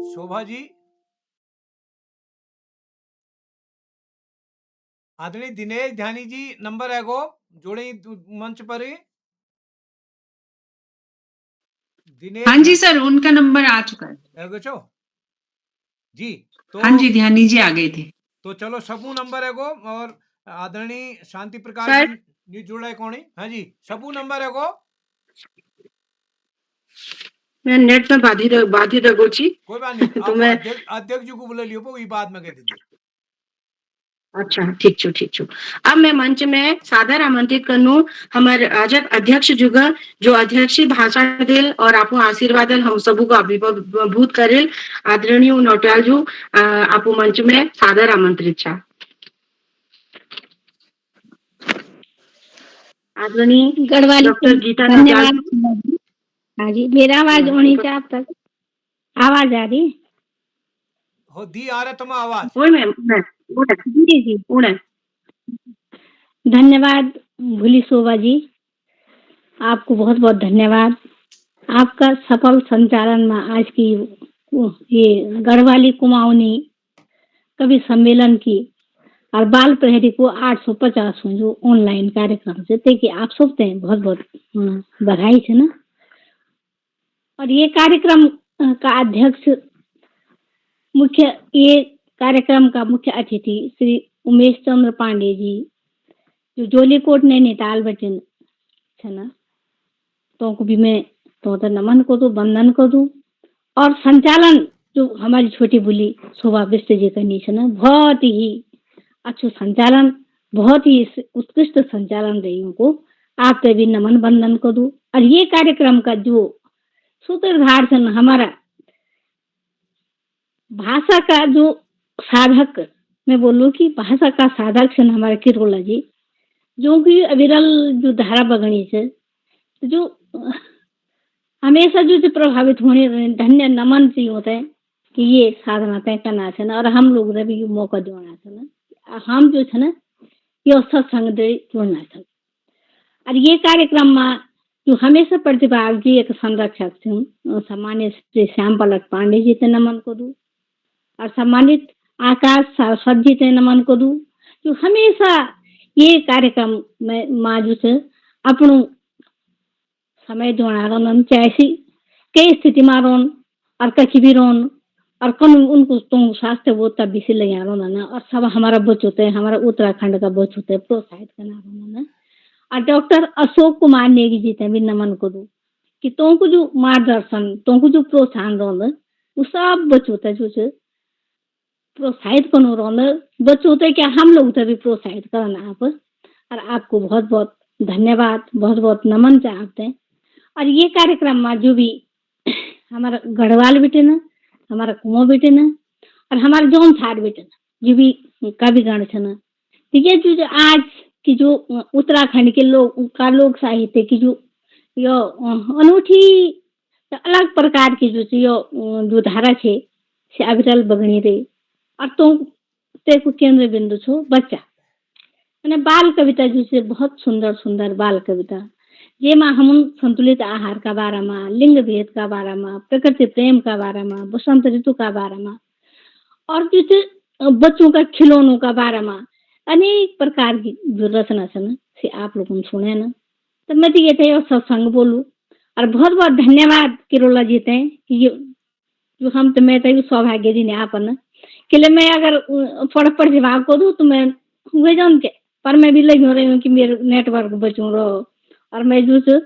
शोभा जी आदरणीय दिनेश ध्यानी जी नंबर है गो जोड़े मंच पर ही। हाँ जी सर, उनका नंबर आ चुका है जी। तो हाँ जी ध्यानी जी आ गए थे। तो चलो सबू नंबर है गो और आदरणीय शांति प्रकाश जी जुड़ा है कौन? हाँ जी सबू नंबर है गो। मैं नेट में बाधित रखो छी। कोई बात नहीं, तो मैं अध्यक्ष जी को बुला लियो वो बाद में कह दीजिए। अच्छा, ठीक छो, ठीक छो। अब मैं मंच में सादर आमंत्रित करनू हमारे आजक अध्यक्ष जुगा जो अध्यक्षीय भाषण देल और आपो आशीर्वाद हम सबू को अभिभूत करेल आदरणीय नौटियाल जू आपो मंच में सादर आमंत्रित छा। आदरणीय गढ़वाली डॉक्टर गीता धन्यवाद नौटियाल शोभा जी। हाँ जी, मेरा आवाज होनी चाहिए आप तक। आवाज आ रही? हो दी आ रहा तुम आवाज। ओए मैं जी जी। उड़े धन्यवाद भूली शोभा जी, आपको बहुत बहुत धन्यवाद। आपका सफल संचालन में आज की ये गढ़वाली कुमाऊनी कवि सम्मेलन की और बाल प्रहरी को 850 जो ऑनलाइन कार्यक्रम से ते कि आप सबते हैं बहुत बहुत बधाई है ना। और ये कार्यक्रम का अध्यक्ष मुख्य ये कार्यक्रम का मुख्य अतिथि श्री उमेश चंद्र पांडे जी जो जोलीकोट नैनीताल बचन है ना, तो को भी मैं तो नमन को दू वंदन को दू। और संचालन जो हमारी छोटी बुली शोभा बिष्ट जी करनी है ना, बहुत ही अच्छा संचालन, बहुत ही उत्कृष्ट संचालन रही उनको, आप पे भी नमन वंदन को दू। और ये कार्यक्रम का जो सूत्रधार है हमारा भाषा का जो साधक, मैं बोलूं कि भाषा का साधक है हमारे किरोला जी, जो कि अविरल जो धारा बगनी है जो हमेशा जो प्रभावित होने धन्य नमन से होता है कि ये साधना तय करना है ना, और हम लोग ने भी मौका देना है ना, हम जो है ना ये सत्संग जोड़ना है। और ये कार्यक्रम में जो हमेशा प्रतिभाग जी एक संरक्षक थे सम्मानित श्री श्याम पलट पांडे जी ते नमन को दू, और सम्मानित आकाश सारस्वत जी ते नमन को दू, जो हमेशा ये कार्यक्रम में माजू से अपनों समय जोड़ा रोन चाहे कई स्थिति में रोन और कहीं भी रोन और कौन उनको तो स्वास्थ्य वो तब भी से ले ना, और सब हमारा बच होते हैं, हमारा उत्तराखंड का बच होते हैं प्रोत्साहित करना रोना। और डॉक्टर अशोक कुमार नेगी जी ते भी नमन को दू कि तुमको जो मार्गदर्शन तुमको जो प्रोत्साहन रोन वो सब बच होता है जो प्रोत्साहित करो रोन बच होते क्या हम लोग तभी प्रोत्साहित करना आप। और आपको बहुत बहुत धन्यवाद, बहुत बहुत नमन चाहते हैं। और ये कार्यक्रम में जो भी हमारा गढ़वाल बेटे ना, हमारा कुओं बेटे ना, और हमारे जौन छाड़ बेटे ना जो भी कविगण थे ना, ये जो आज की जो उत्तराखंड के लोक साहित्य की जो अनूठी अलग प्रकार की जो धारा छे से अविरल बगनी रही। और ते को केंद्र बिंदु छो बच्चा मैंने बाल कविता जैसे बहुत सुंदर सुंदर बाल कविता जेमा हम संतुलित आहार का बारे में, लिंग भेद का बारे में, प्रकृति प्रेम का बारे में, बसंत ऋतु का बारे में, और जैसे बच्चों का खिलौनों का बारे में अनेक प्रकार की जो रचना है ना से आप लोगों ने सुने ना, तो मैं तो ये थे सत्संग बोलूं। और बहुत बहुत धन्यवाद किरोला जी थे कि ये जो हम तो मैं तो सौभाग्य जी ने आपन के लिए मैं अगर पढ़ जवाब को दूं तो मैं हुए जान के पर मैं भी लगी हो रही हूँ कि मेरे नेटवर्क बचूं रहो। और मैं जो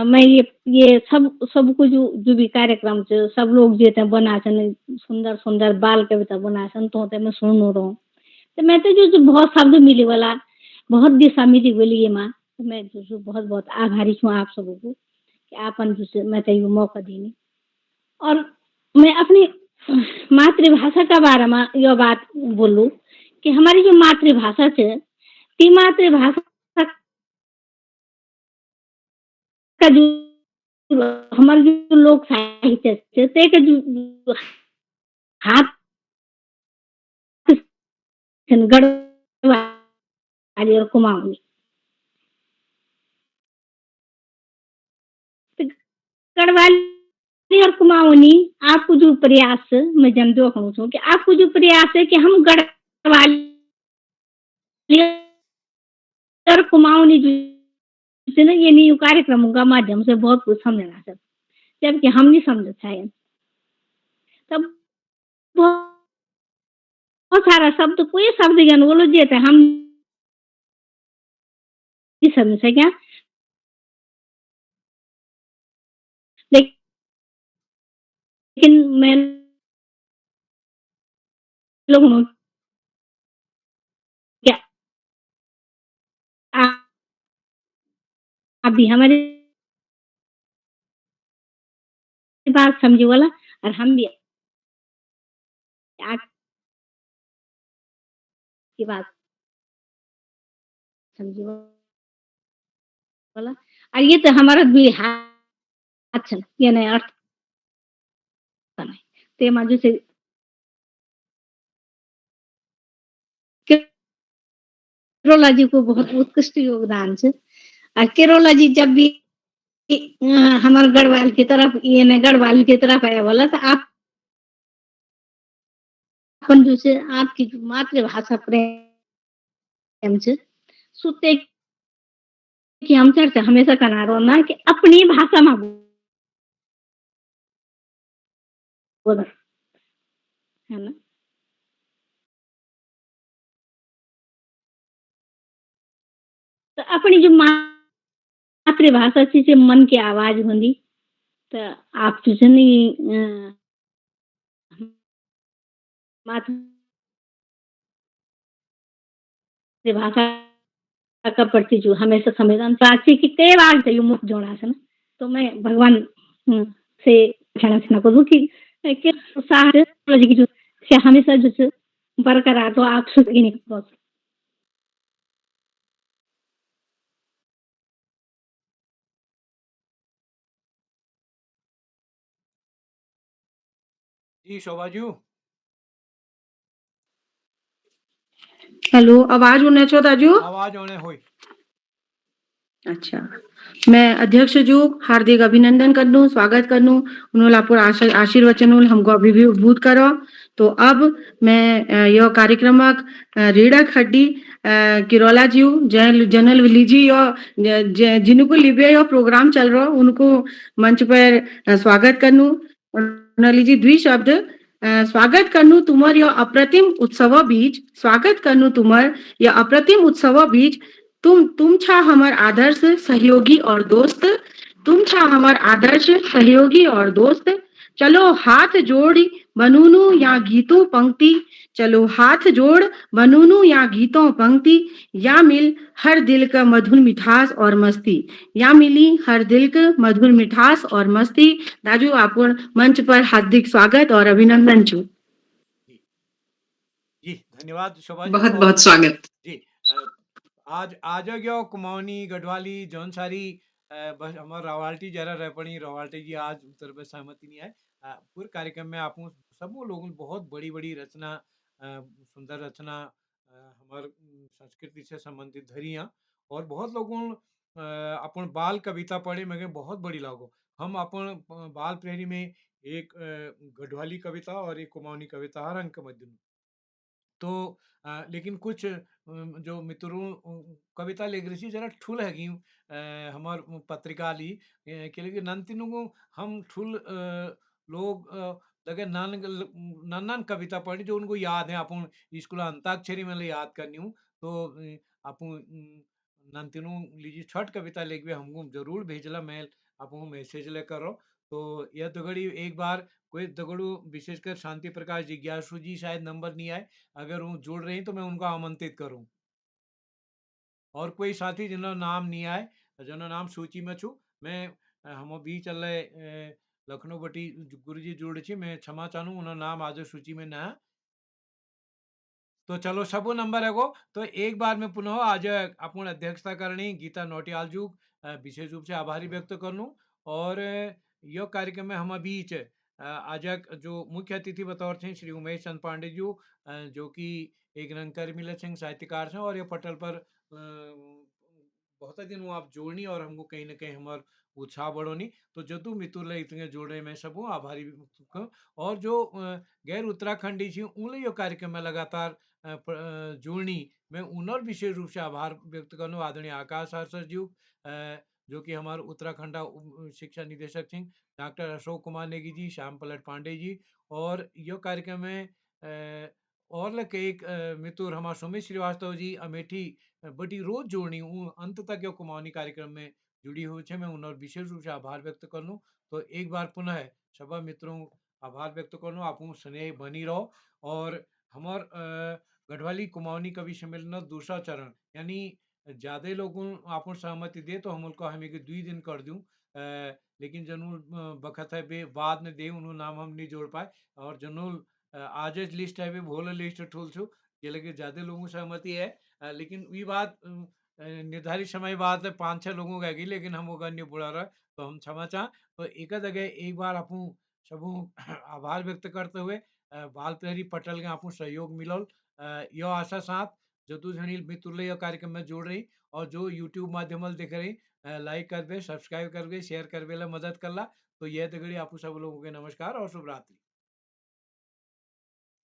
मैं ये सब कुछ जो भी कार्यक्रम से सब लोग जो बना सुंदर सुंदर बाल कविता बना तो मैं सुन रहा तो मैं तो जो बहुत शब्द मिली वाला बहुत दिशा मिली बोली ये माँ, तो मैं जो बहुत बहुत आभारी हूँ आप सबको कि आपन जो मैं तो ये मौका देनी। और मैं अपनी मातृभाषा का बारे में यह बात बोलूं कि हमारी जो मातृभाषा है ती मातृभाषा का जो हमारे जो लोक साहित्य ते के जो हाथ गढ़वाली और कुमाऊनी गढ़वाली और कुमाऊनी आपको जो प्रयास मैं जनता कहूँ कि आपको जो प्रयास है कि हम गढ़वाली और कुमाऊनी जो ना ये न्यू कार्यक्रमों का माध्यम से बहुत कुछ समझना है, जबकि हम नहीं समझ शायद तब बहुत सारा शब्द कोई शब्द ज्ञान बोलो जेते हम नहीं समझ क्या, लेकिन मैं लोगों भी हमारी बात समझे वाला और हम भी आपकी बात समझे वाला और ये तो हमारा भी हाथ छन ये नहीं अर्थ नहीं ते माजू से केरोला जी को बहुत उत्कृष्ट योगदान है और केरोला जी जब भी हमारे गढ़वाल की तरफ ये नहीं गढ़वाल की तरफ आया बोला तो आप अपन जो से आपकी जो मातृभाषा प्रेम से सुते कि हम चर्चा हमेशा करना रोना कि अपनी भाषा में बोला है ना तो अपनी जो मातृभाषा से मन की आवाज होंगी तो आप जो है नहीं मातृभाषा का प्रति जो हमेशा संवेदन प्राची की कई बार चाहिए मुख जोड़ा से ना तो मैं भगवान से क्षण से न करूँ कि उत्साह की जो से हमेशा जो से बरकरार तो आप सुख नहीं बस जी शोभा जी हेलो आवाज होने छो ताजू आवाज होने हुई अच्छा मैं अध्यक्ष जो हार्दिक अभिनंदन करनू स्वागत करनू उन्होंने आपको आशीर्वचन हमको अभिभूत करो तो अब मैं यह कार्यक्रमक रीड़ा खड्डी किरोला जी जनरल लीजी जिनको लिबे यह प्रोग्राम चल रहा उनको मंच पर स्वागत करनू लीजी द्वि शब्द स्वागत करनू तुमर यह अप्रतिम उत्सव बीच स्वागत करनू तुमर यह अप्रतिम उत्सव बीच तुम छा हमर आदर्श सहयोगी और दोस्त तुम छा हमर आदर्श सहयोगी और दोस्त चलो हाथ जोड़ बनूनू या गीतों पंक्ति चलो हाथ जोड़ बनूनू या गीतों पंक्ति या मिल हर दिल का मधुर मिठास और मस्ती या मिली हर दिल का मधुर मिठास और मस्ती दाजू आपको मंच पर हार्दिक स्वागत और अभिनंदन छू जी धन्यवाद शोभा जी बहुत बहुत स्वागत जी आज आज गयो कुमाऊनी गढ़वाली जौनसारी बस हमार रवाल्टी जरा रपणी रवाल्टी जी आज उत्तर में सहमति नहीं है पूरे कार्यक्रम में आप सब लोगों बहुत बड़ी बड़ी रचना सुंदर रचना हमार संस्कृति से संबंधित धरिया और बहुत लोगों अपन बाल कविता पढ़े मगर बहुत बड़ी लागो हम अपन बाल प्रेरी में एक गढ़वाली कविता और एक कुमाऊनी कविता हर अंक मध्य तो लेकिन कुछ जो मित्रों कविता लिख रही थी जरा ठुल है हमार पत्रिका ली के लिए नंतिनु को हम ठुल लोग लगे नान नान कविता पढ़ी जो उनको याद है अपन स्कूल अंताक्षरी में ले याद करनी हूँ तो अपन नंतिनु लीजिए छठ कविता लिख भी हमको जरूर भेजला मेल आपको मैसेज ले करो तो यह दगड़ी एक बार कोई दगड़ू विशेषकर शांति प्रकाश जिज्ञासु जी शायद नंबर नहीं आए अगर वो जुड़ रही तो मैं उनको आमंत्रित करूं और कोई साथी जिन्होंने नाम नहीं आए जिन्होंने नाम सूची में छू मैं हम भी चल रहे लखनऊ बटी गुरु जी जुड़ छी मैं क्षमा चाहूँ उन्होंने नाम आज सूची में ना तो चलो सबो नंबर है वो तो एक बार मैं पुनः आज अपन अध्यक्षता करनी गीता नौटियाल जी विशेष रूप से आभारी व्यक्त करनू और यह कार्यक्रम में हम बीच आज जो मुख्य अतिथि बतौर थे श्री उमेश चंद पांडे जी जो कि एक रंगकर्मी सिंह साहित्यकार हैं और ये पटल पर बहुत दिन आप जोड़नी और हमको कहीं ना कहीं हमार उत्साह बढ़ोनी तो जदू मितुल इतने जोड़े मैं सब हूँ आभारी और जो गैर उत्तराखंडी थी उन यो कार्यक्रम में लगातार जोड़नी मैं उनर विशेष रूप से आभार व्यक्त करूँ आदरणीय आकाश सर जी जो कि हमारे उत्तराखंड शिक्षा निदेशक थे डॉक्टर अशोक कुमार नेगी जी श्याम पलट पांडे जी और यह कार्यक्रम में और लग एक मित्र हमारे सुमित श्रीवास्तव जी अमेठी बटी रोज जोड़नी अंत तक यो कुमाऊनी कार्यक्रम में जुड़ी हुई है मैं उन्हें विशेष रूप से आभार व्यक्त कर लूँ तो एक बार पुनः सभा मित्रों आभार व्यक्त कर लूँ आप स्नेह बनी रहो और हमार गढ़वाली कुमाऊनी कवि सम्मेलन दूसरा चरण यानी ज्यादा लोगों आपन सहमति दे तो हम हमें के 2 दिन कर दूं, लेकिन जनु बखत है बे बाद में दे उन्हों नाम हम नहीं जोड़ पाए और जनु आज लिस्ट है बे भोला लिस्ट ठोल छो ये लगे ज्यादा लोगों सहमति है, लेकिन ये बात निर्धारित समय बाद 5-6 लोगों का लेकिन हम वो नहीं बुला रहा तो हम क्षमा चाह तो एक जगह एक बार आपू सबू आभार व्यक्त करते हुए बाल प्रहरी पटल के आपू सहयोग मिलल, यो आशा साथ जो तू झणी मित्र यह कार्यक्रम में जोड़ रही और जो यूट्यूब माध्यम देख रही लाइक करबे सब्सक्राइब करबे शेयर करबे ला मदद करला तो यह तगड़ी आपू सब लोगों के नमस्कार और शुभ रात्रि।